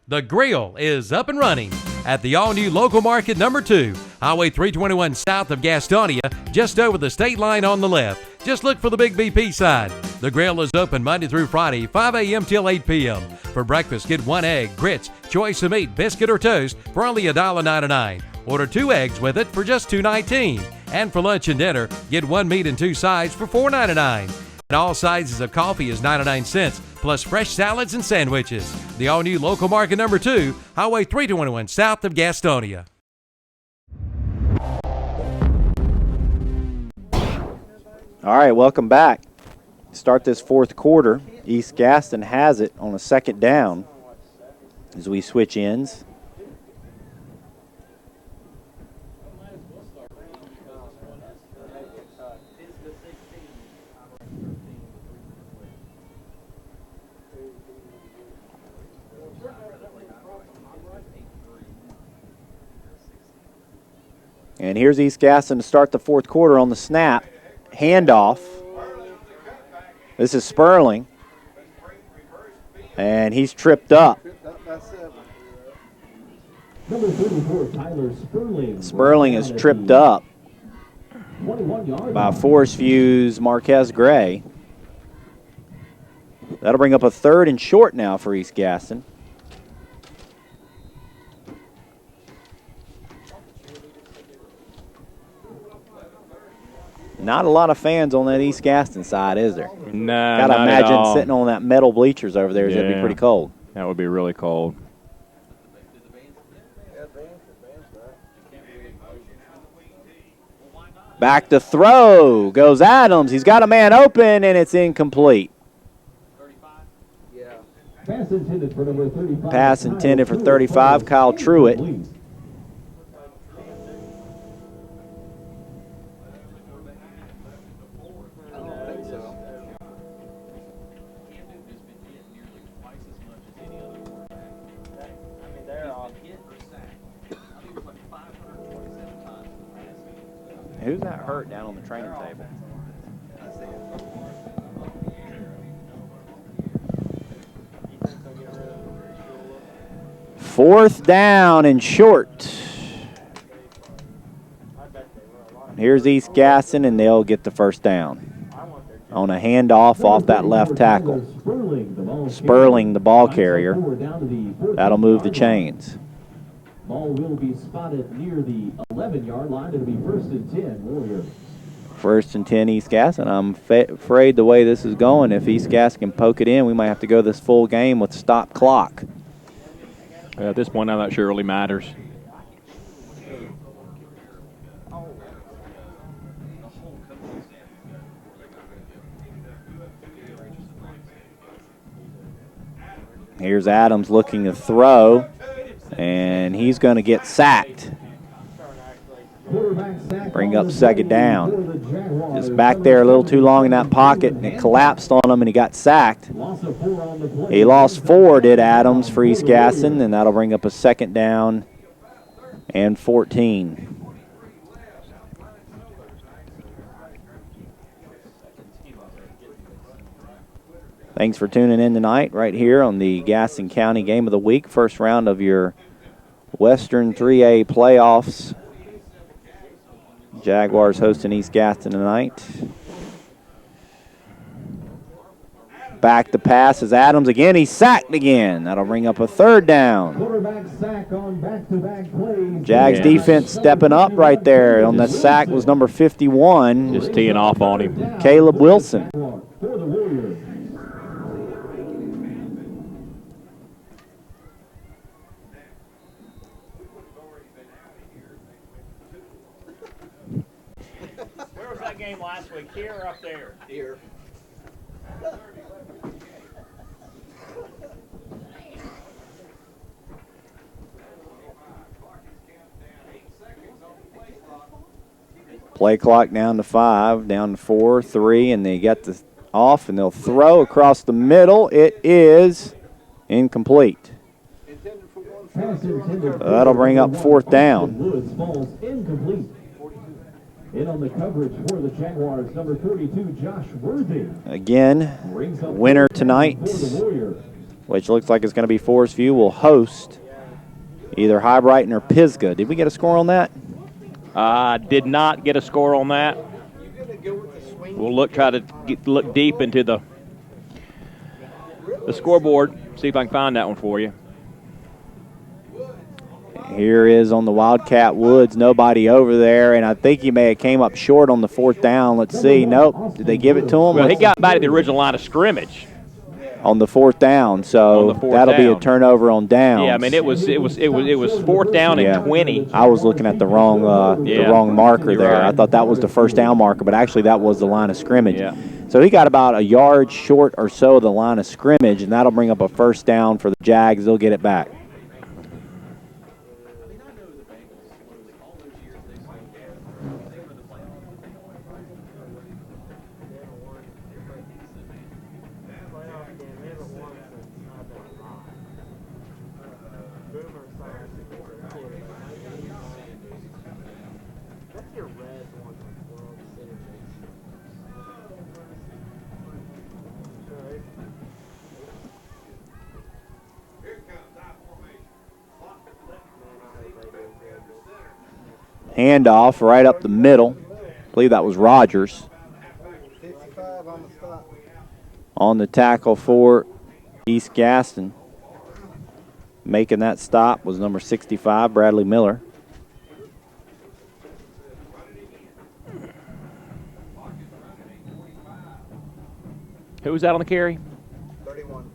The Grill is up and running at the all-new Local Market number 2, Highway 321 south of Gastonia, just over the state line on the left. Just look for the big BP sign. The Grill is open Monday through Friday, 5 a.m. till 8 p.m. For breakfast, get 1 egg, grits, choice of meat, biscuit, or toast for only $1.99. Order 2 eggs with it for just $2.19. And for lunch and dinner, get 1 meat and 2 sides for $4.99. And all sizes of coffee is 99 cents, plus fresh salads and sandwiches. The all-new Local Market number 2, Highway 321 south of Gastonia. All right, welcome back. Start this fourth quarter. East Gaston has it on a second down as we switch ends. And here's East Gaston to start the fourth quarter on the snap. Handoff. This is Sperling. And he's tripped up. Number 34, Tyler Sperling. Sperling is tripped up by Forest View's Marquez Gray. That'll bring up a third and short now for East Gaston. Not a lot of fans on that East Gaston side, is there? No, Gotta not at imagine all. sitting on that metal bleachers over there. It'd be pretty cold. That would be really cold. Back to throw goes Adams. He's got a man open, and it's incomplete. Pass intended for number 35. Pass intended for 35, Kyle Truitt. Who's that hurt down on the training table? Fourth down and short. Here's East Gaston, and they'll get the first down on a handoff off that left tackle. Sperling, the ball carrier. That'll move the chains. Ball will be spotted near the 11-yard line. It'll be 1st and 10, Warriors. 1st and 10 East Gaston. I'm afraid the way this is going, if East Gaston can poke it in, we might have to go this full game with stop clock. At this point, I'm not sure it really matters. Here's Adams looking to throw, and he's going to get sacked. Bring up second down. Just back there a little too long in that pocket, and it collapsed on him, and he got sacked. He lost 4, did Adams, for East Gaston, and that'll bring up a second down and 14. Thanks for tuning in tonight right here on the Gaston County Game of the Week, first round of your Western 3A playoffs. Jaguars hosting East Gaston tonight. Back to pass is Adams again. He's sacked again. That'll bring up a third down. Quarterback sack on back-to-back plays. Jags defense stepping up right there. On the sack was number 51. Just teeing off on him. Caleb Wilson. For the Warriors. Where was that game last week? Here or up there? Here. Play clock down to 5, down to 4, 3, and they get the off, and they'll throw across the middle. It is incomplete. Pass intended. That'll bring up fourth down. Woods falls incomplete. In on the coverage for the Jaguars, number 42, Josh Worthy. Again, Brings up winner fourth down tonight, for the Warriors. which looks like it's going to be Forest View, will host either High Brighton or Pisgah. Did we get a score on that? Did not get a score on that. We'll try to look deep into the scoreboard, see if I can find that one for you. Here is on the Wildcat Woods, nobody over there, and I think he may have came up short on the fourth down. Let's see. Nope. Did they give it to him? Well, he got back to the original line of scrimmage. On the fourth down, so On the fourth that'll be a down. turnover on downs. Yeah, I mean it was fourth down Yeah. and 20. I was looking at the wrong marker You're there. right. I thought that was the first down marker, but actually that was the line of scrimmage. Yeah. So he got about a yard short or so of the line of scrimmage, and that'll bring up a first down for the Jags. They'll get it back. Handoff right up the middle. I believe that was Rogers. 55 on the stop. On the tackle for East Gaston. Making that stop was number 65, Bradley Miller. Who was that on the carry? 31.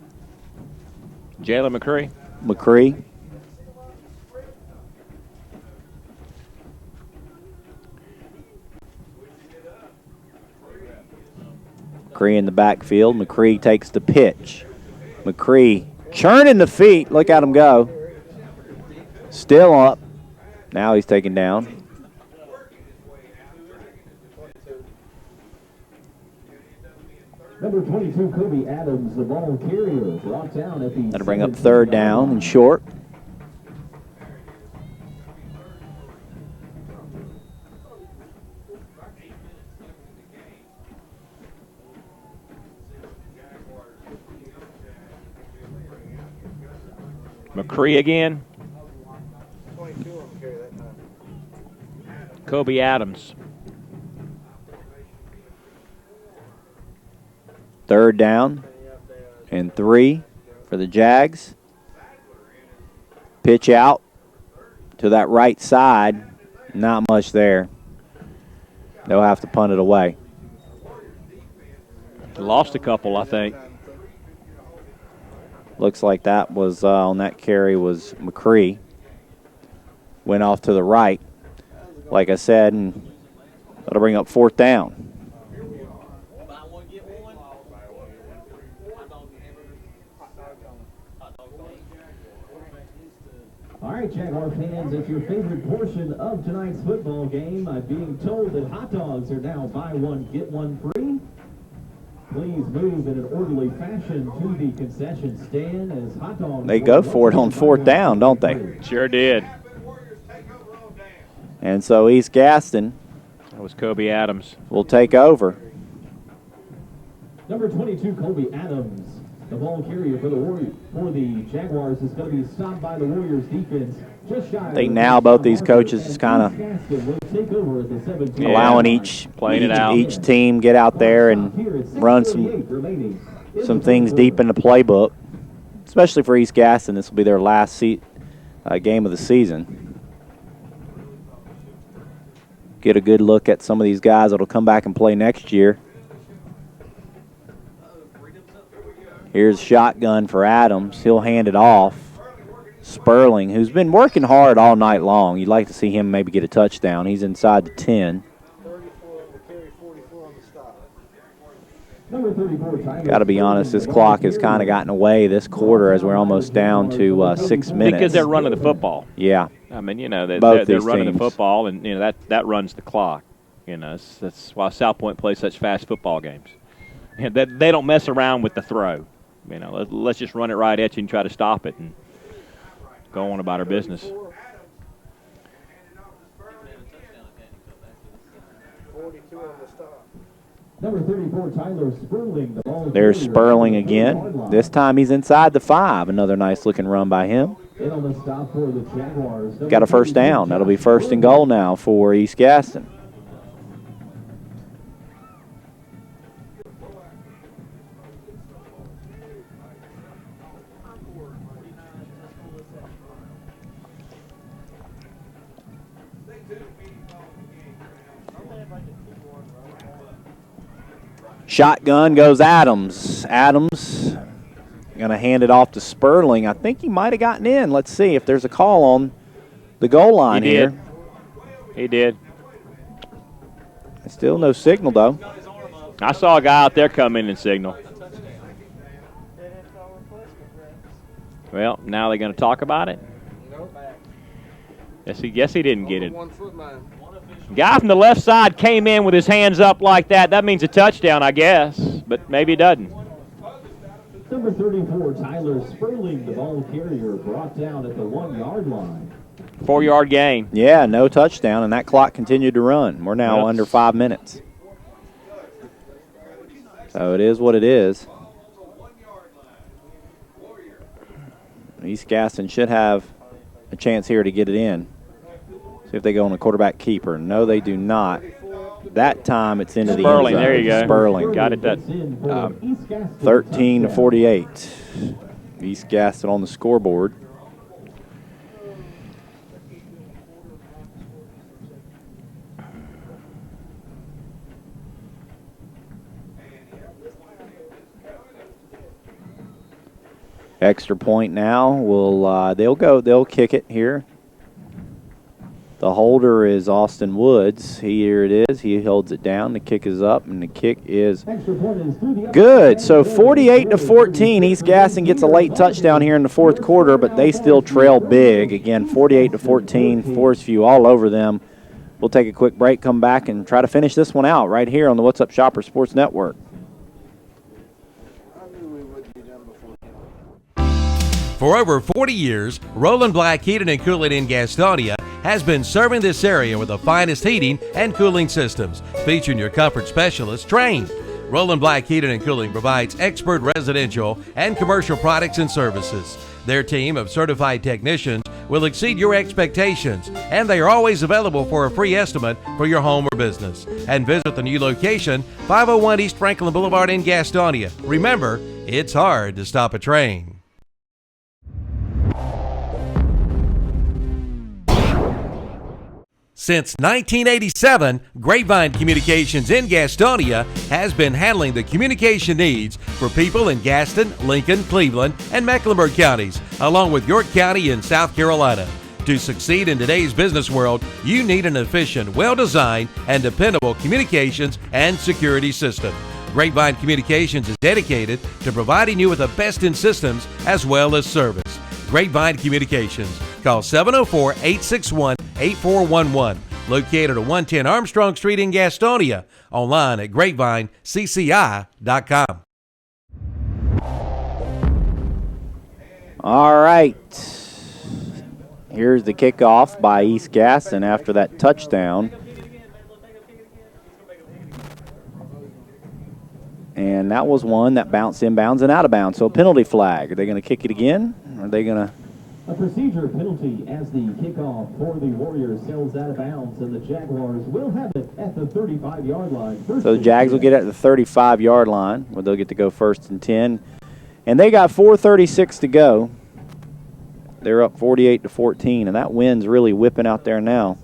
Jalen McCree. McCree. McCree in the backfield. McCree takes the pitch. McCree churning the feet. Look at him go. Still up. Now he's taken down. Number 22, Kobe Adams, the ball carrier, brought down at the. That'll bring up third down and short. McCree again. 22 on the carry that time. Kobe Adams. Third down and 3 for the Jags. Pitch out to that right side. Not much there. They'll have to punt it away. Lost a couple, I think. Looks like that was on that carry was McCree. Went off to the right, like I said, and that'll bring up fourth down. All right, Jaguar fans, it's your favorite portion of tonight's football game. I'm being told that hot dogs are now buy one, get one free. Please move in an orderly fashion to the concession stand as hot dogs. They go for it on fourth down, don't they? Sure did. And so East Gaston That was Kobe Adams. will take over. Number 22, Colby Adams. The ball carrier for the Jaguars is going to be stopped by the Warriors defense. Just shy. I think now both these coaches is kind of allowing each team get out there and run some things deep in the playbook, especially for East Gaston. This will be their last game of the season. Get a good look at some of these guys that will come back and play next year. Here's shotgun for Adams. He'll hand it off. Sperling, who's been working hard all night long. You'd like to see him maybe get a touchdown. He's inside the 10. 34 will carry 44 on the stop. Number 34, Got to be honest, this clock has kind of gotten away this quarter as we're almost down to 6 minutes. Because they're running the football. Yeah. I mean, you know, they're running teams. the football, and, you know, that runs the clock. You know, that's why South Point plays such fast football games. You know, they don't mess around with the throw. You know, let's just run it right at you and try to stop it and go on about our business. 42 on the stop. Number 34, Tyler Sperling. The ball There's carrier Sperling on the again. 1-yard This time he's inside the 5. Another nice looking run by him. line. In on the stop for the Jaguars. Got a first down. That'll be first and goal now for East Gaston. Shotgun goes Adams. Adams going to hand it off to Sperling. I think he might have gotten in. Let's see if there's a call on the goal line here. He did. Still no signal, though. I saw a guy out there come in and signal. Well, now they're going to talk about it? Guess he didn't get it. Guy from the left side came in with his hands up like that. That means a touchdown, I guess, but maybe it doesn't. Number 34, Tyler Sperling, the ball carrier, brought down at the 1-yard line. 4-yard gain. Yeah, no touchdown, and that clock continued to run. We're now under 5 minutes. So it is what it is. East Gaston should have a chance here to get it in. See if they go on a quarterback keeper. No, they do not. That time it's into the end zone. Sperling, there you go. Sperling. Got it. 13-48. East Gaston on the scoreboard. Extra point now. They'll kick it here. The holder is Austin Woods. Here it is. He holds it down. The kick is up, and the kick is good. So 48-14. East Gaston gets a late touchdown here in the fourth quarter, but they still trail big. Again, 48-14. Forest View all over them. We'll take a quick break, come back, and try to finish this one out right here on the What's Up Shopper Sports Network. For over 40 years, Roland Black Heating and Cooling in Gastonia has been serving this area with the finest heating and cooling systems, featuring your comfort specialists trained. Roland Black Heating and Cooling provides expert residential and commercial products and services. Their team of certified technicians will exceed your expectations, and they are always available for a free estimate for your home or business. And visit the new location, 501 East Franklin Boulevard in Gastonia. Remember, it's hard to stop a train. Since 1987, Grapevine Communications in Gastonia has been handling the communication needs for people in Gaston, Lincoln, Cleveland, and Mecklenburg counties, along with York County in South Carolina. To succeed in today's business world, you need an efficient, well-designed, and dependable communications and security system. Grapevine Communications is dedicated to providing you with the best in systems as well as service. Grapevine Communications. Call 704-861-8411. Located at 110 Armstrong Street in Gastonia. Online at grapevinecci.com. All right. Here's the kickoff by East Gaston after that touchdown. And that was one that bounced inbounds and out of bounds. So a penalty flag. Are they going to kick it again? Or are they going to? A procedure penalty as the kickoff for the Warriors sails out of bounds, and the Jaguars will have it at the 35-yard line. So the Jags will get it at the 35-yard line, where they'll get to go 1st and 10. And they got 4:36 to go. They're up 48-14, and that wind's really whipping out there now.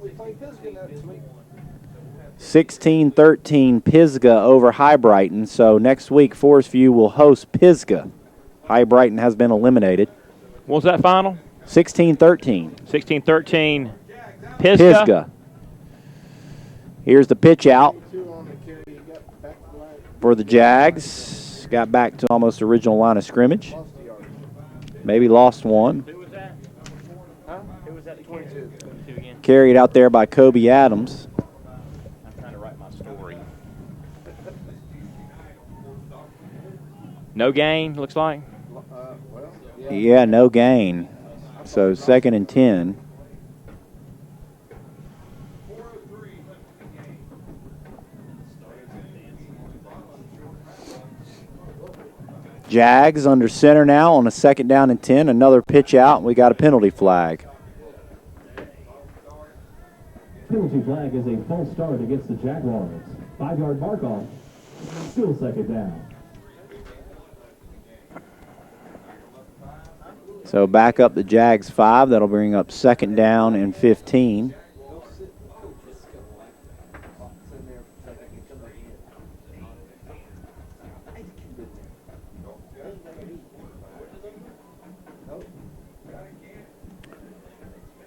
We played Pisgah next week. 16-13 Pisgah over High Brighton. So next week, Forest View will host Pisgah. High Brighton has been eliminated. What was that final? 16-13. 16-13 Pisgah. Pisgah. Here's the pitch out for the Jags. Got back to almost original line of scrimmage. Maybe lost one. Who was that? Huh? Who was that? 22 again. Carried out there by Kobe Adams. I'm trying to write my story. No gain, looks like. Yeah, no gain. So 2nd and 10. Jags under center now on a 2nd down and 10. Another pitch out, and we got a penalty flag. Penalty flag is a false start against the Jaguars. 5-yard mark off. Still 2nd down. So back up the Jags 5. That'll bring up 2nd down and 15.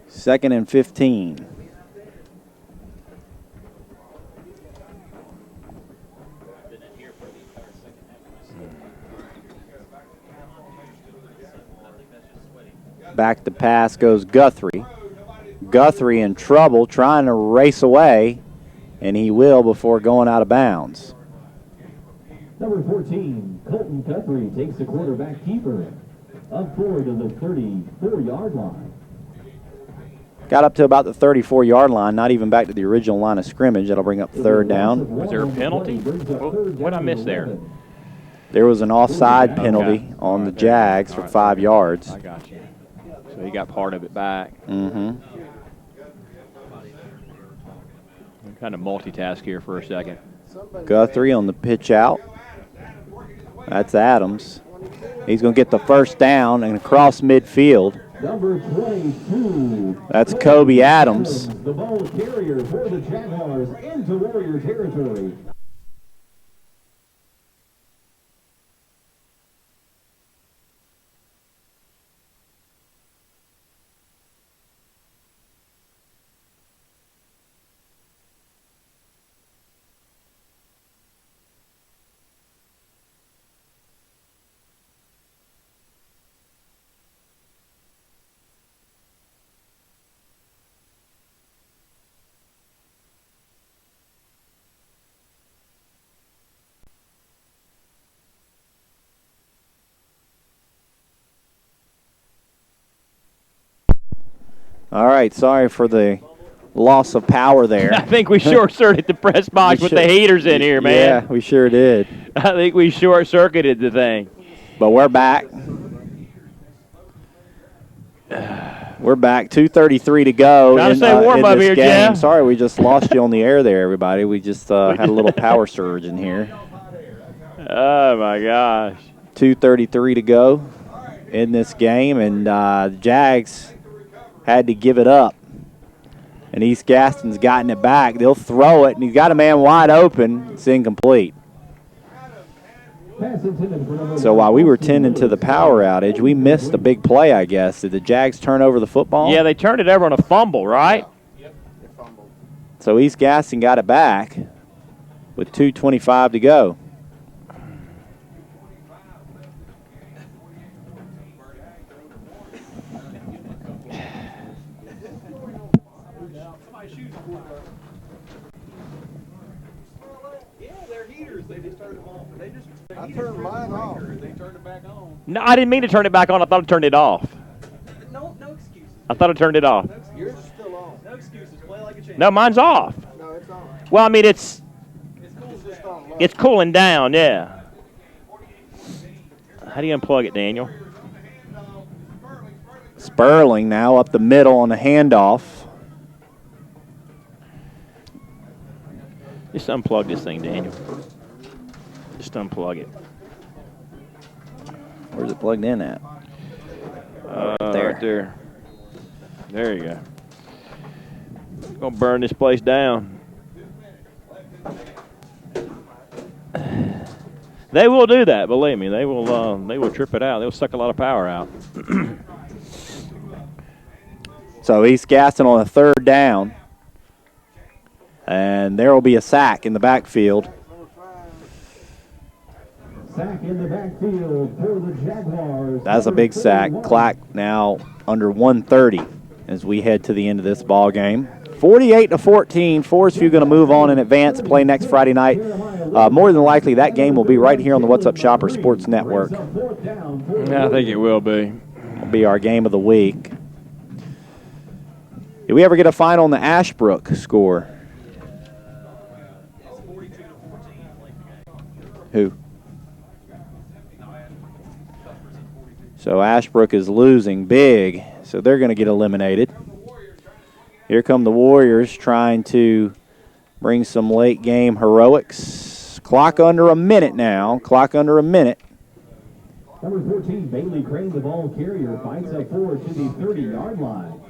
Second and 15. Back the pass goes Guthrie. Guthrie in trouble, trying to race away, and he will before going out of bounds. Number 14, Colton Guthrie takes the quarterback keeper up forward to the 34-yard line. Got up to about the 34-yard line, not even back to the original line of scrimmage. That'll bring up 3rd down. Was there a penalty? What did I miss there? There was an offside penalty on the Jags for 5 yards. I got you. So he got part of it back. Mm-hmm. I'm kind of multitask here for a second. Guthrie on the pitch out. That's Adams. He's going to get the 1st down and across midfield. Number 22. That's Kobe Adams. The ball carrier for the Jaguars into Warrior territory. All right, sorry for the loss of power there. I think we short-circuited the press box with the heaters in here, man. Yeah, we sure did. I think we short-circuited the thing. But we're back. We're back. 2:33 to go. Trying to say warm in up this here, game. Jeff. Sorry, we just lost you on the air there, everybody. We just had a little power surge in here. Oh, my gosh. 2:33 to go in this game, and the Jags had to give it up. And East Gaston's gotten it back. They'll throw it, and he's got a man wide open. It's incomplete. So while we were tending to the power outage, we missed a big play, I guess. Did the Jags turn over the football? Yeah, they turned it over on a fumble, right? Yep, they fumbled. So East Gaston got it back with 2:25 to go. I turned mine off. No, I didn't mean to turn it back on. I thought I turned it off. No excuses. I thought I turned it off. Yours is still on. No excuses. Play like a champion. No, mine's off. No, it's Well, I mean, it's cooling down, yeah. How do you unplug it, Daniel? Sperling now up the middle on the handoff. Just unplug this thing, Daniel. Just unplug it. Where's it plugged in at? There. Right there. There you go. Gonna burn this place down. They will do that, believe me. They will trip it out. They'll suck a lot of power out. So East Gaston on a 3rd down. And there will be a sack in the backfield. Sack in the backfield for the Jaguars. That's a big sack. Clock now under 1:30 as we head to the end of this ball game. 48-14. Forest View going to move on and advance, play next Friday night. More than likely, that game will be right here on the What's Up Shopper Sports Network. I think it will be. It'll be our game of the week. Did we ever get a final on the Ashbrook score? Who? So Ashbrook is losing big, so they're going to get eliminated. Here come the Warriors trying to bring some late game heroics. Clock under a minute now. Clock under a minute. Number 14, Bailey Crane, the ball carrier, fights up forward to the 30-yard line.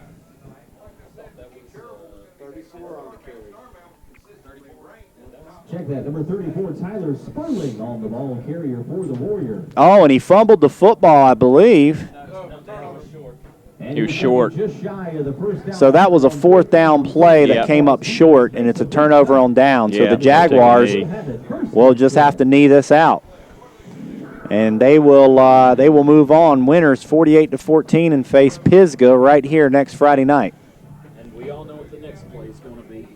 Check that, number 34, Tyler Sperling on the ball carrier for the Warriors. Oh, and he fumbled the football, I believe. He was short. Just shy of the first down. So that was a 4th down play that came up short, and it's a turnover on down. So the Jaguars will just have to knee this out. And they will move on, winners 48-14, and face Pisgah right here next Friday night. And we all know what the next play is going to be.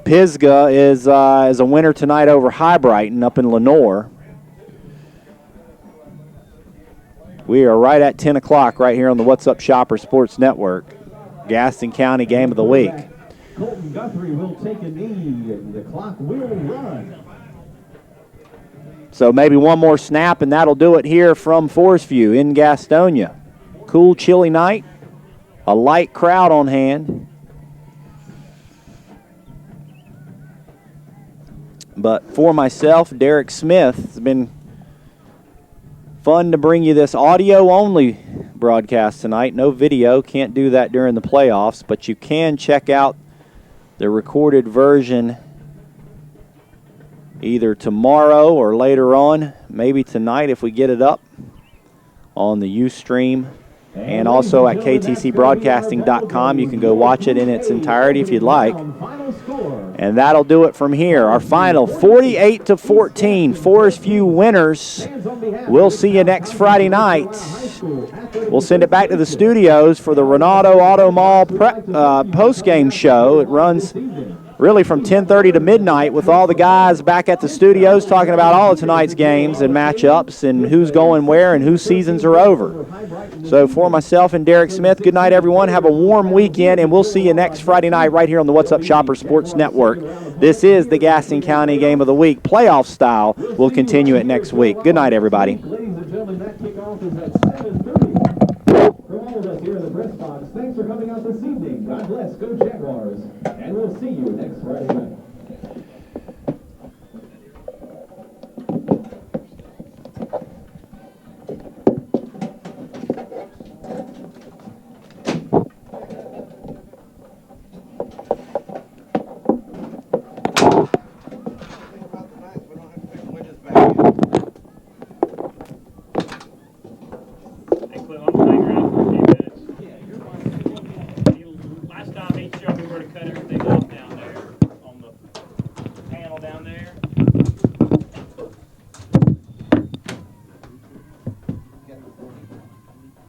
Pisgah is a winner tonight over High Brighton up in Lenore. We are right at 10 o'clock right here on the What's Up Shopper Sports Network. Gaston County Game of the Week. Colton Guthrie will take a knee, and the clock will run. So maybe one more snap, and that'll do it here from Forest View in Gastonia. Cool, chilly night. A light crowd on hand. But for myself, Derek Smith, it's been fun to bring you this audio-only broadcast tonight. No video, can't do that during the playoffs, but you can check out the recorded version either tomorrow or later on, maybe tonight if we get it up on the Ustream. And also at ktcbroadcasting.com. You can go watch it in its entirety if you'd like. And that'll do it from here. Our final 48-14 Forest View winners. We'll see you next Friday night. We'll send it back to the studios for the Renato Auto Mall post-game show. It runs really from 10:30 to midnight with all the guys back at the studios talking about all of tonight's games and matchups and who's going where and whose seasons are over. So for myself and Derek Smith, good night, everyone. Have a warm weekend, and we'll see you next Friday night right here on the What's Up Shopper Sports Network. This is the Gaston County Game of the Week. Playoff style. We'll continue it next week. Good night, everybody. Ladies and gentlemen, that kickoff is at 7:30. From all of us here in the press box, thanks for coming out this evening. God bless. Go Jaguars. And we'll see you next Friday night.